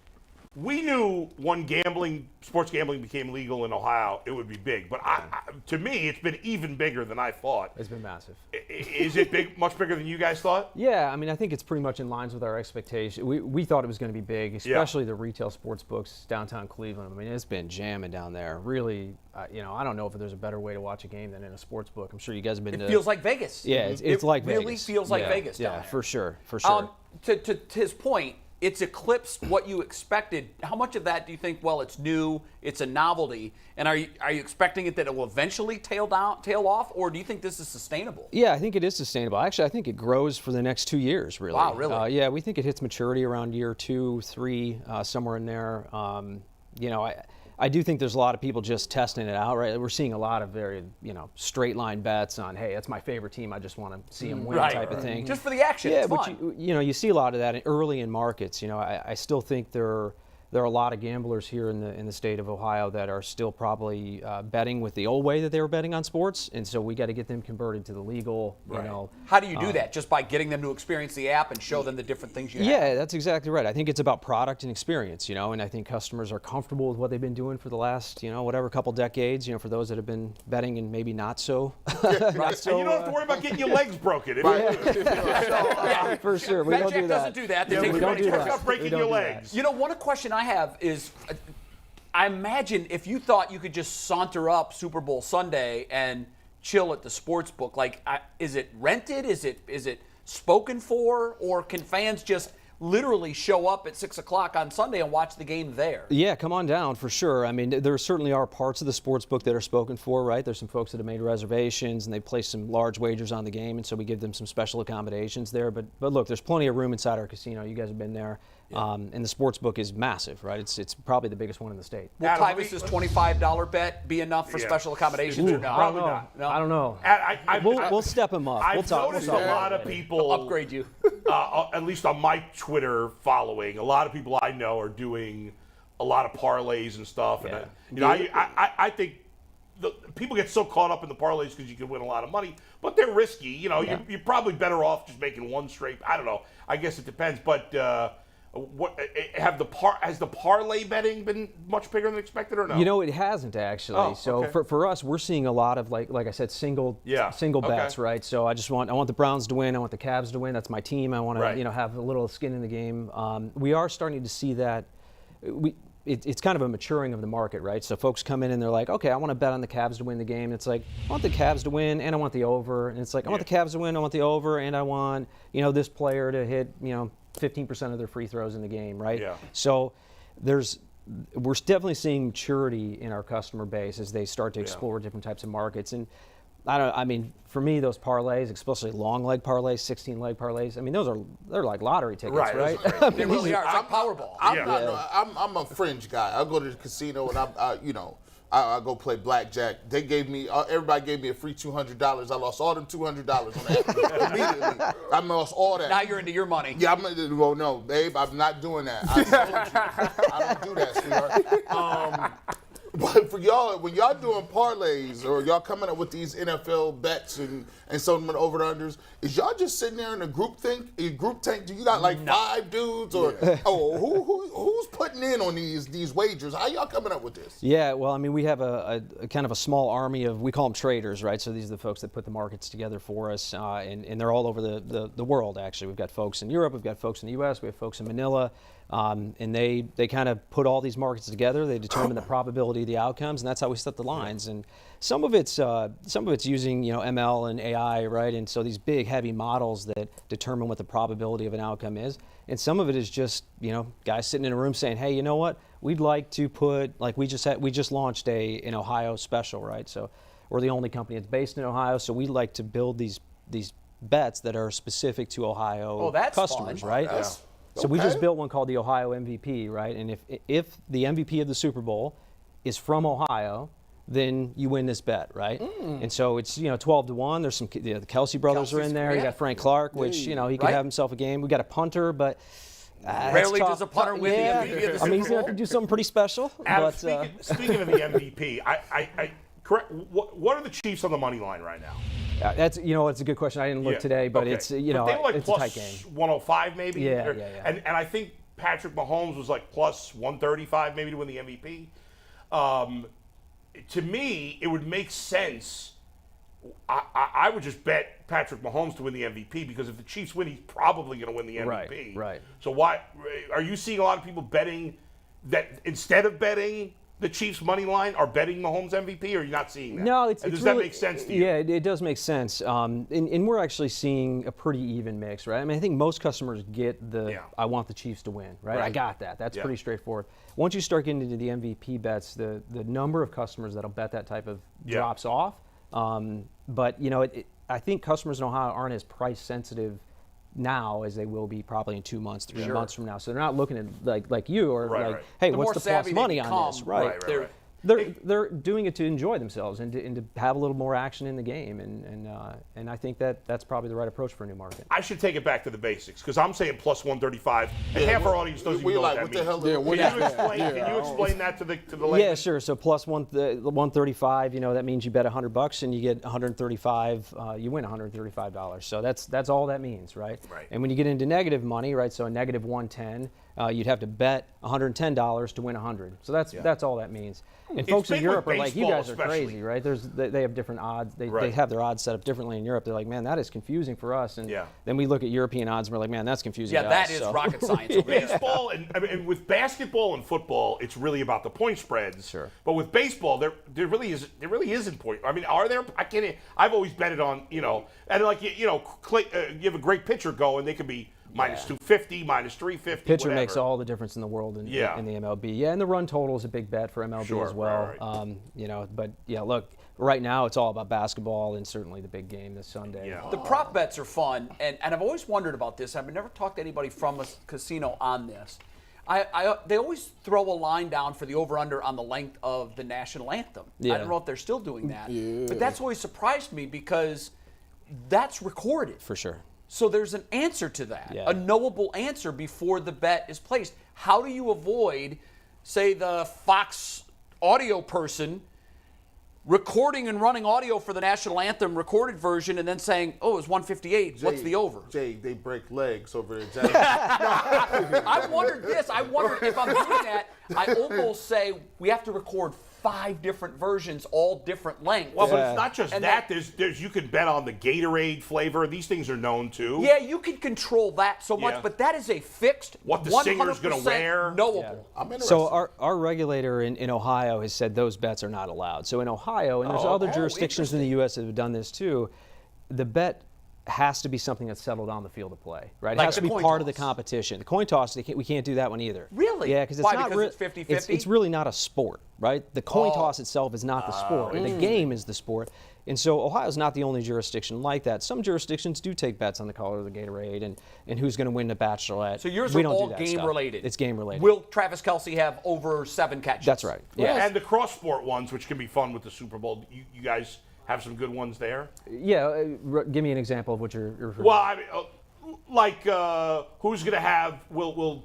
D: we knew when sports gambling became legal in Ohio, it would be big. But to me, it's been even bigger than I thought.
E: It's been massive.
D: Is it big, much bigger than you guys thought?
E: Yeah, I mean, I think it's pretty much in line with our expectations. We thought it was going to be big, especially the retail sports books downtown Cleveland. I mean, it's been jamming down there. Really, I don't know if there's a better way to watch a game than in a sports book. I'm sure you guys have been.
B: It feels like Vegas.
E: Yeah, it's like
B: Vegas. It really
E: Vegas.
B: feels like Vegas down there.
E: For sure, for sure.
B: To his point, it's eclipsed what you expected. How much of that do you think, well, it's new, it's a novelty, and are you expecting it that it will eventually tail off, or do you think this is sustainable?
E: Yeah, I think it is sustainable. Actually, I think it grows for the next 2 years, really.
B: Wow, really?
E: Yeah, we think it hits maturity around year 2, 3, somewhere in there. I do think there's a lot of people just testing it out, right? We're seeing a lot of very, straight line bets on, hey, that's my favorite team. I just want to see them win type of thing.
B: Just for the action.
E: Yeah,
B: it's
E: but
B: fun.
E: you see a lot of that early in markets. I still think there are a lot of gamblers here in the state of Ohio that are still probably betting with the old way that they were betting on sports, and so we got to get them converted to the legal.
B: How do you do that? Just by getting them to experience the app and show them the different things you have?
E: Yeah, that's exactly right. I think it's about product and experience, and I think customers are comfortable with what they've been doing for the last, whatever couple decades. For those that have been betting and maybe not so.
D: And you don't have to worry about getting your legs broken.
E: For sure, we don't do that.
B: doesn't do that.
E: We don't do that.
D: Stop breaking your legs.
B: One question I have is, I imagine if you thought you could just saunter up Super Bowl Sunday and chill at the sports book, is it rented? Is it spoken for? Or can fans just literally show up at 6 o'clock on Sunday and watch the game there?
E: Yeah, come on down for sure. I mean, there certainly are parts of the sports book that are spoken for, right? There's some folks that have made reservations and they placed some large wagers on the game, and so we give them some special accommodations there. But look, there's plenty of room inside our casino. You guys have been there. Yeah. And the sports book is massive, right? It's probably the biggest one in the state.
B: Will Tyvis's $25 bet be enough for special accommodations or not?
D: Probably not.
E: No. I don't know. We'll step them up.
D: I've noticed a lot of people
B: upgrade you.
D: At least on my Twitter following, a lot of people I know are doing a lot of parlays and stuff.
E: Yeah.
D: And I think people get so caught up in the parlays because you can win a lot of money, but they're risky. You're probably better off just making one straight. I don't know. I guess it depends. But has the parlay betting been much bigger than expected or no?
E: It hasn't actually. For us, we're seeing a lot of like I said, single bets, right? So I want the Browns to win. I want the Cavs to win. That's my team. I want to have a little skin in the game. We are starting to see that. It's kind of a maturing of the market, right? So folks come in and they're like, okay, I want to bet on the Cavs to win the game. It's like, I want the Cavs to win and I want the over. And it's like, I want the Cavs to win, I want the over, and I want, this player to hit, 15% of their free throws in the game, right? Yeah. So we're definitely seeing maturity in our customer base as they start to explore different types of markets. And for me, those parlays, especially long leg parlays, 16 leg parlays, they're like lottery tickets, right?
B: They really are. It's like Powerball.
C: I'm a fringe guy. I go to the casino and I go play blackjack. Everybody gave me a free $200. I lost all them $200 on that immediately. I lost all that.
B: Now you're into your money.
C: Yeah, no, babe, I'm not doing that. I told you, I don't do that, sweetheart. But for y'all, when y'all doing parlays or y'all coming up with these NFL bets and some of the over unders, is y'all just sitting there in a group tank? Do you got like 5 dudes or who's putting in on these wagers? How y'all coming up with this?
I: Yeah, well, I mean, we have a kind of a small army of, we call them traders, right? So these are the folks that put the markets together for us, and they're all over the world, actually. We've got folks in Europe, we've got folks in the U.S., we have folks in Manila, and they kind of put all these markets together. They determine the probability of the outcomes, and that's how we set the lines. And some of it's using ML and AI, right? And so these big heavy models that determine what the probability of an outcome is. And some of it is just guys sitting in a room saying, hey, you know what? We'd like to put, like we just launched an Ohio special, right? So we're the only company that's based in Ohio, so we like to build these bets that are specific to Ohio customers,
B: fun.
I: right? So we just built one called the Ohio MVP, right? And if the MVP of the Super Bowl is from Ohio, then you win this bet, right? And so it's 12-1. There's some the Kelsey brothers are in there. You got Frank Clark, which he could have himself a game. We got a punter, but
B: rarely does a punter win the MVP of the Super Bowl.
I: I mean, he's going to do something pretty special.
D: Adam,
I: But
D: speaking of the MVP, I correct. What are the Chiefs on the money line right now?
I: That's it's a good question. I didn't look today, but it's
D: but they were like
I: it's
D: plus
I: a tight game.
D: 105 maybe.
I: Yeah.
D: And I think Patrick Mahomes was like plus 135 maybe to win the MVP. To me, it would make sense. I would just bet Patrick Mahomes to win the MVP because if the Chiefs win, he's probably going to win the MVP.
I: Right.
D: So why are you seeing a lot of people betting that instead of betting the Chiefs' money line are betting Mahomes MVP, or are you not seeing that?
I: No,
D: does that make sense to you?
I: Yeah, it does make sense. And we're actually seeing a pretty even mix, right? I mean, I think most customers get I want the Chiefs to win, right? I got that. That's pretty straightforward. Once you start getting into the MVP bets, the number of customers that'll bet that type of drops off. But I think customers in Ohio aren't as price sensitive now as they will be probably in 2 months, 3 months from now. So they're not looking at like you or hey, what's the plus money on this? Right. They're doing it to enjoy themselves and to have a little more action in the game, and I think that's probably the right approach for a new market.
D: I should take it back to the basics because I'm saying plus 135, and half our audience doesn't even know what that means. Can you explain that to the ladies?
I: Yeah, sure. So plus 135, that means you bet $100 and you get 135. You win $135. So that's all that means, right? And when you get into negative money, right? So a negative 110. You'd have to bet $110 to win 100. So that's all that means. And folks in Europe are like, you guys are crazy, right? They have different odds. They have their odds set up differently in Europe. They're like, man, that is confusing for us. And then we look at European odds and we're like, man, that's confusing to us.
B: Yeah, that is rocket science.
D: Baseball and with basketball and football, it's really about the point spreads.
I: Sure.
D: But with baseball, there really isn't point. I mean, are there? I've always betted on and like you have a great pitcher go and they could be minus 250, minus 350.
I: Pitcher
D: whatever.
I: makes all the difference in the world in the MLB. Yeah, and the run total is a big bet for MLB as well.
D: Right.
I: But look, right now it's all about basketball and certainly the big game this Sunday.
D: Yeah.
B: The prop bets are fun, and I've always wondered about this. I've never talked to anybody from a casino on this. They always throw a line down for the over-under on the length of the national anthem.
I: Yeah.
B: I don't know if they're still doing that.
E: Yeah.
B: But that's always surprised me because that's recorded.
I: For sure.
B: So there's an answer to that,
I: Yeah.
B: a knowable answer before the bet is placed. How do you avoid, say, the Fox audio person recording and running audio for the national anthem recorded version and then saying, oh, it's 158, what's the over?
C: Jay, they break legs over there.
B: I wondered this. I wondered if I'm doing that, I almost say we have to record 5 different versions, all different lengths.
D: Well, but it's not just that. There's you can bet on the Gatorade flavor. These things are known too.
B: Yeah, you can control that so much, but that is a fixed,
D: what the singer's going to wear.
B: Knowable.
C: I'm interested.
I: So our regulator in Ohio has said those bets are not allowed. So in Ohio, and there's other jurisdictions in the U.S. that have done this too, the bet has to be something that's settled on the field of play, right? It has to be part of the competition. The coin toss, we can't do that one either.
B: Really?
I: Yeah, because
B: it's 50-50?
I: It's really not a sport, right? The coin toss itself is not the sport. The game is the sport. And so Ohio's not the only jurisdiction like that. Some jurisdictions do take bets on the color of the Gatorade and who's going to win the Bachelorette.
B: So yours
I: we
B: are
I: don't
B: all
I: do that
B: game
I: stuff.
B: related.
I: It's game related.
B: Will Travis Kelce have over 7 catches?
I: That's right.
D: Yeah, and the cross sport ones, which can be fun with the Super Bowl. You guys have some good ones there.
I: Yeah, give me an example of what you're referring to.
D: Well, I mean, who's going to have? Will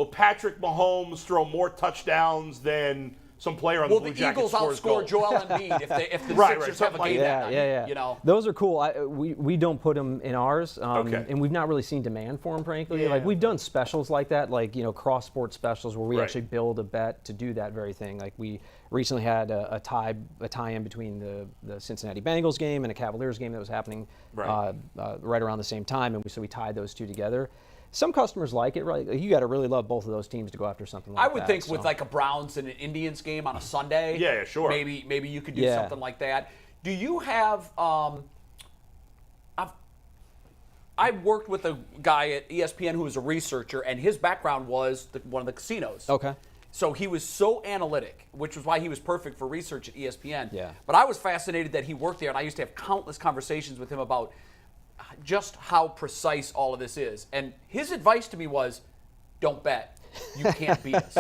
D: Patrick Mahomes throw more touchdowns than some player on the Blue
B: the
D: Jackets
B: Eagles
D: scores
B: outscore
D: goals.
B: Joel Embiid if the
D: Right,
B: Sixers
D: something
B: have a game
D: like
B: that
D: that.
B: night.
I: Yeah.
B: You know,
I: Those are cool. We don't put them in ours,
D: Okay.
I: and we've not really seen demand for them, frankly.
B: Yeah.
I: Like we've done specials like that, like cross-sport specials where we
D: Right.
I: actually build a bet to do that very thing. Like we recently had a tie-in between the Cincinnati Bengals game and a Cavaliers game that was happening
D: Right.
I: right around the same time, and so we tied those two together. Some customers like it, right? You got to really love both of those teams to go after something like that.
B: I would think
I: so.
B: with like a Browns and an Indians game on a Sunday.
D: Yeah, sure.
B: Maybe you could do
I: Yeah.
B: something like that. Do you have? I worked with a guy at ESPN who was a researcher, and his background was one of the casinos.
I: Okay.
B: So he was so analytic, which was why he was perfect for research at ESPN.
I: Yeah.
B: But I was fascinated that he worked there, and I used to have countless conversations with him about just how precise all of this is. And his advice to me was, don't bet. You can't beat us.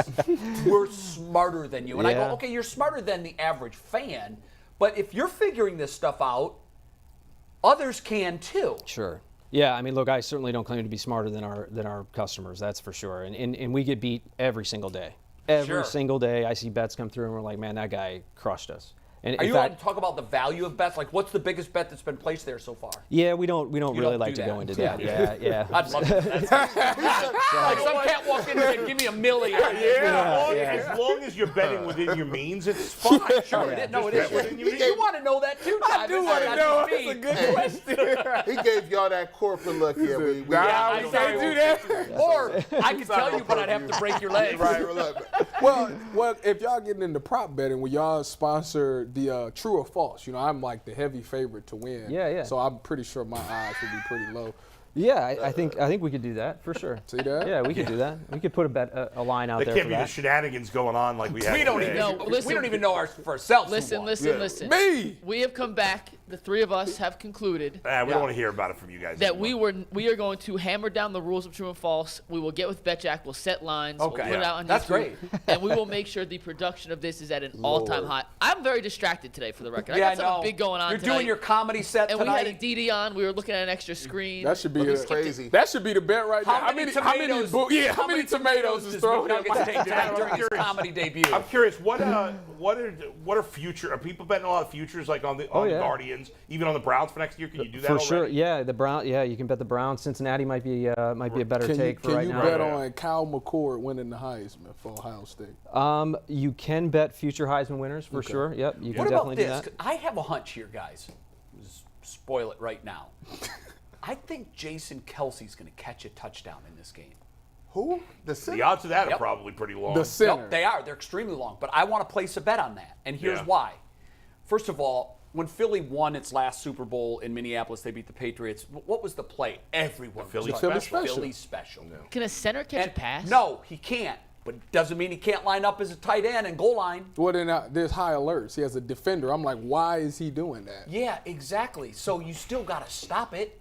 B: We're smarter than you. And I go,
I: Yeah.
B: okay, you're smarter than the average fan, but if you're figuring this stuff out, others can too.
I: Sure. Yeah, I mean, look, I certainly don't claim to be smarter than our customers, that's for sure. And we get beat every single day. Every
B: Sure.
I: single day I see bets come through and we're like, man, that guy crushed us. And
B: Are
I: in
B: you
I: fact,
B: allowed to talk about the value of bets? Like, what's the biggest bet that's been placed there so far?
I: yeah, we don't really
B: don't
I: like
B: do
I: to go
B: that.
I: into that. Yeah.
B: I'd love to. Like some cat walked in and said, give me $1 million.
D: As long as you're betting within your means, it's fine.
B: Sure, it is. No, it is.
D: Just bet within your means.
B: You want to know that too, Tyvis.
E: I do want to know. That's a good question.
C: He gave y'all that corporate look here. We
B: Yeah,
E: we
B: I
E: can't
B: know.
E: do that.
B: Or I could tell you, but I'd have to break your leg.
C: Right, look.
E: Well, if y'all getting into prop betting, will y'all sponsor the true or false? I'm like the heavy favorite to win.
I: Yeah.
E: So I'm pretty sure my odds would be pretty low.
I: Yeah, I think we could do that for sure.
E: See that?
I: Yeah, we could do that. We could put a line out
D: There
I: there
D: can't
I: for
D: be the
I: that.
D: shenanigans going on like we have.
B: We don't
D: today.
B: even
F: No,
B: we
F: listen.
B: don't even know for ourselves. who
F: Listen,
B: won.
F: listen.
E: Me.
F: We have come back. The three of us have concluded
D: We don't want to hear about it from you guys.
F: that
D: anymore.
F: we are going to hammer down the rules of true and false. We will get with BetJack. We'll set lines.
B: Okay.
F: We'll put it out on
B: That's
F: YouTube,
B: great.
F: And we will make sure the production of this is at an all-time high. I'm very distracted today, for the record. I got something big going on
B: You're
F: tonight.
B: doing your comedy set
F: and
B: tonight.
F: we had Aditi on. We were looking at an extra screen.
E: That should be
C: Crazy.
E: That should be the bet right now.
B: How many tomatoes
E: is
B: does
E: thrown in
B: McNuggets
E: my
B: take tonight during his comedy debut?
D: I'm curious. What are future? Are people betting a lot of futures like on the
I: yeah.
D: Guardians, even on the Browns for next year? Can you do that
I: For
D: already?
I: sure, yeah. The Brown, yeah, you can bet the Browns. Cincinnati might be a better take for right
E: Can you
I: now.
E: bet on Kyle McCord winning the Heisman for Ohio State?
I: You can bet future Heisman winners for sure. Yep, you can
B: What about
I: definitely do
B: this?
I: that.
B: 'Cause I have a hunch here, guys. Spoil it right now. I think Jason Kelsey's going to catch a touchdown in this game.
C: Who?
D: The odds of that are
B: Yep.
D: probably pretty long.
E: The center.
B: Nope, they are. They're extremely long. But I want to place a bet on that. And here's
D: Yeah.
B: why. First of all, when Philly won its last Super Bowl in Minneapolis, they beat the Patriots. What was the play? Everyone was
D: Philly
B: talking
E: special.
B: about Philly special.
F: Can a center catch a
B: And
F: pass?
B: no, he can't. But it doesn't mean he can't line up as a tight end and goal line.
E: Well, then there's high alerts. He has a defender. I'm like, why is he doing that?
B: Yeah, exactly. So you still got to stop it.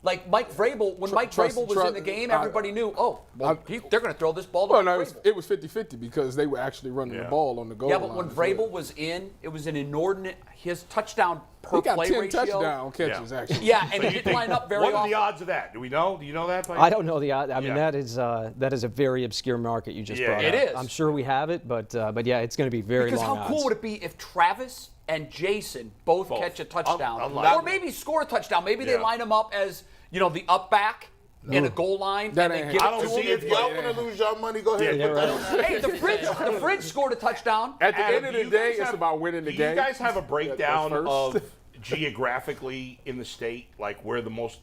B: Like Mike Vrabel, when Mike
E: trust-
B: Vrabel was
E: trust-
B: in the game,
E: I-
B: everybody knew, they're going to throw this ball to
E: Well,
B: Mike
E: no,
B: Vrabel.
E: it was 50-50 because they were actually running the ball on the goal
B: Yeah,
E: line.
B: but when
E: as well.
B: Vrabel was in, it was an inordinate, his touchdown per
E: he got
B: play
E: 10
B: ratio.
E: touchdown catches, actually.
B: Yeah, and
D: So
B: he
D: you
B: didn't
D: think-
B: line up very
D: What
B: often.
D: are the odds of that? Do we know? Do you know that?
I: I don't know the odds. I mean,
D: Yeah.
I: that is a very obscure market you just
D: Yeah,
I: brought
B: it
I: up.
B: is.
I: I'm sure we have it, but yeah, it's going to be very
B: Because
I: long
B: how
I: odds.
B: cool would it be if Travis and Jason both catch a touchdown?
D: Unlike-
B: Or maybe score a touchdown. Maybe they
D: Yeah.
B: line them up as, the up back in a goal line
E: That
B: and they
E: ain't
B: give
D: happening.
B: it
D: I
B: to
D: don't
B: him.
D: see
C: If y'all want to lose y'all money, go ahead.
D: Yeah,
C: and put that on.
B: Hey, the Fridge scored a touchdown.
E: At the
D: Adam,
E: end of
D: do
E: the
D: you
E: day,
D: guys
E: it's
D: have-
E: about winning the
D: Do
E: game.
D: you guys have a breakdown
E: first.
D: of geographically in the state, like where the most?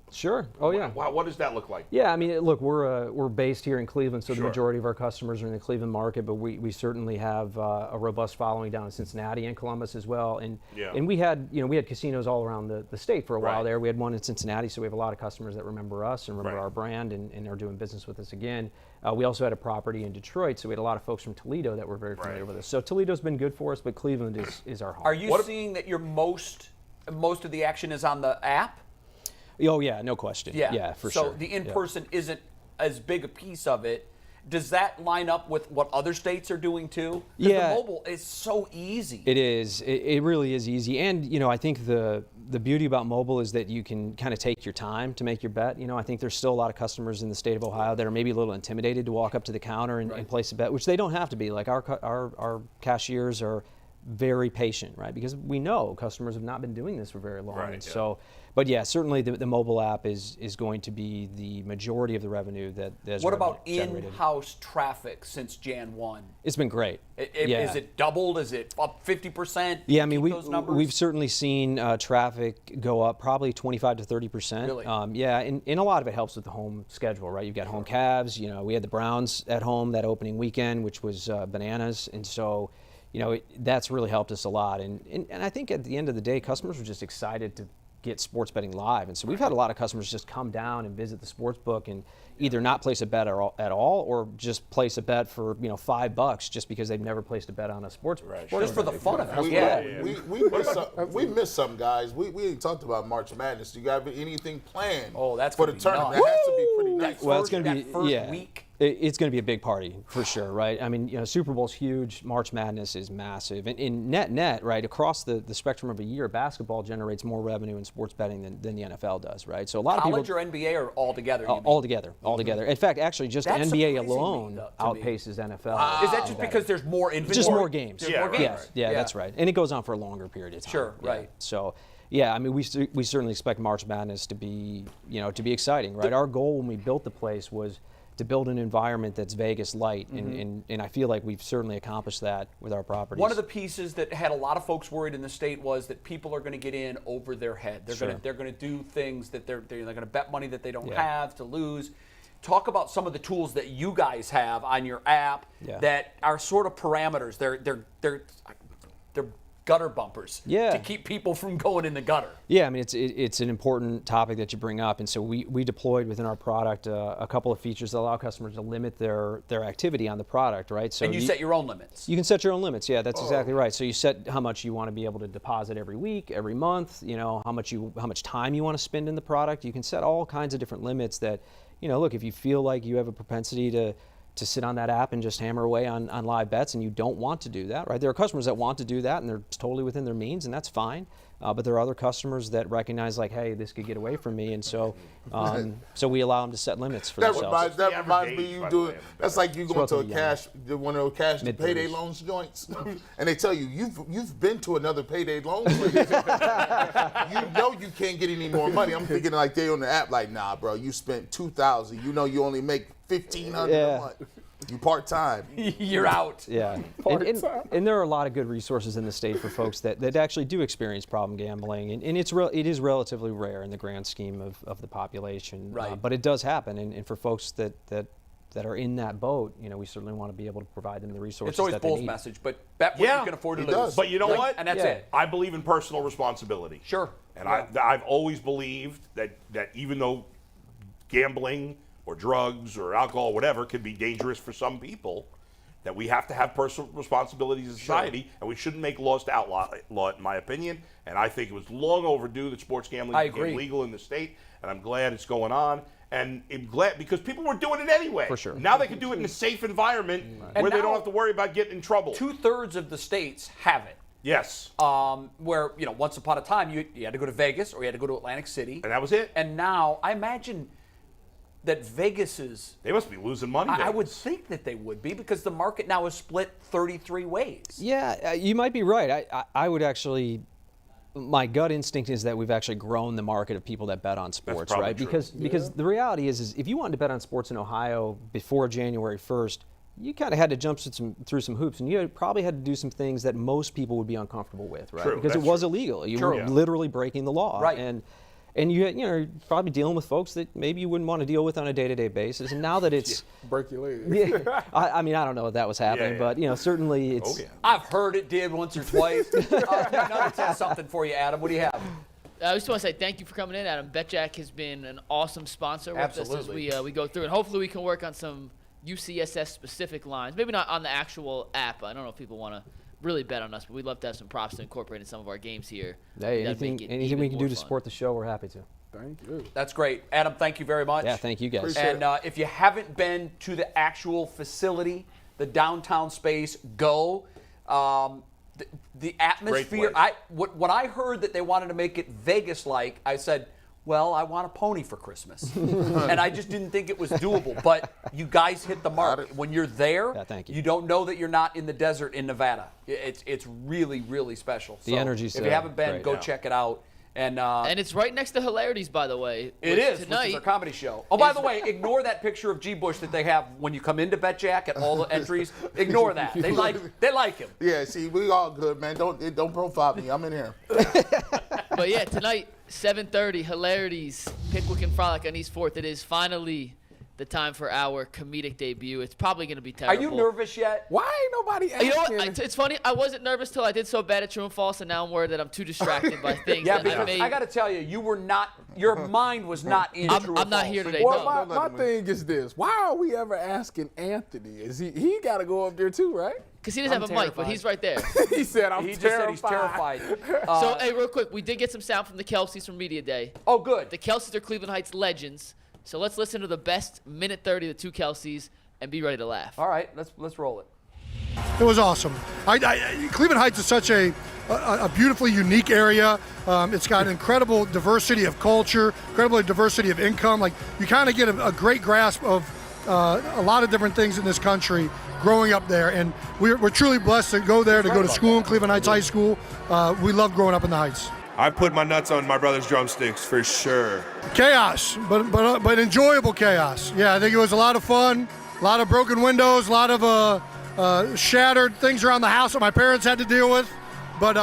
I: Sure. Oh yeah.
D: What does that look like?
I: Yeah, I mean, look, we're based here in Cleveland, so
D: Sure.
I: the majority of our customers are in the Cleveland market, but we certainly have a robust following down in Cincinnati and Columbus as well. And
D: Yeah.
I: and we had casinos all around the state for a while
D: Right.
I: there. We had one in Cincinnati, so we have a lot of customers that remember us and remember
D: Right.
I: our brand and are doing business with us again. We also had a property in Detroit, so we had a lot of folks from Toledo that were very familiar with us. So Toledo's been good for us, but Cleveland is our home.
B: Are you seeing that most of the action is on the app?
I: Oh yeah, no question. Yeah, for
B: so
I: sure.
B: the in-person isn't as big a piece of it. Does that line up with what other states are doing too? 'Cause
I: Yeah.
B: the mobile is so easy.
I: It is. It really is easy. And, you know, I think the beauty about mobile is that you can kind of take your time to make your bet. You know, I think there's still a lot of customers in the state of Ohio that are maybe a little intimidated to walk up to the counter and place a bet, which they don't have to be. Like our cashiers are very patient, right? Because we know customers have not been doing this for very long.
D: Right,
I: And
D: yeah.
I: so, but yeah, certainly the mobile app is going to be the majority of the revenue that is
B: What about
I: generated.
B: in-house traffic since Jan 1?
I: It's been great. Yeah.
B: Is it doubled? Is it up 50%?
I: Yeah, I mean,
B: Keep those numbers?
I: we've certainly seen traffic go up probably 25 to 30%.
B: Really?
I: Yeah, and a lot of it helps with the home schedule, right? You've got home Cavs. You know, we had the Browns at home that opening weekend, which was bananas. And so, you know, that's really helped us a lot. And I think at the end of the day, customers were just excited to get sports betting live. And so we've had a lot of customers just come down and visit the sports book and either not place a bet at all or just place a bet for, you know, $5 just because they've never placed a bet on a sports
B: Just for the fun of it.
C: We missed some guys. We ain't talked about March Madness. Do you have anything planned?
B: Oh, that's
C: for the
B: gonna be
C: tournament.
B: nuts.
C: That has to be pretty nice.
I: Well, it's going to
B: that
I: be
B: first week.
I: It's going to be a big party for sure, right? I mean, you know, Super Bowl's huge. March Madness is massive, and in net, right across the spectrum of a year, basketball generates more revenue in sports betting than the NFL does, right? So a lot
B: College
I: of people
B: or NBA or all together?
I: all together. In fact, actually, just
B: That's
I: NBA
B: surprising
I: alone
B: to me.
I: outpaces NFL.
B: Is that just because there's more inventory?
I: Just more games?
B: There's more games.
I: Yes, yeah, that's right, and it goes on for a longer period of time.
B: Sure,
I: yeah.
B: right.
I: So. Yeah, I mean, we certainly expect March Madness to be, you know, to be exciting, right? Our goal when we built the place was to build an environment that's Vegas light, and I feel like we've certainly accomplished that with our properties.
B: One of the pieces that had a lot of folks worried in the state was that people are going to get in over their head. They're
I: Sure.
B: going to do things that they're going to bet money that they don't
I: Yeah.
B: have to lose. Talk about some of the tools that you guys have on your app
I: Yeah.
B: that are sort of parameters. They're gutter bumpers
I: Yeah.
B: to keep people from going in the gutter.
I: Yeah, I mean, it's an important topic that you bring up, and so we deployed within our product a couple of features that allow customers to limit their activity on the product, right? So
B: And you set your own limits.
I: You can set your own limits. Yeah, that's exactly right. So you set how much you want to be able to deposit every week, every month. You know, how much time you want to spend in the product. You can set all kinds of different limits that, you know, look, if you feel like you have a propensity to sit on that app and just hammer away on live bets and you don't want to do that, right? There are customers that want to do that and they're totally within their means, and that's fine. But there are other customers that recognize, like, hey, this could get away from me, and so so we allow them to set limits for themselves.
C: That reminds me you doing. That's like you going to a
I: relatively
C: one of those cash
I: Mid-30s.
C: payday loans joints, and they tell you you've been to another payday loan place. You know you can't get any more money. I'm thinking like they on the app like, nah, bro, you spent $2,000. You know you only make $1,500
I: Yeah.
C: a month. You part time.
B: You're out.
I: Yeah, and there are a lot of good resources in the state for folks that actually do experience problem gambling, and it is relatively rare in the grand scheme of the population.
B: Right.
I: But it does happen, and for folks that are in that boat, you know, we certainly want to be able to provide them the resources.
B: It's always
I: that they
B: Bull's
I: need.
B: message, but bet what
D: Yeah,
B: you can afford to
C: he
B: lose.
C: does.
D: But you know
B: Like,
D: what?
B: And that's
I: Yeah.
B: it.
D: I believe in personal responsibility.
B: Sure.
D: And I've always believed that even though gambling or drugs or alcohol or whatever can be dangerous for some people, that we have to have personal responsibilities in society, and we shouldn't make laws to outlaw it, in my opinion. And I think it was long overdue that sports gambling
B: I
D: became
B: agree.
D: legal in the state, and I'm glad it's going on. And I'm glad because people were doing it anyway.
I: For sure.
D: Now they can do it in a safe environment
B: And
D: where they
B: now-
D: don't have to worry about getting in trouble.
B: 2/3 of the states have it.
D: Yes.
B: Where, you know, once upon a time you had to go to Vegas or you had to go to Atlantic City.
D: And that was it.
B: And now I imagine that Vegas's,
D: They must be losing money.
B: I would
D: Vegas.
B: think that they would be because the market now is split 33 ways.
I: Yeah, you might be right. I would actually. My gut instinct is that we've actually grown the market of people that bet on sports,
D: probably
I: right?
D: true.
I: Because the reality is if you wanted to bet on sports in Ohio before January 1st, you kind of had to jump through some hoops, and you probably had to do some things that most people would be uncomfortable with, right?
D: True,
I: Because it
D: that's
I: was
D: true.
I: illegal. You
B: Sure.
I: were
B: Yeah.
I: literally breaking the law,
B: Right.
I: And you're probably dealing with folks that maybe you wouldn't want to deal with on a day-to-day basis. And now that it's,
E: Break your leg.
I: I mean, I don't know if that was happening,
D: yeah.
I: but certainly it's.
D: Oh, yeah.
B: I've heard it did once or twice. Nuggets has something for you, Adam. What do you have?
F: I just want to say thank you for coming in, Adam. BetJack has been an awesome sponsor with us
B: Absolutely.
F: as we go through, and hopefully we can work on some UCSS specific lines. Maybe not on the actual app. I don't know if people want to really bet on us, but we'd love to have some props to incorporate in some of our games here.
I: Hey,
F: That'd make
I: anything
F: it even
I: we can
F: more
I: do to
F: fun.
I: support the show, we're happy to.
E: Thank you.
B: That's great. Adam, thank you very much.
I: Yeah, thank you guys.
B: And if you haven't been to the actual facility, the downtown space, go. The atmosphere. When I heard that they wanted to make it Vegas-like, I said, well, I want a pony for Christmas. And I just didn't think it was doable. But you guys hit the mark. When you're there,
I: thank you.
B: You don't know that you're not in the desert in Nevada. It's really, really special.
I: The energy's
B: if you haven't been,
I: great.
B: go check it out. And
F: it's right next to Hilarities, by the way.
B: It is,
F: tonight,
B: which is a comedy show. Oh, by the way, ignore that picture of G. Bush that they have when you come into BetJack at all the entries. Ignore that. They like him.
C: Yeah, see, we all good, man. Don't profile me. I'm in here.
F: But yeah, tonight, 7:30, Hilarities, Pickwick and Frolic on East 4th. It is finally the time for our comedic debut. It's probably going to be terrible.
B: Are you nervous yet?
E: Why ain't nobody asking?
F: You know what? It's funny. I wasn't nervous till I did so bad at True and False, and now I'm worried that I'm too distracted by things.
B: Yeah,
F: that
B: because
F: made.
B: I got to tell you, you were not. Your mind was not in True or
F: I'm not
B: False.
F: here today.
E: Well,
F: No.
E: my thing is this. Why are we ever asking Anthony? Is he got to go up there too, right?
F: Because he doesn't have a mic, but he's right there.
E: He said,
B: He just said he's terrified.
F: So, hey, real quick, we did get some sound from the Kelseys from Media Day.
B: Oh, good.
F: The Kelseys are Cleveland Heights legends. So let's listen to the best minute 30 of the two Kelseys and be ready to laugh.
B: All right, let's roll it.
J: It was awesome. Cleveland Heights is such a beautifully unique area. It's got incredible diversity of culture, incredible diversity of income. Like, you kind of get a great grasp of a lot of different things in this country growing up there. And we're truly blessed to go there, to go to school in Cleveland Heights High School. We love growing up in the Heights.
K: I put my nuts on my brother's drumsticks for sure.
J: Chaos, but enjoyable chaos. Yeah, I think it was a lot of fun, a lot of broken windows, a lot of shattered things around the house that my parents had to deal with. But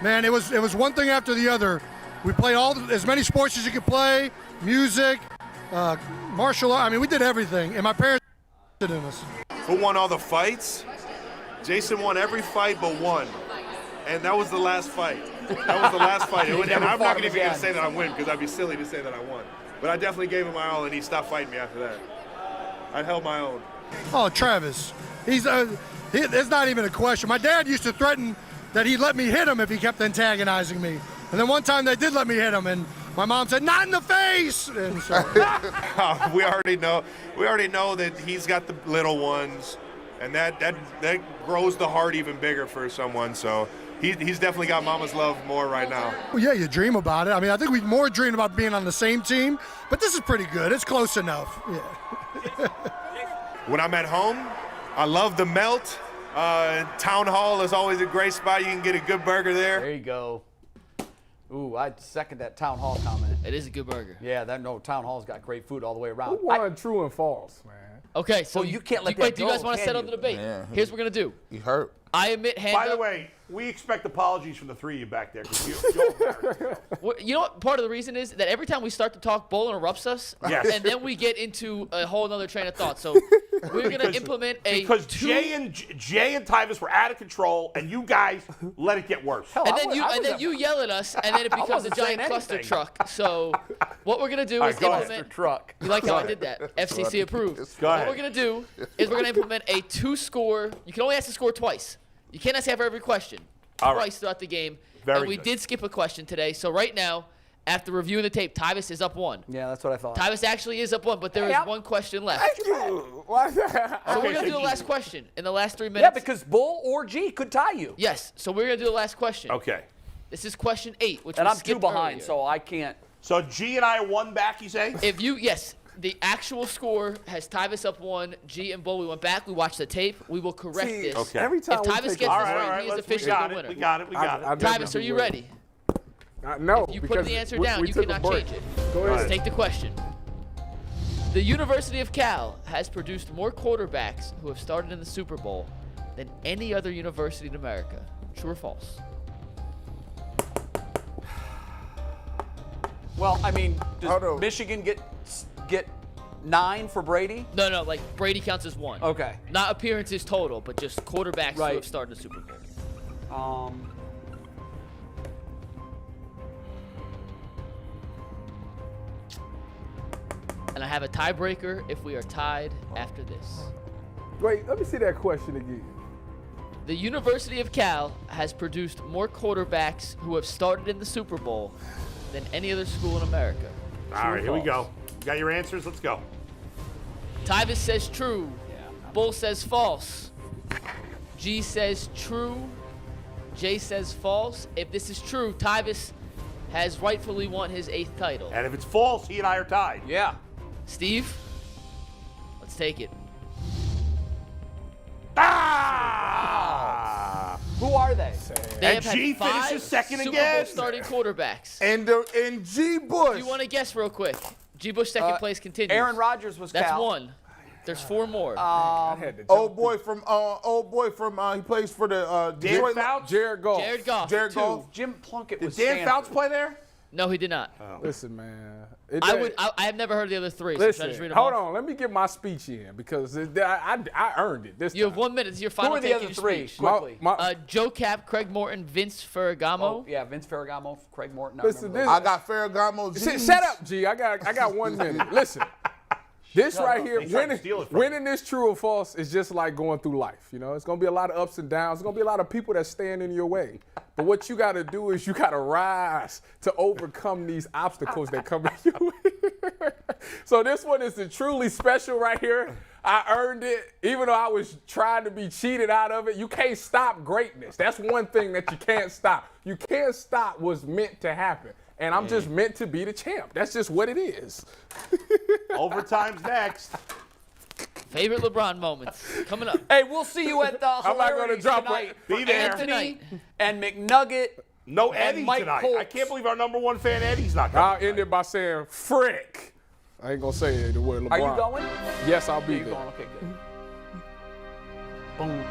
J: man, it was one thing after the other. We played as many sports as you could play, music, martial art. I mean, we did everything, and my parents did in us.
K: Who won all the fights? Jason won every fight but one, and that was the last fight. That was the last fight. And I'm not even going to say that I win, because I'd be silly to say that I won. But I definitely gave him my all, and he stopped fighting me after that. I held my own.
J: Oh, Travis. It's not even a question. My dad used to threaten that he'd let me hit him if he kept antagonizing me. And then one time they did let me hit him, and my mom said, "Not in the face!" And so,
K: we already know that he's got the little ones, and that grows the heart even bigger for someone. So he's definitely got mama's love more right now.
J: well, yeah, you dream about it. I mean, I think we more dream about being on the same team, but this is pretty good. It's close enough. Yeah.
K: When I'm at home, I love the Melt. Town Hall is always a great spot. You can get a good burger there.
B: There you go. Ooh, I second that Town Hall comment.
F: It is a good burger.
B: Yeah, Town Hall's got great food all the way around.
E: Who won True and False, man?
F: Okay, so
B: you can't let that
F: wait, do you
B: go,
F: guys want to
B: can
F: settle
B: you?
F: the debate?
C: Yeah.
F: Here's what we're going to do.
C: He hurt.
F: I admit hand
D: By
F: up.
D: the way, we expect apologies from the three of you back there. 'Cause
F: You know what part of the reason is? That every time we start to talk, Bull interrupts us.
D: Yes.
F: And then we get into a whole other train of thought. So we're going to implement a
D: because Jay and Tyvis were out of control, and you guys let it get worse.
F: And then you yell at us, and then it becomes a giant cluster
B: anything.
F: truck. So what we're gonna do is
D: go ahead.
F: implement.
B: Truck.
F: You like how I did that? FCC approved.
D: Go
F: What
D: ahead.
F: we're gonna do is we're gonna implement a 2-score. You can only ask the score twice. You can't ask for every question.
D: All right.
F: Twice throughout the game.
D: Very
F: and we
D: good.
F: did skip a question today. So right now, after reviewing the tape, Tyvis is up 1.
B: Yeah, that's what I thought.
F: Tyvis actually is up 1, but there is one question left.
E: Why?
F: So we're gonna do the last question in the last 3 minutes.
B: Yeah, because Bull or G could tie you.
F: Yes. So we're gonna do the last question.
D: Okay.
F: This is question 8, which
B: And
F: we
B: I'm 2
F: skipped
B: behind,
F: earlier.
B: so I can't.
D: So G and I are 1 back, you say?
F: Yes, the actual score has Tyvis up 1. G and Bull, we went back. We watched the tape. We will correct this.
D: Okay.
E: Every time
F: If
E: we
F: Tyvis
E: take
F: gets
E: a-
F: this
D: All right,
F: right, he is
D: we
F: officially
D: got
F: the
D: it.
F: winner.
D: We got it.
E: I'd
F: Tyvis,
E: never
F: are you
E: be
F: ready?
E: No.
F: If you put
E: because
F: the answer
E: we
F: down, you
E: took a
F: cannot
E: break.
F: change it.
E: Go ahead.
F: Let's take the question. The University of Cal has produced more quarterbacks who have started in the Super Bowl than any other university in America. True or false?
B: Well, I mean,
C: Hold
B: does
C: on.
B: Michigan get 9 for Brady?
F: No, like Brady counts as 1.
B: Okay.
F: Not appearances total, but just quarterbacks
B: Right.
F: who have started in the Super Bowl. And I have a tiebreaker if we are tied after this.
E: Wait, let me see that question again.
F: The University of Cal has produced more quarterbacks who have started in the Super Bowl than any other school in America.
D: All right, here we go. You got your answers? Let's go.
F: Tyvis says true. Bull says false. G says true. Jay says false. If this is true, Tyvis has rightfully won his 8th title.
D: And if it's false, he and I are tied.
B: Yeah.
F: Steve, let's take it.
B: Who are they?
F: They
D: And
F: have
D: G
F: had 5
D: finishes second
F: Super
D: again.
F: Bowl starting quarterbacks.
C: And G. Bush.
F: Do you want to guess real quick? G. Bush second place continues.
B: Aaron Rodgers was
F: That's
B: Cal.
F: 1. There's 4 more.
C: Old boy from he plays for the
D: Dan
C: Detroit
D: Fouts?
E: Jared Goff.
F: Jared Goff.
C: Jared
F: 2.
C: Goff.
B: Jim Plunkett
D: Did
B: was
D: Dan
B: Stanford.
D: Fouts play there?
F: No, he did not.
E: Listen, man.
F: I have never heard of the other 3. So should I just
E: Listen,
F: read them
E: hold
F: off?
E: on. Let me get my speech in because I earned it this
F: You
E: time.
F: have 1 minute. This is your
B: Who
F: final
B: are the
F: take
B: other
F: of your
B: 3?
F: speech.
B: Quickly.
F: Joe Cap, Craig Morton, Vince Ferragamo.
B: Oh, yeah, Vince Ferragamo, Craig Morton. I
E: Listen,
B: remember
E: this-
C: I got Ferragamo.
E: Shut up, G. I got 1 minute. Listen. This right here,
D: They tried to steal it from
E: winning this true or false is just like going through life. You know, it's gonna be a lot of ups and downs. It's gonna be a lot of people that stand in your way. But what you gotta do is you gotta rise to overcome these obstacles that come in your way. So this one is truly special right here. I earned it, even though I was trying to be cheated out of it. You can't stop greatness. That's one thing that you can't stop. You can't stop what's meant to happen. And I'm just meant to be the champ. That's just what it is.
D: Overtime's next.
F: Favorite LeBron moments coming up.
B: Hey, we'll see you at the
E: I'm not gonna
B: Hilarities
E: drop
B: tonight.
E: it.
D: Be there.
B: Anthony and McNugget.
D: No
B: And
D: Eddie
B: Mike
D: tonight.
B: Colts.
D: I can't believe our number 1 fan Eddie's not
E: I'll
D: coming.
E: end it by saying, frick. I ain't gonna say it the word LeBron.
B: Are you going?
E: Yes, I'll be
B: You're
E: there.
B: going. Okay, good. Boom.